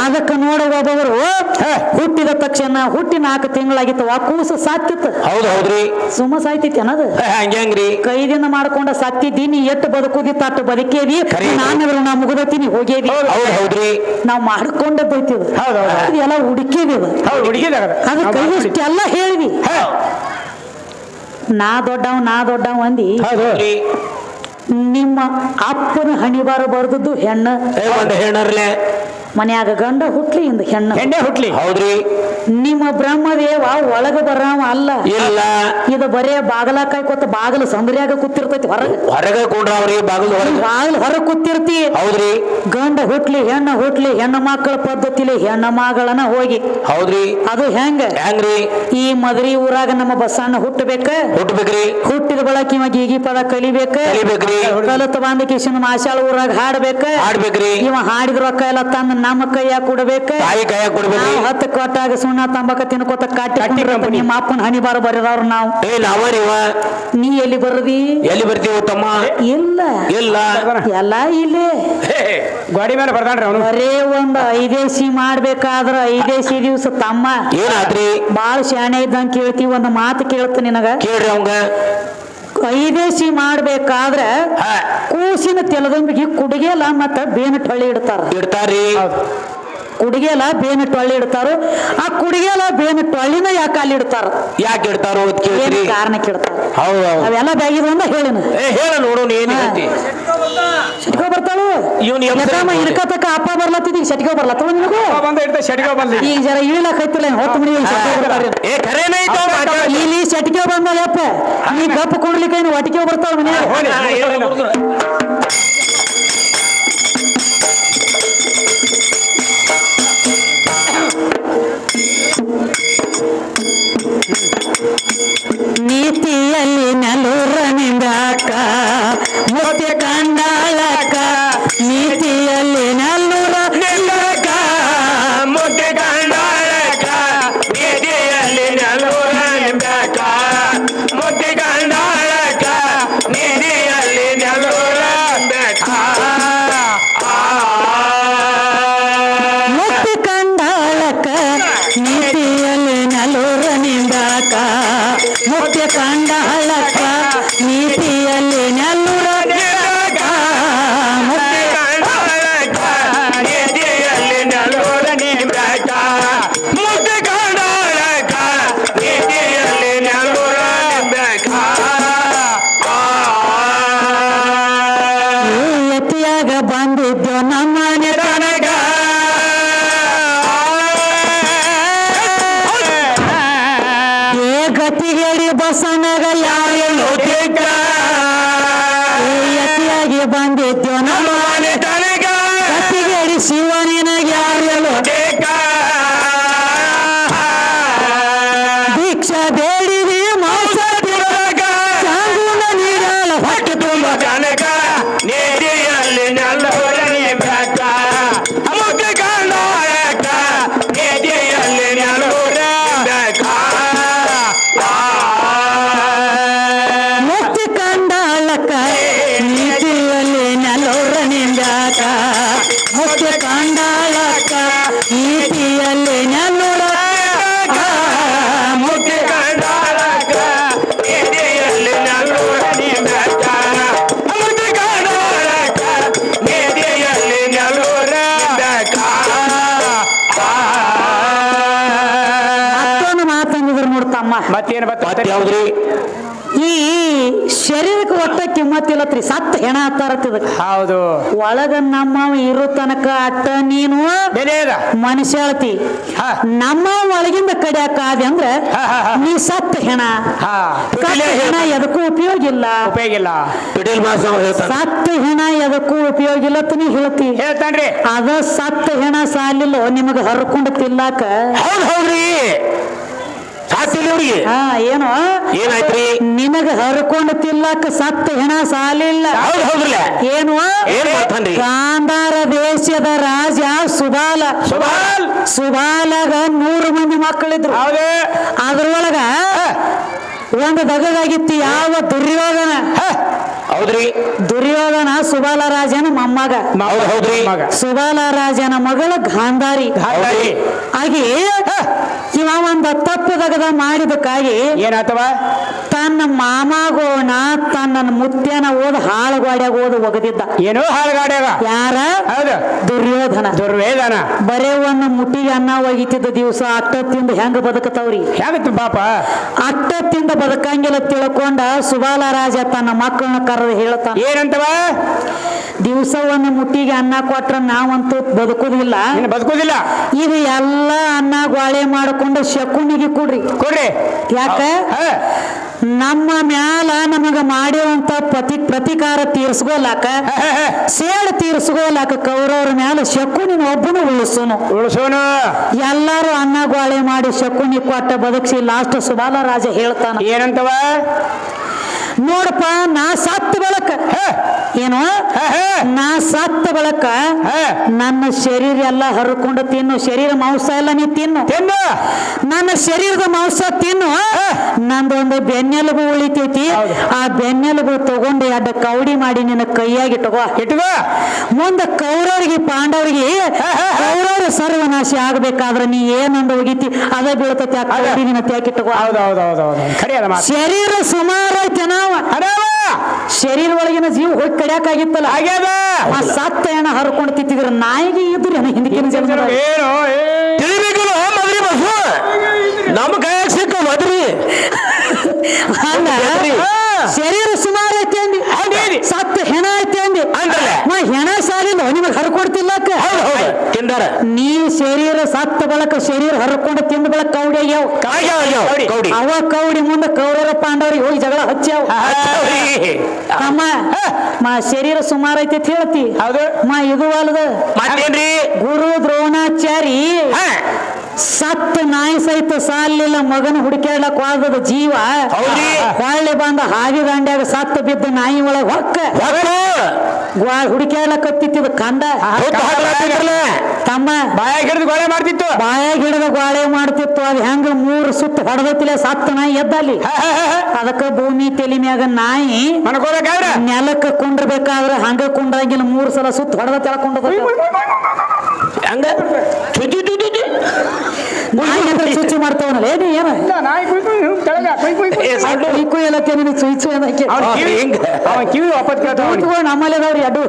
ಅದಕ್ಕೆ ನೋಡ ಒಬ್ಬೊಬ್ರು ಹುಟ್ಟಿದ ತಕ್ಷಣ ಹುಟ್ಟಿ 4 ತಿಂಗಳಾಗಿತ್ತು ಕೂಸು ಸಾತ್ತಿತ್ತು. ಸುಮ್ಮ ಸಾಯ್ತಿತ್ತು ಅನ್ನೋದು ಕೈದಿಂದ ಮಾಡ್ಕೊಂಡ ಸತ್ತಿದ್ದೀನಿ. ಎಷ್ಟು ಬದುಕುದಿತ್ತು ಅಟ್ಟು ಬದುಕೇದಿ. ನಾನಂದ್ರೆ ನಾ ಮುಗಿದತೀನಿ ಹೋಗೇದಿ. ನಾವ್ ಮಾಡ್ಕೊಂಡದ್ದೈತಿ. ಎಲ್ಲ ಹುಡುಕಿದಿ. ಅದು ಕೈದಿಷ್ಟೆಲ್ಲ ಹೇಳಿದಿ. ನಾ ದೊಡ್ಡವ್ ಅಂದಿ. ನಿಮ್ಮ ಅಪ್ಪನ ಹಣಿಬಾರ ಬರ್ದದ್ದು ಹೆಣ್ಣರ್ಲೆ. ಮನ್ಯಾಗ ಗಂಡ ಹುಟ್ಲಿ ಇಂದ ಹೆಣ್ಣೆ ಹುಟ್ಲಿ. ನಿಮ್ಮ ಬ್ರಹ್ಮದೇವ ಒಳಗ ಬರಾವ ಅಲ್ಲ. ಇದು ಬರೇ ಬಾಗಲ ಕಾಯ್ಕೊತ ಬಾಗಲ ಸಂದ್ರ್ಯಾಗ ಕೂತಿರ್ತೈತಿ. ಹೊರಗೆ ಹೊರಗೆ ಕೂತಿರ್ತಿ. ಗಂಡ ಹುಟ್ಲಿ ಹೆಣ್ಣ ಹುಟ್ಲಿ, ಹೆಣ್ಣು ಮಕ್ಕಳ ಪದ್ಧತಿಲಿ ಹೆಣ್ಣ ಮಗಳನ್ನ ಹೋಗಿ ಅದು ಹೆಂಗ್ರಿ ಈ ಮದ್ರಿ ಊರಾಗ ನಮ್ಮ ಬಸಣ್ಣ ಹುಟ್ಟಬೇಕ್ರಿ. ಹುಟ್ಟಿದ ಬಳಕ ಇವ ಗೀಗಿ ಪದ ಕಲಿಬೇಕ್ರಿ. ಕಲತ ಬಂದ ಕಿಶನ್ ಮಾಶಾಳ ಊರಾಗ ಹಾಡ್ಬೇಕ್ರಿ. ಇವ ಹಾಡಿದ ರೊಕ್ಕ ಎಲ್ಲ ತಂದ ನಮ್ಮ ಕೈಯಾಗ ಕೊಡ್ಬೇಕು. 10 ಕೊಟ್ಟಾಗ ಸುಣ್ಣ ತಂಬಾಕ ತಿನ್ಕೋತ ಕಾಟಿ ನಿಮ್ಮ ಅಪ್ಪನ ಹಣಿ ಬಾರ ಬರದವ್ರು ನಾವು. ನೀ ಎಲ್ಲಿ ಬರದಿ? ಎಲ್ಲಿ ಬರ್ತೀವಿ ತಮ್ಮ? ಇಲ್ಲ ಎಲ್ಲ ಇಲ್ಲೇ ಗಾಡಿ ಮೇಲೆ ಬರ್ತಾನ್ರಿ ಅವನು. ಬರೇ ಒಂದ್ 5 ಮಾಡ್ಬೇಕಾದ್ರ 5 ದಿವಸ ತಮ್ಮ ಬಾಳ ಶಾಣೆ ಇದ್ದಂಗ ಕೇಳ್ತೀವಿ. ಒಂದು ಮಾತು ಕೇಳ್ತ ನಿನಗ ಕೇಳ್ರಿ. ಅವಂಗ 5 ಮಾಡ್ಬೇಕಾದ್ರ ಕೂಸಿನ ತೆಲದಂಬಿಗೆ ಕುಡಿಗೆಲ್ಲ ಮತ್ತ ಬೇನ ಟೊಳ್ಳಿ ಇಡ್ತಾರ್ರಿ. ಕುಡಿಗೆಲ್ಲ ಬೇನ ಟೊಳ್ಳಿ ಇಡ್ತಾರೋ. ಆ ಕುಡಿಗೆಲ್ಲ ಬೇನ ಟೊಳ್ಳಿನ ಯಾಕೆ ಅಲ್ಲಿ ಇಡ್ತಾರ? ಯಾಕೆ ಇಡ್ತಾರೋ ಕಾರಣ ಕೇಳ್ತಾರ. ಅವೆಲ್ಲ ಬ್ಯಾಗಿದ ಅಂತ ಹೇಳ ನೋಡು. ಶಟ್ಕೋ ಬರ್ತಾಳು. ಇನ್ಕತಕ್ಕ ಅಪ್ಪ ಬರ್ಲತ್ತಿದ್ ಶಟ್ಕೋ ಬರ್ಲತ್ತವ ನಿನಗೂ ಈಗ ಜರ ಇಳಿಲಕ್ ಐತಿಲ್ಲ. 10 ಮನಿ ಇಲ್ಲಿ ಶಟ್ಕೋ ಬಂದಪ್ಪ. ನೀ ಗಪ್ಪ ಕೊಡ್ಲಿಕ್ಕೆ ಒಟ್ಟಿಗೆ ಬರ್ತಾವ ಮನೆ. ನೀತಿಯಲ್ಲಿ ನಲ್ಲೂರನಿಂದಾಕ ಮುತ್ಯ ಕಂಡಾಳಕ. ನೀತಿಯಲ್ಲಿ ನಲ್ಲೂರನಿಂದಾಕ ಮುತ್ಯ ಕಂಡಾಳಕ. ನೀತಿಯಲ್ಲಿ ನಲ್ಲೂರನಿಂದಾಕ ಮುತ್ತೆ ಕಂಡ ಹಳ್ಳಕ್ಕ ನೀತಿಯಲ್ಲಿ ನೆಲ್ಲೂರ ನಿಂದಾಗ ಮುತ್ತೆ ಎತ್ತಿಯಾಗ ಬಂದಿದ್ದು ನಮ್ಮನೆ ತನಗ ಏ ಗತಿಗೇಡಿ ಬಸನಗ ಯಾರು ಎತ್ತಿಯಾಗಿ ಬಂದಿದ್ದು ನಮ್ಮನೆ ತನಗ ಗತಿಗೇಡಿ ಶಿವನಿನಗ ಯಾರು ಭಿಕ್ಷಾ ಬೇಡಿದಿ ಮಾಂಸ ತಿರುಗ ಚಾಂಗುನ ನೀಡಲ ಹೊಟ್ಟೆ ತುಂಬ ಕನಕ ನೇದಿಯಲ್ಲಿ ನೆಲ್ಲೂರನೆ ಬೆಟ್ಟ ಮುತ್ತೆ ಕಂಡಾಳಕ ನೇದಿಯಲ್ಲಿ ನೆಲ್ಲೂರ ಬೆಟ್ಟ ಮುಕ್ತಿ ಕಂಡಾಳಕ್ಕ ನೀತಿಯಲ್ಲಿ ನೆಲ್ಲೂರ ನಿಂದಾಕ ಮುಕ್ತಿ ಕಂಡಾಳಕ್ಕ ನೀತಿಯಲ್ಲಿ ನೆಲ್ಲೂರ ಮುತ್ತೆ ಕಂಡಾಳಕ ನೇದಿಯಲ್ಲಿ ನೆಲ್ಲೂರನೆ ಬೆಟ್ಟ ಮುತ್ತೆ ಕಂಡಾಳಕ ನೇದಿಯಲ್ಲಿ ನೆಲ್ಲೂರ ಬೆಟ್ಟ ಮತ್ತೊಂದು ಮಾತಂದಿದ್ರು ನೋಡ್ತಮ್ಮ ಮತ್ತೇನು ಬತ್ತ ಯಾವ್ದ್ರಿ ಈ ಶರೀರಕ್ಕೆ ಒಟ್ಟ ಕಿಮ್ಮತ್ತಿಲ್ಲತ್ರಿ ಸತ್ತ ಹೆಣ ಹತ್ತಾರತ್ತಿದಕ್ಕೆ ಹೌದು ಒಳಗ ನಮ್ಮವ ಇರೋ ತನಕ ಅಟ್ಟ ನೀನು ಬೆಲೆ ಅದ ಮನುಷ್ಯಾಳತಿ ಹಾ. ನಮ್ಮ ಒಳಗಿಂದ ಕಡಿಯಾಕಾದೆ ಅಂದ್ರೆ ಹಾ, ಹಾ, ಹಾ. ನೀ ಸತ್ತ ಹೆಣ ಹಾ ಸತ್ತ ಹೆಣ ಎದಕ್ಕೂ ಉಪಯೋಗ ಇಲ್ಲ ಉಪಯೋಗ ಇಲ್ಲ ಪಿಟೀಲ್ ಮಾಸ ಹೇಳ್ತಾನೆ ಸತ್ತ ಹೆಣ ಎದಕ್ಕೂ ಉಪಯೋಗ ಇಲ್ಲ ಅಂತ ನೀ ಹೇಳ್ತಿ ಹೇಳ್ತಾನ್ರಿ ಅದ ಸತ್ತ ಹೆಣ ಸಾಲಿಲ್ಲ ನಿಮಗ ಹರ್ಕೊಂಡು ತಿನ್ನಾಕ ಹೌದ್ರಿ ಸಾತಿಲ್ಲ ಅವ್ರಿಗೆ ಹಾ ಏನು ಏನಾಯ್ತ್ರಿ ನಿನಗ ಹರ್ಕೊಂಡು ತಿನ್ನಾಕ ಸತ್ತ ಹೆಣ ಸಾಲಿಲ್ಲ ಹೌದ್ರಲ್ಲ ಏನು ಏನ್ ಮಾಡ್ತಾನ್ರಿ ಗಾಂಧಾರ ದೇಶದ ರಾಜ ಸುಬಾಲ ಸುಬಾಲಗ 100 ಮಂದಿ ಮಕ್ಕಳಿದ್ರು ಹೌದು ಅದ್ರೊಳಗ ಒಂದು ದಗದಾಗಿತ್ತು ಯಾವ ದುರ್ಯೋಧನ ಹೌದ್ರಿ ದುರ್ಯೋಧನ ಸುಬಾಲ ರಾಜನ ಮೊಮ್ಮಗ ಹೌದ್ರಿ ಮಗ ಸುಬಾಲ ರಾಜನ ಮಗಳ ಗಾಂಧಾರಿ ಗಾಂಧಾರಿ. ಆಗಿ ಇವ ಒಂದು ತಪ್ಪು ದಗದ ಮಾಡಿದಕ್ಕಾಗಿ ಏನಾತವ ತನ್ನ ಮಾಮಗೋಣ ತನ್ನ ಮುತ್ಯನ ಹಾಳುಗಾಡ್ಯಾಗ ಒಗದಿದ್ದ ಏನೋ ಹಾಳುಗಾಡ್ಯಾಗ ಯಾರ ಹೌದು ದುರ್ಯೋಧನ ದುರ್ವೇದನ ಬರೇ ಒಂದು ಮುಟ್ಟಿಗೆ ಅನ್ನ ಒಗಿತಿದ್ದ ದಿವಸ ಅಟ್ಟತ್ತಿಂದ ಹೆಂಗ ಬದುಕತವ್ರಿ ಹೇಗತ್ತು ಪಾಪ ಅಟ್ಟತ್ತಿಂದ ಬದುಕಂಗಿಲ್ಲ ತಿಳ್ಕೊಂಡ ಸುಬಾಲ ರಾಜ ತನ್ನ ಮಕ್ಕಳನ್ನ ಕರೆದು ಹೇಳ್ತಾನ ಏನಂತವ ದಿವಸ ಒಂದು ಮುಟ್ಟಿಗೆ ಅನ್ನ ಕೊಟ್ರ ನಾವಂತೂ ಬದುಕುದಿಲ್ಲ ಇನ್ನು ಬದುಕುದಿಲ್ಲ ಇದು ಎಲ್ಲ ಅನ್ನ ಗ್ವಾಳೆ ಮಾಡಿಕೊಂಡು ಶಕುನಿಗೆ ಕೊಡ್ರಿ ಯಾಕ ಹಾ. ನಮ್ಮ ಮ್ಯಾಲ ನಮಗ ಮಾಡಿರುವಂತ ಪ್ರತಿಕಾರ ತೀರ್ಸ್ಕೋಲಾಕ ಸೇಡ್ ತೀರ್ಸ್ಕೋಲಾಕ ಕೌರವ್ರ ಮ್ಯಾಲ ಶಕುನಿನ ಒಬ್ಬನು ಉಳಿಸೋನು ಉಳಿಸೋನು ಎಲ್ಲಾರು ಅನ್ನ ಗ್ವಾಳೆ ಮಾಡಿ ಶಕುನಿ ಕೊಟ್ಟ ಬದುಕಿಸಿ ಲಾಸ್ಟ್ ಸುಬಾಲ ರಾಜ ಹೇಳ್ತಾನ ಏನಂತವ ನೋಡಪ್ಪ ನಾ ಸತ್ತ ಬಳಕ ಏನು ನಾ ಸತ್ತ ಬಳಕ ನನ್ನ ಶರೀರ ಎಲ್ಲ ಹರ್ಕೊಂಡು ತಿನ್ನು ಶರೀರ ಮಾಂಸ ಎಲ್ಲ ನೀ ತಿನ್ನು ನನ್ನ ಶರೀರದ ಮಾಂಸ ತಿನ್ನು ನಂದೊಂದು ಬೆನ್ನೆಲುಬು ಉಳಿತೈತಿ ಆ ಬೆನ್ನೆಲುಬು ತಗೊಂಡು ಅಡ್ಡ ಕೌಡಿ ಮಾಡಿ ನಿನ್ನ ಕೈಯಾಗಿ ಇಟ್ಕೋ ಮುಂದೆ ಕೌರವರಿಗೆ ಪಾಂಡವರಿಗೆ ಕೌರವ್ರ ಸರ್ವನಾಶ ಆಗ್ಬೇಕಾದ್ರೆ ನೀ ಏನಂದ ಹೋಗಿತಿ ಅದ ಬೀಳ್ತೈತಿ ಆ ಕೌಡಿ ನಿನ್ನ ತ್ಯಾಕಿಟ್ಕೋ ಶರೀರ ಸುಮಾರು ಐತೆ ನಾವು ಶರೀರ ಒಳಗಿನ ಜೀವ ಹೋಗಿ ಕಡಿಯಾಕಾಗಿತ್ತಲ್ಲ ಆಗ್ಯಾದ ಆ ಸತ್ತ ಹೆಣ ಹರ್ಕೊಂಡು ತಿತ್ತಿದ್ರ ನಾಯಿಗೆ ಇದ್ರು ಹಿಂದಕ್ಕಿನ ಜನ್ಮ ತಿಳಿಬೇಕಲ್ಲ ಮದ್ರಿ ಬಸ್ಸು ನಮ್ಮ ಕೈಯಾಗ ಸಿಕ್ಕ ಮದ್ರಿ ಅಲ್ಲ ಶರೀರ ಸುಮಾರು ಐತೆ ಅಂದಿ ಸತ್ತ ಹೆಣ ಐತೆ ಅಂದಿ ಹೆಣ ಸಾಲಿಲ್ಲ ನಿಮಗೆ ಹರ್ಕೊಡ್ತಿಲ್ಲಕ್ಕ ತಿಂದಾರ ನೀ ಶರೀರ ಸತ್ತ ಬಳಕ ಶರೀರ ಹರ್ಕೊಂಡು ತಿಂದ ಬಳಕ ಕೌಡಿ ಆಗ್ಯಾವ ಅವ ಕೌಡಿ ಮುಂದೆ ಕೌರವ ಪಾಂಡವರಿಗೆ ಹೋಗಿ ಜಗಳ ಹಚ್ಚಾವ ಅಮ್ಮ ಶರೀರ ಸುಮಾರು ಐತೆ ಹೇಳ್ತಿ ಹೌದು ಇದು ಅಲ್ದ ಮತ್ತೇನ್ರಿ ಗುರು ದ್ರೋಣಾಚಾರಿ ಸತ್ತ ನಾಯಿ ಸಹಿತ ಸಾಲಿಲ್ಲ ಮಗನ ಹುಡುಕ್ಯಾಡ್ಲಕ್ ವಾದದ ಜೀವ ಹೊಳ್ಳಿ ಬಂದ ಹಾದಿ ದಂಡ್ಯಾಗ ಸತ್ತ ಬಿದ್ದ ನಾಯಿ ಒಳಗ ಹೊಕ್ಕ ಹುಡುಕ್ಯಾಡ್ಲಕ್ ಕತ್ತಿತ್ತಿದ ಕಂದ ತಮ್ಮ ಬಾಯಾಗ ಹಿಡಿದು ಗೋಳೆ ಮಾಡ್ತಿತ್ತು ಬಾಯಾಗ ಹಿಡಿದ ಗೋಳೆ ಮಾಡ್ತಿತ್ತು ಅದ್ ಹೆಂಗ 3 ಸುತ್ತ ಹೊಡೆದತಿಲ್ಲ ಸತ್ತ ನಾಯಿ ಎದ್ದಲ್ಲಿ ಅದಕ್ಕ ಭೂಮಿ ತಲಿ ಮ್ಯಾಗ ನಾಯಿ ಮನ್ಕೋಬೇಕಾದ್ರೆ ನೆಲಕ್ಕ ಕುಂಡ್ರಬೇಕಾದ್ರೆ ಹಂಗ ಕುಂಡ್ರಂಗಿಲ್ಲ 3 ಸಲ ಸುತ್ತ ಹೊಡೆದ ತೆಳಕೊಂಡ ಹಂಗ ನಾಯಿ ಚುಚ್ಚಿ ಮಾಡ್ತಾವನಲ್ಲ ಏನ ನಾಯಿ ಕುಳಿತು ಕೆಳಗ ಏ, ಸಣ್ಣ ಕುಯ್ಕು ಎಲ್ಲತ್ತೆ ನಿನಗೆ ಸುಯ್ಸು ಅನ್ನಕ್ಕೆ ಹಿಂಗ ಅವನ್ ಕಿವಿ ವಾಪಸ್ ಕೇಳ್ತಾವ ಕೂತ್ಕೊಂಡು ನಮ್ಮಲ್ಲಿ ಅದಾವ್ರಿ ಅಡ್ಡು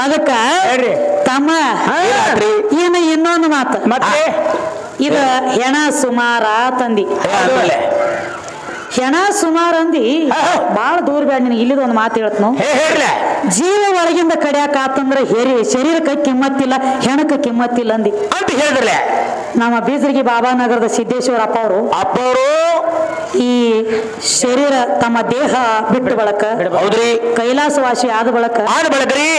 ಅದಕ್ಕ ಹೇಳ್ರಿ. ತಮ್ಮ ಏನು ಇನ್ನೊಂದು ಮಾತು ಮತ್ತೆ ಇದ ಹೆಣ ಸುಮಾರ ತಂದಿ ಆಮೇಲೆ ಹೆಣ ಸುಮಾರ ಅಂದಿ ಬಾಳ ದೂರ ಬೇಡ ನಿನಗೆ ಇಲ್ಲಿದ ಒಂದು ಮಾತು ಹೇಳ್ತನು ಹೇಳ್ಲ ಜೀವ ಒಳಗಿಂದ ಕಡಿಯಾಕ ಆತಂದ್ರ ಶರೀರಕ್ಕೆ ಕಿಮ್ಮತ್ತಿಲ್ಲ ಹೆಣಕ್ಕೆ ಕಿಮ್ಮತ್ತಿಲ್ಲ ಅಂದಿ ಅಂತ ಹೇಳಿದ್ರಲ್ಲ ನಮ್ಮ ಬೀಜರ್ಗಿ ಬಾಬಾನಗರದ ಸಿದ್ದೇಶ್ವರ ಅಪ್ಪವರು ಈ ಶರೀರ ತಮ್ಮ ದೇಹ ಬಿಟ್ಟು ಬಳಕ ಹೌದ್ರಿ ಕೈಲಾಸವಾಸಿ ಆದ ಬಳಕ ಆದ ಬಳಕ್ರಿ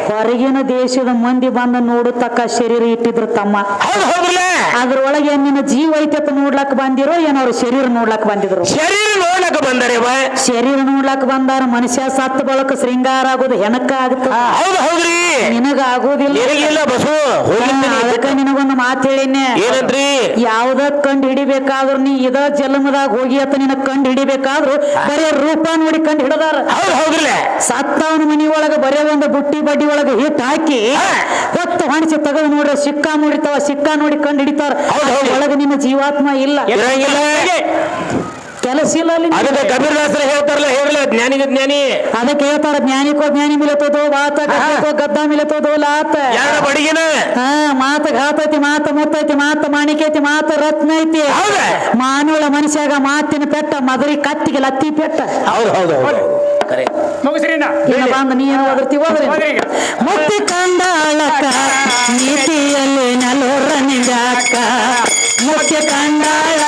ಹೊರಗಿನ ದೇಶದ ಮಂದಿ ಬಂದ ನೋಡತಕ್ಕ ಶರೀರ ಇಟ್ಟಿದ್ರು ತಮ್ಮ ಹೌದ್ರಲ್ಲ ಅದ್ರೊಳಗೆ ನಿನ್ನ ಜೀವ ಐತೆ ನೋಡ್ಲಕ್ ಬಂದಿರೋ ಏನೋ ಅವ್ರ ಶರೀರ ನೋಡ್ಲಕ್ ಬಂದಿದ್ರು ಶರೀರ ನೋಡ್ಲಕ್ಕ ಬಂದರೆ ಶರೀರ ನೋಡ್ಲಕ್ ಬಂದಾರ ಮನುಷ್ಯ ಸತ್ತ ಬಳಕ ಶೃಂಗಾರ ಆಗೋದು ಹೆಣಕ್ಕ ಆಗುತ್ತ ಹೌದ್ರಿ ನಿನಗ ಆಗೋದಿಲ್ಲ ಏನಿಲ್ಲ ಬಸು ಅದಕ್ಕ ನಿನಗೊಂದು ಮಾತು ಹೇಳಿನೇ ಏನಂತ್ರಿ ಯಾವ್ದ ಕಂಡು ಹಿಡಿಬೇಕಾದ್ರು ನೀ ಇದ ಜನ್ಮದಾಗ ಹೋಗಿ ಅಂತ ನಿನ ಕಂಡು ಹಿಡಿಬೇಕಾದ್ರು ಬರೇ ರೂಪ ನೋಡಿ ಕಂಡು ಹಿಡದಾರ ಹೌದ್ರಲ್ಲ ಸತ್ತವನ ಮನಿ ಒಳಗ ಬರೇ ಒಂದು ಬುಟ್ಟಿ ಬಡ್ಡಿ ಒಳಗ ಹಿಟ್ ಹಾಕಿ ಹೊತ್ತು ಹೊಣಿಸಿ ತೆಗೆದು ನೋಡ್ರ ಸಿಕ್ಕಾ ನೋಡಿತಾವ ಸಿಕ್ಕಾ ನೋಡಿ ಕಂಡು ಹಿಡಿತಾರ ಒಳಗ ನಿನ್ನ ಜೀವಾತ್ಮ ಇಲ್ಲ ಇರಂಗಿಲ್ಲ ಕೆಲಸ ಇಲ್ಲ ಅಲ್ಲಿ ಅದಕ್ಕೆ ಕಬೀರದಾಸರ ಹೇಳ್ತಾರಲ್ಲ ಹೇಳಲ್ಲ ಜ್ಞಾನಿಗೆ ಜ್ಞಾನಿ ಅದಕ್ಕೆ ಹೇಳ್ತಾರ ಜ್ಞಾನಿಕೋ ಜ್ಞಾನಿ ಮಿಲತೋದೋ ವಾತ ಗದ್ದ ಮಿಲತೋದೋ ಲಾತ ಯಾರ ಬಡಿಗಿನ ಮಾತ ಘಾತೈತಿ ಮಾತ ಮುತ್ತೈತಿ ಮಾತ ಮಾಣಿಕೈತಿ ಮಾತ ರತ್ನ ಐತಿ ಹೌದಾ ಮಾನವಳ ಮನುಷ್ಯಾಗ ಮಾತಿನ ಪೆಟ್ಟ ಮದರಿ ಕತ್ತಿಗೆ ಲತ್ತಿ ಪೆಟ್ಟ ಹೌದು ಕರೆ ಮುಗಿಸ್ರಿ ಇನ್ನ ಬಂದ ನೀನು ಒದರ್ತಿ ಹೋದ್ರಿ ಮುಕ್ತಿ ಕಂಡಾಳಕ ನೀತಿಯಲ್ಲಿ ನಲೋರ ನಿಂದಾಕ ಮುಕ್ತಿ ಕಂಡಾಳ